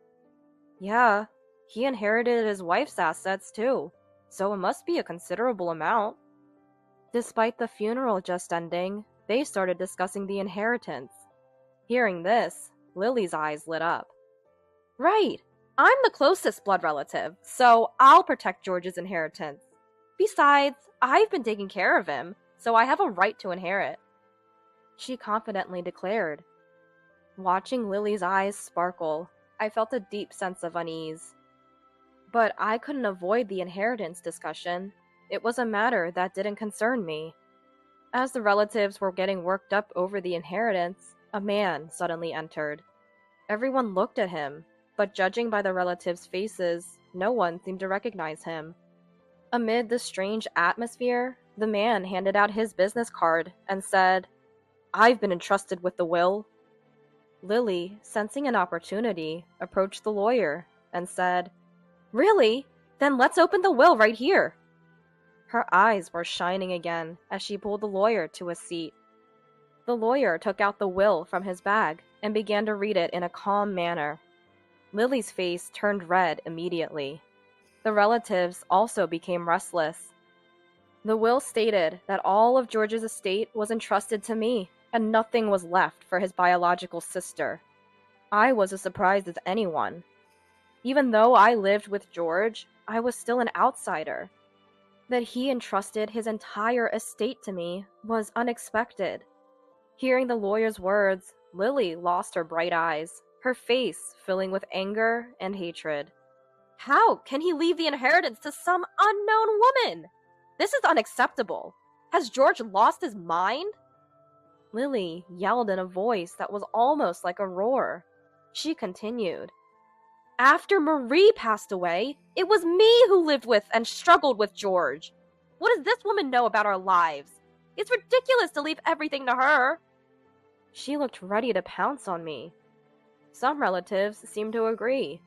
"Yeah, he inherited his wife's assets too, so it must be a considerable amount." Despite the funeral just ending, they started discussing the inheritance. Hearing this, Lily's eyes lit up. "Right! I'm the closest blood relative, so I'll protect George's inheritance. Besides, I've been taking care of him, so I have a right to inherit," she confidently declared. Watching Lily's eyes sparkle, I felt a deep sense of unease. But I couldn't avoid the inheritance discussion. It was a matter that didn't concern me. As the relatives were getting worked up over the inheritance, a man suddenly entered. Everyone looked at him, but judging by the relatives' faces, no one seemed to recognize him. Amid the strange atmosphere, the man handed out his business card and said, "I've been entrusted with the will." Lily, sensing an opportunity, approached the lawyer and said, "Really? Then let's open the will right here." Her eyes were shining again as she pulled the lawyer to a seat. The lawyer took out the will from his bag and began to read it in a calm manner. Lily's face turned red immediately. The relatives also became restless. The will stated that all of George's estate was entrusted to me, and nothing was left for his biological sister. I was as surprised as anyone. Even though I lived with George, I was still an outsider. That he entrusted his entire estate to me was unexpected. Hearing the lawyer's words, Lily lost her bright eyes, her face filling with anger and hatred. "How can he leave the inheritance to some unknown woman? This is unacceptable. Has George lost his mind?" Lily yelled in a voice that was almost like a roar. She continued, "After Marie passed away, it was me who lived with and struggled with George. What does this woman know about our lives? It's ridiculous to leave everything to her." She looked ready to pounce on me. Some relatives seemed to agree.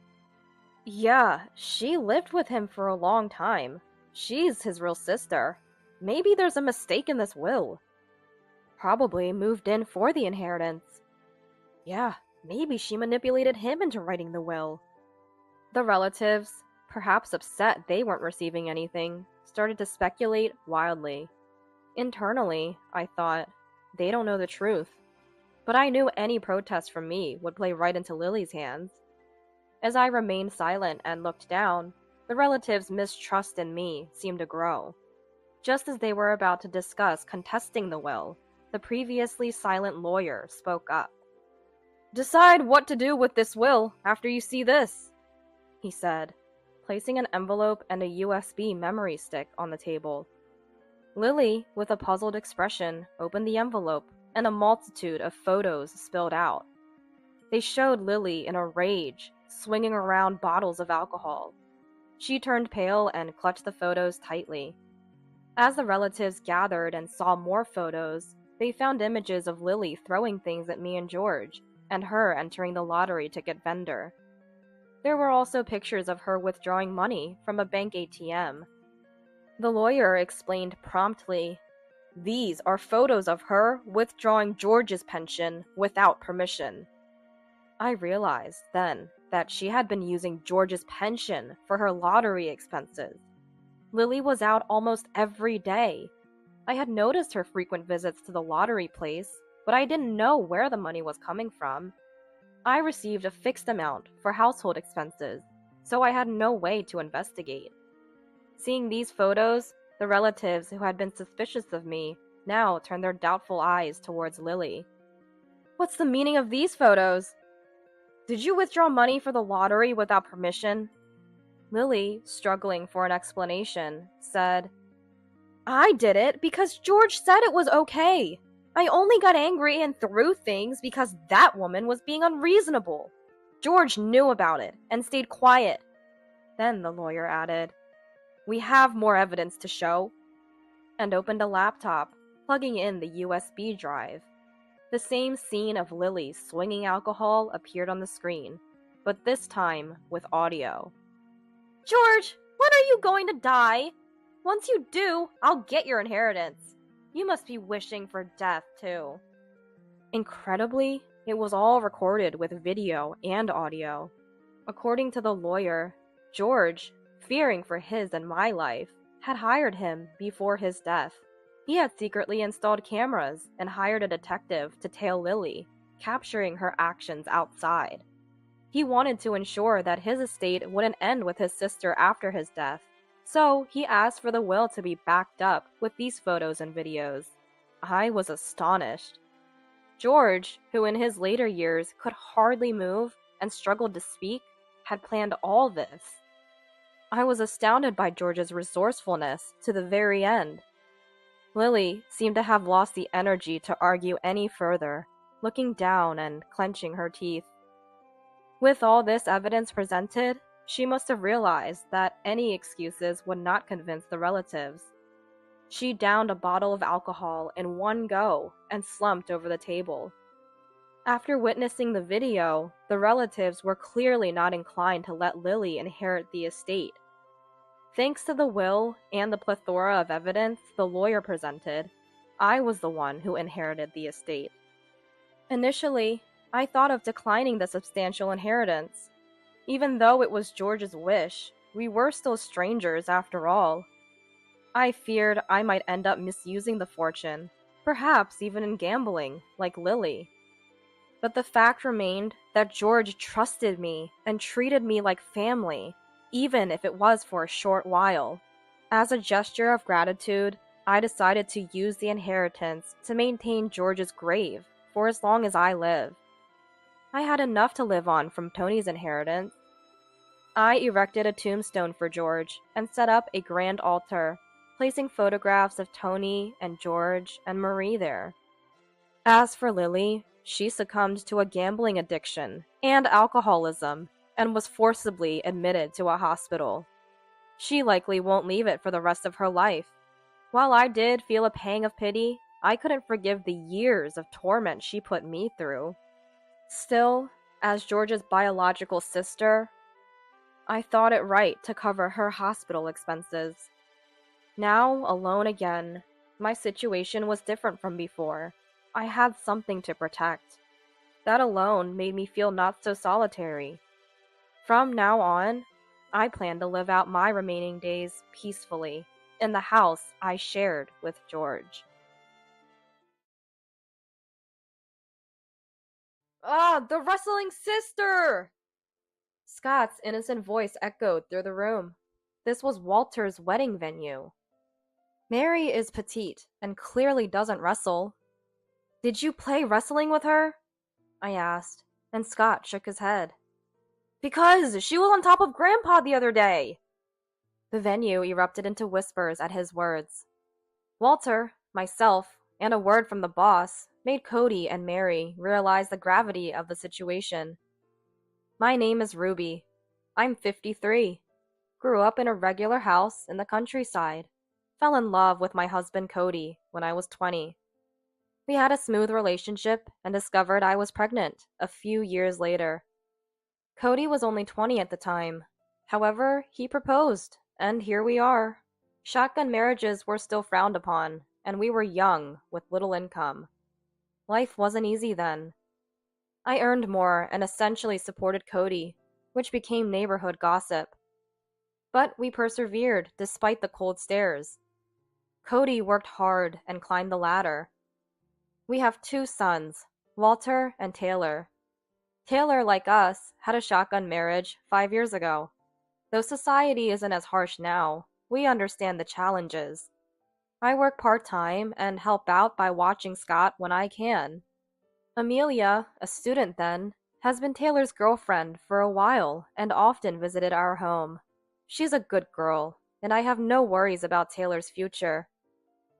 "Yeah, she lived with him for a long time. She's his real sister. Maybe there's a mistake in this will. Probably moved in for the inheritance. Yeah, maybe she manipulated him into writing the will." The relatives, perhaps upset they weren't receiving anything, started to speculate wildly. Internally, I thought, they don't know the truth. But I knew any protest from me would play right into Lily's hands. As I remained silent and looked down, the relatives' mistrust in me seemed to grow. Just as they were about to discuss contesting the will, the previously silent lawyer spoke up. "Decide what to do with this will after you see this," he said, placing an envelope and a USB memory stick on the table. Lily, with a puzzled expression, opened the envelope, and a multitude of photos spilled out. They showed Lily in a rage, swinging around bottles of alcohol. She turned pale and clutched the photos tightly. As the relatives gathered and saw more photos, they found images of Lily throwing things at me and George, and her entering the lottery ticket vendor. There were also pictures of her withdrawing money from a bank ATM. The lawyer explained promptly, "These are photos of her withdrawing George's pension without permission." I realized then that she had been using George's pension for her lottery expenses. Lily was out almost every day. I had noticed her frequent visits to the lottery place, but I didn't know where the money was coming from. I received a fixed amount for household expenses, so I had no way to investigate. Seeing these photos, the relatives who had been suspicious of me now turned their doubtful eyes towards Lily. "What's the meaning of these photos? Did you withdraw money for the lottery without permission?" Lily, struggling for an explanation, said, "I did it because George said it was okay. I only got angry and threw things because that woman was being unreasonable. George knew about it and stayed quiet." Then the lawyer added, "We have more evidence to show," and opened a laptop, plugging in the USB drive. The same scene of Lily swinging alcohol appeared on the screen, but this time with audio. "George, when are you going to die? Once you do, I'll get your inheritance. You must be wishing for death, too." Incredibly, it was all recorded with video and audio. According to the lawyer, George, fearing for his and my life, had hired him before his death. He had secretly installed cameras and hired a detective to tail Lily, capturing her actions outside. He wanted to ensure that his estate wouldn't end with his sister after his death, so he asked for the will to be backed up with these photos and videos. I was astonished. George, who in his later years could hardly move and struggled to speak, had planned all this. I was astounded by George's resourcefulness to the very end. Lily seemed to have lost the energy to argue any further, looking down and clenching her teeth. With all this evidence presented, she must have realized that any excuses would not convince the relatives. She downed a bottle of alcohol in one go and slumped over the table. After witnessing the video, the relatives were clearly not inclined to let Lily inherit the estate. Thanks to the will and the plethora of evidence the lawyer presented, I was the one who inherited the estate. Initially, I thought of declining the substantial inheritance. Even though it was George's wish, we were still strangers after all. I feared I might end up misusing the fortune, perhaps even in gambling, like Lily. But the fact remained that George trusted me and treated me like family, even if it was for a short while. As a gesture of gratitude, I decided to use the inheritance to maintain George's grave for as long as I live. I had enough to live on from Tony's inheritance. I erected a tombstone for George and set up a grand altar, placing photographs of Tony and George and Marie there. As for Lily, she succumbed to a gambling addiction and alcoholism and was forcibly admitted to a hospital. She likely won't leave it for the rest of her life. While I did feel a pang of pity, I couldn't forgive the years of torment she put me through. Still, as George's biological sister, I thought it right to cover her hospital expenses. Now, alone again, my situation was different from before. I had something to protect. That alone made me feel not so solitary. From now on, I plan to live out my remaining days peacefully in the house I shared with George. Ah, the wrestling sister! Scott's innocent voice echoed through the room. This was Walter's wedding venue. Mary is petite and clearly doesn't wrestle. Did you play wrestling with her? I asked, and Scott shook his head. Because she was on top of Grandpa the other day! The venue erupted into whispers at his words. Walter, myself, and a word from the boss made Cody and Mary realize the gravity of the situation. My name is Ruby. I'm 53. Grew up in a regular house in the countryside. Fell in love with my husband Cody when I was 20. We had a smooth relationship and discovered I was pregnant a few years later. Cody was only 20 at the time. However, he proposed, and here we are. Shotgun marriages were still frowned upon, and we were young with little income. Life wasn't easy then. I earned more and essentially supported Cody, which became neighborhood gossip. But we persevered despite the cold stares. Cody worked hard and climbed the ladder. We have 2 sons, Walter and Taylor. Taylor, like us, had a shotgun marriage 5 years ago. Though society isn't as harsh now, we understand the challenges. I work part-time and help out by watching Scott when I can. Amelia, a student then, has been Taylor's girlfriend for a while and often visited our home. She's a good girl, and I have no worries about Taylor's future.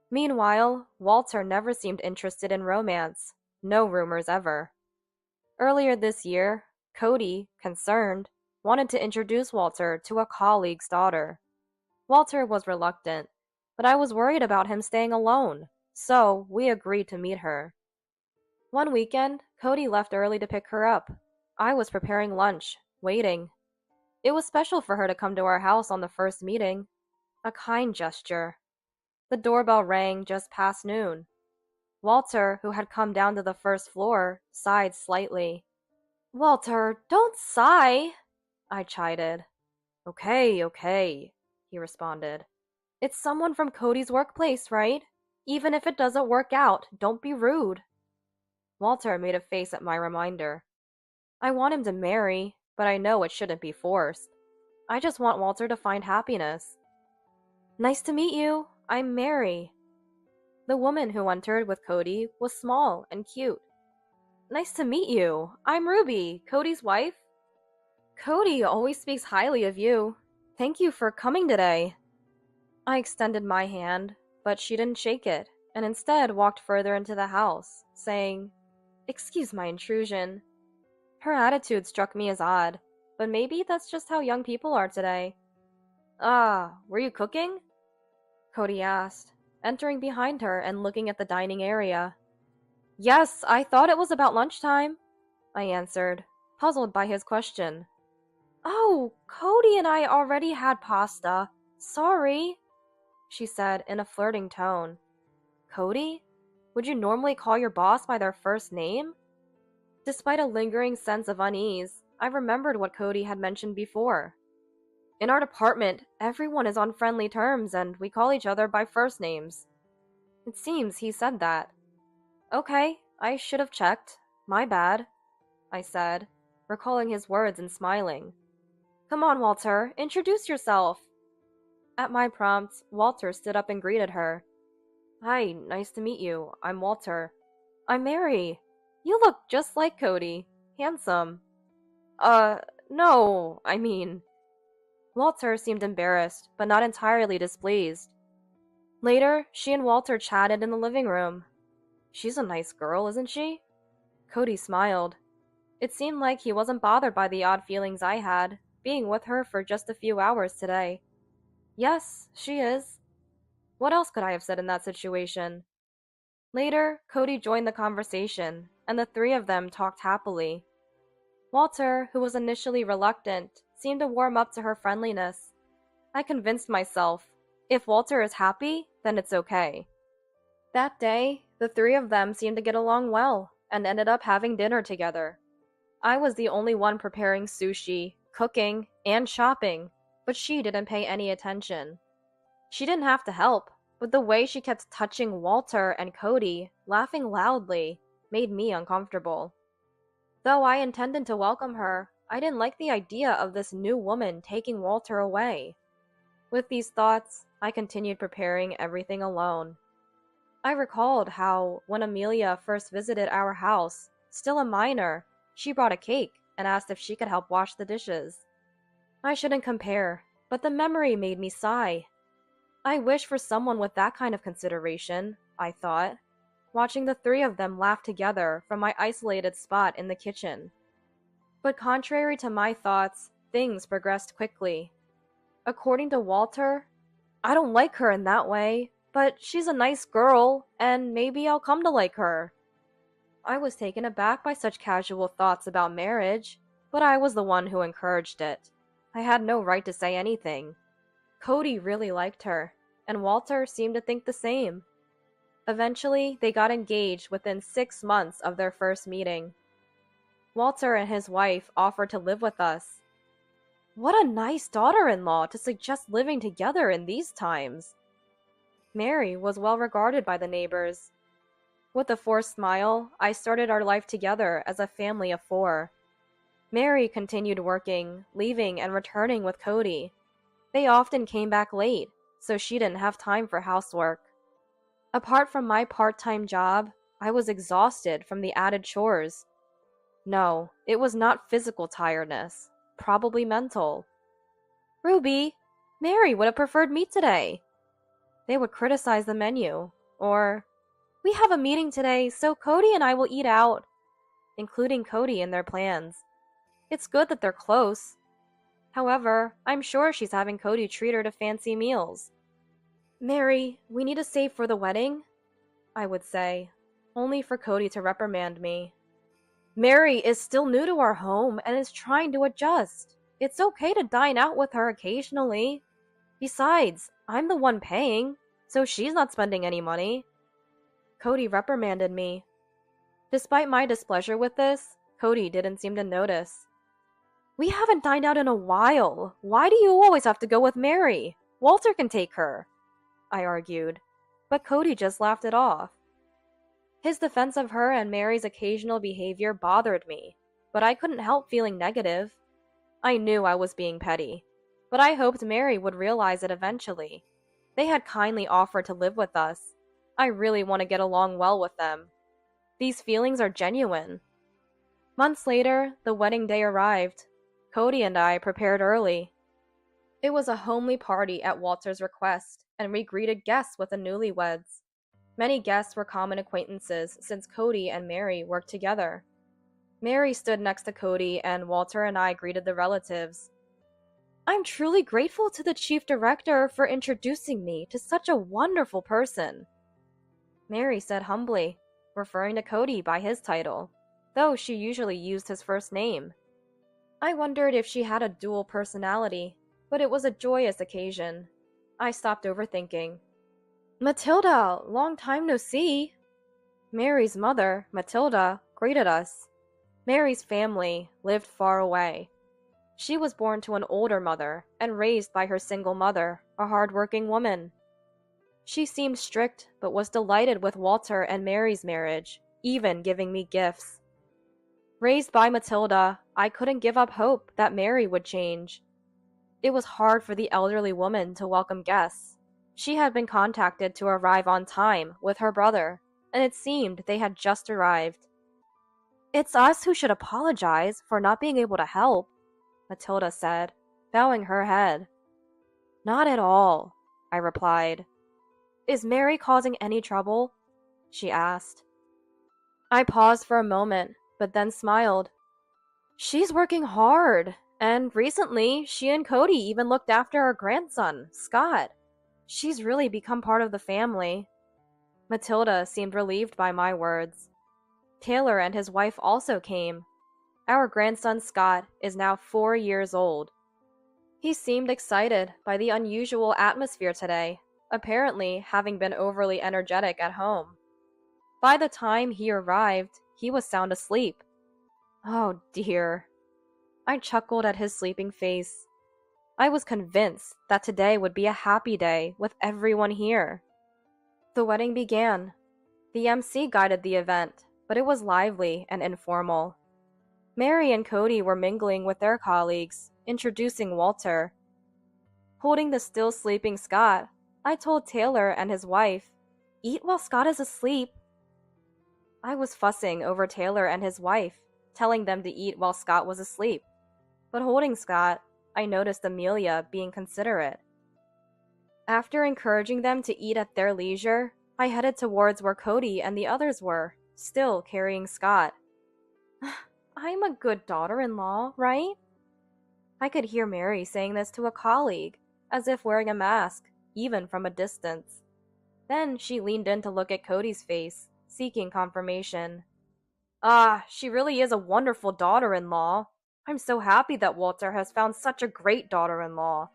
Meanwhile, Walter never seemed interested in romance. No rumors ever. Earlier this year, Cody, concerned, wanted to introduce Walter to a colleague's daughter. Walter was reluctant, but I was worried about him staying alone, so we agreed to meet her. One weekend, Cody left early to pick her up. I was preparing lunch, waiting. It was special for her to come to our house on the first meeting. A kind gesture. The doorbell rang just past noon. Walter, who had come down to the first floor, sighed slightly. "Walter, don't sigh," I chided. Okay, he responded. "It's someone from Cody's workplace, right? Even if it doesn't work out, don't be rude." Walter made a face at my reminder. "I want him to marry, but I know it shouldn't be forced. I just want Walter to find happiness. Nice to meet you. I'm Mary. The woman who entered with Cody was small and cute. Nice to meet you. I'm Ruby, Cody's wife. Cody always speaks highly of you. Thank you for coming today. I extended my hand, but she didn't shake it, and instead walked further into the house, saying, "Excuse my intrusion." Her attitude struck me as odd, but maybe that's just how young people are today. "Ah, were you cooking?" Cody asked, entering behind her and looking at the dining area. "Yes, I thought it was about lunchtime," I answered, puzzled by his question. "Oh, Cody and I already had pasta. Sorry," she said in a flirting tone. Cody? Would you normally call your boss by their first name? Despite a lingering sense of unease, I remembered what Cody had mentioned before. In our department, everyone is on friendly terms and we call each other by first names. It seems he said that. Okay, I should have checked. My bad, I said, recalling his words and smiling. Come on, Walter, introduce yourself. At my prompt, Walter stood up and greeted her. Hi, nice to meet you. I'm Walter. I'm Mary. You look just like Cody. Handsome. No, I mean... Walter seemed embarrassed, but not entirely displeased. Later, she and Walter chatted in the living room. She's a nice girl, isn't she? Cody smiled. It seemed like he wasn't bothered by the odd feelings I had, being with her for just a few hours today. Yes, she is. What else could I have said in that situation? Later, Cody joined the conversation, and the three of them talked happily. Walter, who was initially reluctant, seemed to warm up to her friendliness. I convinced myself, if Walter is happy, then it's okay. That day, the three of them seemed to get along well, and ended up having dinner together. I was the only one preparing sushi, cooking, and shopping, but she didn't pay any attention. She didn't have to help, but the way she kept touching Walter and Cody, laughing loudly, made me uncomfortable. Though I intended to welcome her, I didn't like the idea of this new woman taking Walter away. With these thoughts, I continued preparing everything alone. I recalled how, when Amelia first visited our house, still a minor, she brought a cake and asked if she could help wash the dishes. I shouldn't compare, but the memory made me sigh. I wish for someone with that kind of consideration, I thought, watching the three of them laugh together from my isolated spot in the kitchen. But contrary to my thoughts, things progressed quickly. According to Walter, I don't like her in that way, but she's a nice girl, and maybe I'll come to like her. I was taken aback by such casual thoughts about marriage, but I was the one who encouraged it. I had no right to say anything. Cody really liked her, and Walter seemed to think the same. Eventually, they got engaged within 6 months of their first meeting. Walter and his wife offered to live with us. What a nice daughter-in-law to suggest living together in these times. Mary was well regarded by the neighbors. With a forced smile, I started our life together as a family of 4. Mary continued working, leaving and returning with Cody. They often came back late, so she didn't have time for housework. Apart from my part-time job, I was exhausted from the added chores. No, it was not physical tiredness, probably mental. Ruby, Mary would have preferred meat today. They would criticize the menu, or, we have a meeting today, so Cody and I will eat out, including Cody in their plans. It's good that they're close. However, I'm sure she's having Cody treat her to fancy meals. Mary, we need to save for the wedding, I would say, only for Cody to reprimand me. Mary is still new to our home and is trying to adjust. It's okay to dine out with her occasionally. Besides, I'm the one paying, so she's not spending any money. Cody reprimanded me. Despite my displeasure with this, Cody didn't seem to notice. We haven't dined out in a while. Why do you always have to go with Mary? Walter can take her, I argued, but Cody just laughed it off. His defense of her and Mary's occasional behavior bothered me, but I couldn't help feeling negative. I knew I was being petty, but I hoped Mary would realize it eventually. They had kindly offered to live with us. I really want to get along well with them. These feelings are genuine. Months later, the wedding day arrived. Cody and I prepared early. It was a homely party at Walter's request, and we greeted guests with the newlyweds. Many guests were common acquaintances since Cody and Mary worked together. Mary stood next to Cody, and Walter and I greeted the relatives. I'm truly grateful to the chief director for introducing me to such a wonderful person, Mary said humbly, referring to Cody by his title, though she usually used his first name. I wondered if she had a dual personality, but it was a joyous occasion. I stopped overthinking. Matilda, long time no see. Mary's mother, Matilda, greeted us. Mary's family lived far away. She was born to an older mother and raised by her single mother, a hard-working woman. She seemed strict but was delighted with Walter and Mary's marriage, even giving me gifts. Raised by Matilda, I couldn't give up hope that Mary would change. It was hard for the elderly woman to welcome guests. She had been contacted to arrive on time with her brother, and it seemed they had just arrived. It's us who should apologize for not being able to help, Matilda said, bowing her head. Not at all, I replied. Is Mary causing any trouble? She asked. I paused for a moment, but then smiled. She's working hard, and recently she and Cody even looked after our grandson, Scott. She's really become part of the family. Matilda seemed relieved by my words. Taylor and his wife also came. Our grandson Scott is now 4 years old. He seemed excited by the unusual atmosphere today, apparently having been overly energetic at home. By the time he arrived, he was sound asleep. Oh dear. I chuckled at his sleeping face. I was convinced that today would be a happy day with everyone here. The wedding began. The MC guided the event, but it was lively and informal. Mary and Cody were mingling with their colleagues, introducing Walter. Holding the still sleeping Scott, I told Taylor and his wife, "Eat while Scott is asleep." I was fussing over Taylor and his wife, telling them to eat while Scott was asleep. But holding Scott, I noticed Amelia being considerate. After encouraging them to eat at their leisure, I headed towards where Cody and the others were, still carrying Scott. I'm a good daughter-in-law, right? I could hear Mary saying this to a colleague, as if wearing a mask, even from a distance. Then she leaned in to look at Cody's face, seeking confirmation. She really is a wonderful daughter-in-law. I'm so happy that Walter has found such a great daughter-in-law.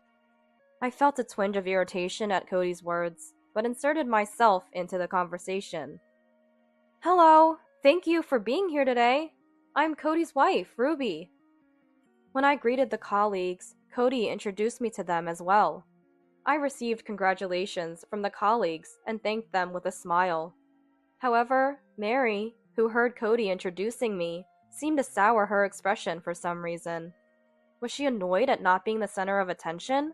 I felt a twinge of irritation at Cody's words, but inserted myself into the conversation. Hello, thank you for being here today. I'm Cody's wife, Ruby. When I greeted the colleagues, Cody introduced me to them as well. I received congratulations from the colleagues and thanked them with a smile. However, Mary, who heard Cody introducing me, seemed to sour her expression for some reason. Was she annoyed at not being the center of attention?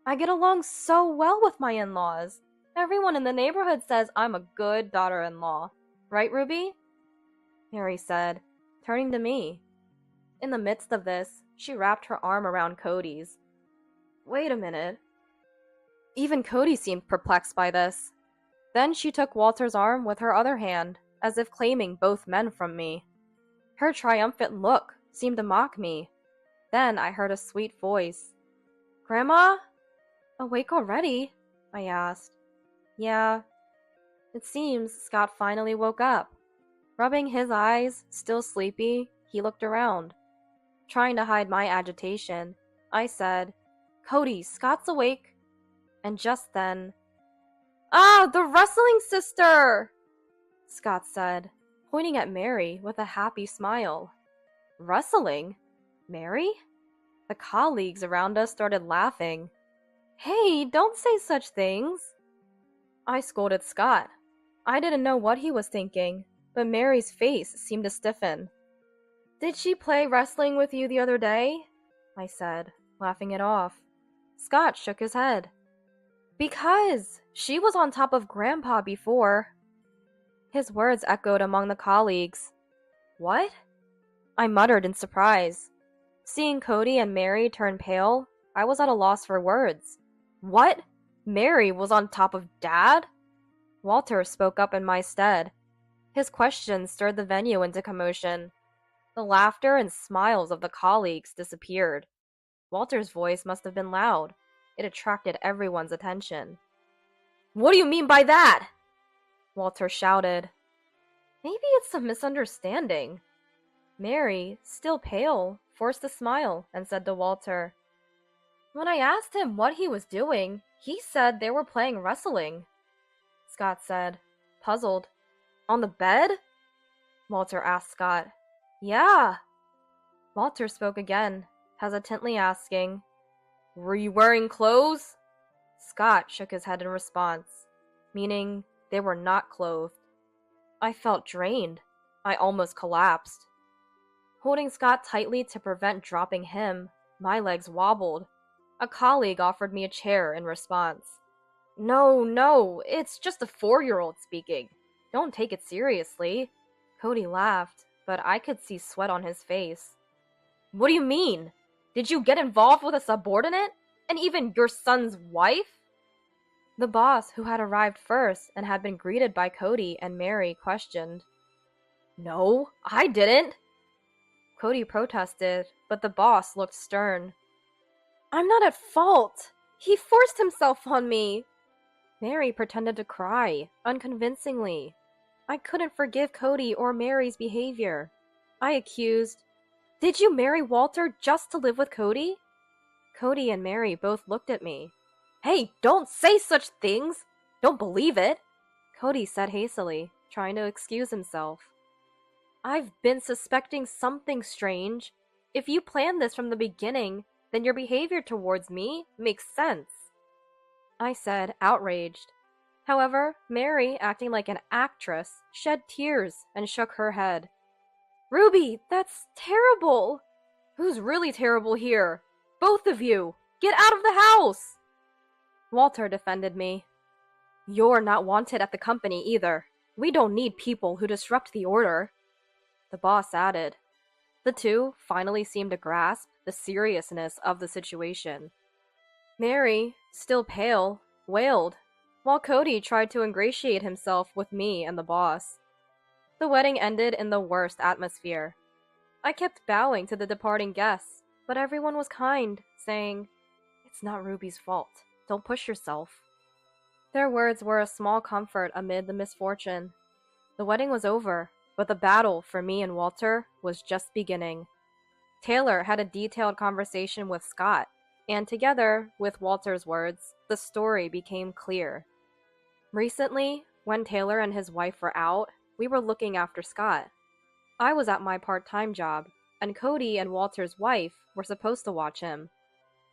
I get along so well with my in-laws. Everyone in the neighborhood says I'm a good daughter-in-law. Right, Ruby? Mary said, turning to me. In the midst of this, she wrapped her arm around Cody's. Wait a minute. Even Cody seemed perplexed by this. Then she took Walter's arm with her other hand, as if claiming both men from me. Her triumphant look seemed to mock me. Then I heard a sweet voice. Grandma? Awake already? I asked. Yeah. It seems Scott finally woke up. Rubbing his eyes, still sleepy, he looked around. Trying to hide my agitation, I said, Cody, Scott's awake. And just then, the wrestling sister! Scott said, pointing at Mary with a happy smile. Wrestling? Mary? The colleagues around us started laughing. Hey, don't say such things. I scolded Scott. I didn't know what he was thinking, but Mary's face seemed to stiffen. Did she play wrestling with you the other day? I said, laughing it off. Scott shook his head. Because she was on top of Grandpa before. His words echoed among the colleagues. What? I muttered in surprise. Seeing Cody and Mary turn pale, I was at a loss for words. What? Mary was on top of Dad? Walter spoke up in my stead. His questions stirred the venue into commotion. The laughter and smiles of the colleagues disappeared. Walter's voice must have been loud. It attracted everyone's attention. What do you mean by that? Walter shouted. Maybe it's a misunderstanding. Mary, still pale, forced a smile and said to Walter, When I asked him what he was doing, he said they were playing wrestling. Scott said, puzzled. On the bed? Walter asked Scott. Yeah. Walter spoke again, hesitantly asking, Were you wearing clothes? Scott shook his head in response, meaning they were not clothed. I felt drained. I almost collapsed. Holding Scott tightly to prevent dropping him, my legs wobbled. A colleague offered me a chair in response. No, it's just a 4-year-old speaking. Don't take it seriously. Cody laughed, but I could see sweat on his face. What do you mean? Did you get involved with a subordinate? And even your son's wife? The boss, who had arrived first and had been greeted by Cody and Mary, questioned. No, I didn't. Cody protested, but the boss looked stern. I'm not at fault. He forced himself on me. Mary pretended to cry, unconvincingly. I couldn't forgive Cody or Mary's behavior. I accused, Did you marry Walter just to live with Cody? Cody and Mary both looked at me. Hey, don't say such things! Don't believe it! Cody said hastily, trying to excuse himself. I've been suspecting something strange. If you planned this from the beginning, then your behavior towards me makes sense. I said, outraged. However, Mary, acting like an actress, shed tears and shook her head. Ruby, that's terrible! Who's really terrible here? Both of you! Get out of the house! Walter defended me. You're not wanted at the company either. We don't need people who disrupt the order. The boss added. The two finally seemed to grasp the seriousness of the situation. Mary, still pale, wailed, while Cody tried to ingratiate himself with me and the boss. The wedding ended in the worst atmosphere. I kept bowing to the departing guests, but everyone was kind, saying, It's not Ruby's fault. Don't push yourself. Their words were a small comfort amid the misfortune. The wedding was over, but the battle for me and Walter was just beginning. Taylor had a detailed conversation with Scott, and together with Walter's words, the story became clear. Recently, when Taylor and his wife were out, we were looking after Scott. I was at my part-time job, and Cody and Walter's wife were supposed to watch him.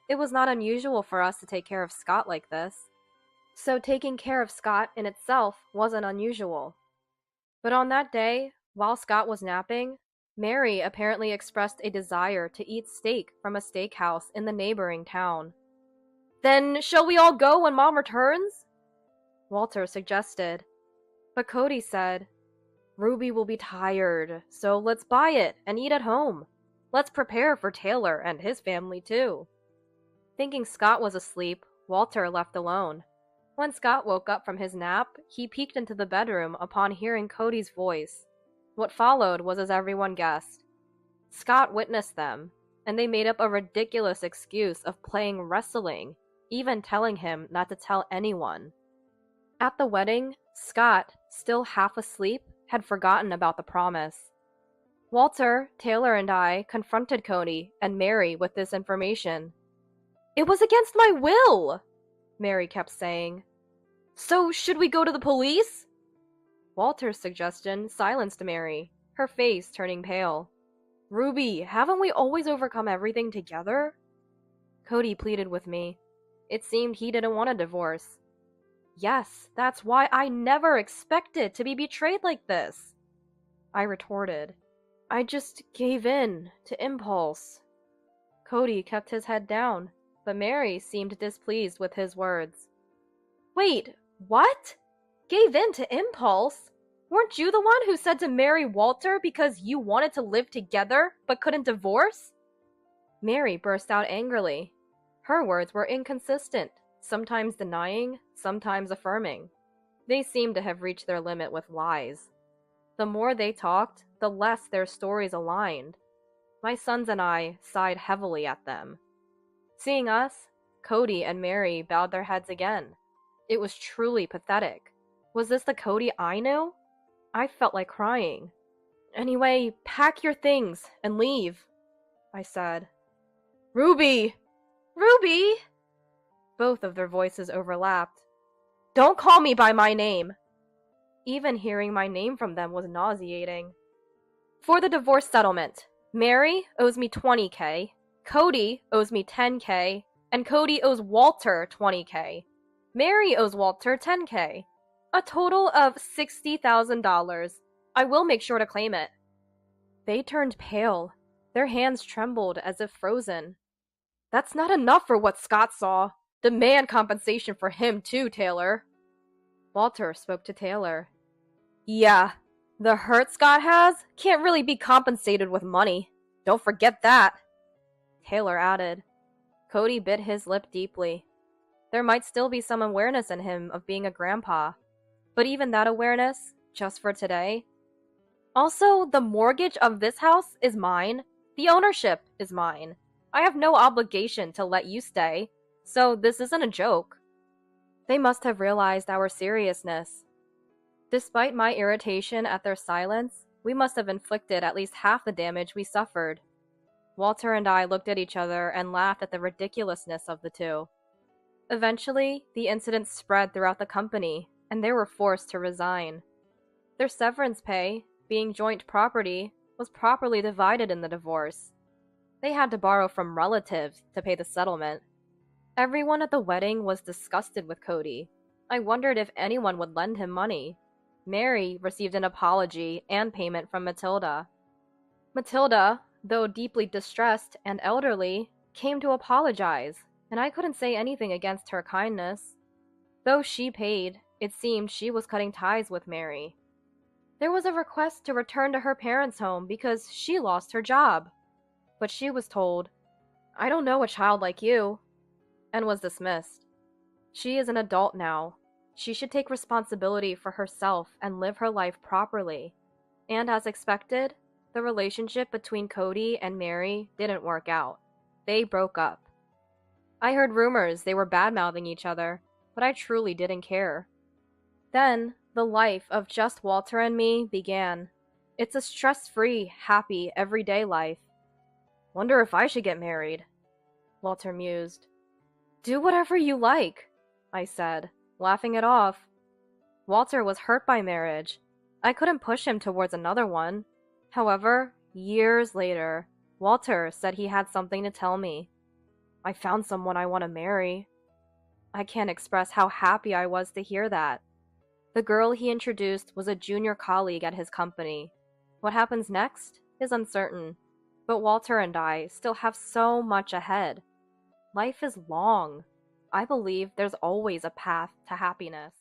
It was not unusual for us to take care of Scott like this, so taking care of Scott in itself wasn't unusual. But on that day, while Scott was napping, Mary apparently expressed a desire to eat steak from a steakhouse in the neighboring town. Then shall we all go when Mom returns? Walter suggested. But Cody said, Ruby will be tired, so let's buy it and eat at home. Let's prepare for Taylor and his family too. Thinking Scott was asleep, Walter left alone. When Scott woke up from his nap, he peeked into the bedroom upon hearing Cody's voice. What followed was as everyone guessed. Scott witnessed them, and they made up a ridiculous excuse of playing wrestling, even telling him not to tell anyone. At the wedding, Scott, still half asleep, had forgotten about the promise. Walter, Taylor, and I confronted Cody and Mary with this information. It was against my will, Mary kept saying. So should we go to the police? Walter's suggestion silenced Mary, her face turning pale. Ruby, haven't we always overcome everything together? Cody pleaded with me. It seemed he didn't want a divorce. Yes, that's why I never expected to be betrayed like this, I retorted. I just gave in to impulse. Cody kept his head down, but Mary seemed displeased with his words. Wait, what? Gave in to impulse? Weren't you the one who said to marry Walter because you wanted to live together but couldn't divorce? Mary burst out angrily. Her words were inconsistent, sometimes denying, sometimes affirming. They seemed to have reached their limit with lies. The more they talked, the less their stories aligned. My sons and I sighed heavily at them. Seeing us, Cody and Mary bowed their heads again. It was truly pathetic. Was this the Cody I knew? I felt like crying. Anyway, pack your things and leave, I said. Ruby! Ruby! Both of their voices overlapped. Don't call me by my name! Even hearing my name from them was nauseating. For the divorce settlement, Mary owes me $20K, Cody owes me $10K, and Cody owes Walter $20K. Mary owes Walter $10K. A total of $60,000. I will make sure to claim it. They turned pale. Their hands trembled as if frozen. That's not enough for what Scott saw. Demand compensation for him too, Taylor. Walter spoke to Taylor. Yeah, the hurt Scott has can't really be compensated with money. Don't forget that. Taylor added. Cody bit his lip deeply. There might still be some awareness in him of being a grandpa. But even that awareness, just for today. Also, the mortgage of this house is mine. The ownership is mine. I have no obligation to let you stay, so this isn't a joke. They must have realized our seriousness. Despite my irritation at their silence, we must have inflicted at least half the damage we suffered. Walter and I looked at each other and laughed at the ridiculousness of the two. Eventually, the incident spread throughout the company, and they were forced to resign. Their severance pay, being joint property, was properly divided in the divorce. They had to borrow from relatives to pay the settlement. Everyone at the wedding was disgusted with Cody. I wondered if anyone would lend him money. Mary received an apology and payment from Matilda. Matilda, though deeply distressed and elderly, came to apologize, and I couldn't say anything against her kindness. Though she paid, it seemed she was cutting ties with Mary. There was a request to return to her parents' home because she lost her job. But she was told, I don't know a child like you, and was dismissed. She is an adult now. She should take responsibility for herself and live her life properly. And as expected, the relationship between Cody and Mary didn't work out. They broke up. I heard rumors they were bad-mouthing each other, but I truly didn't care. Then, the life of just Walter and me began. It's a stress-free, happy, everyday life. Wonder if I should get married, Walter mused. Do whatever you like, I said, laughing it off. Walter was hurt by marriage. I couldn't push him towards another one. However, years later, Walter said he had something to tell me. I found someone I want to marry. I can't express how happy I was to hear that. The girl he introduced was a junior colleague at his company. What happens next is uncertain, but Walter and I still have so much ahead. Life is long. I believe there's always a path to happiness.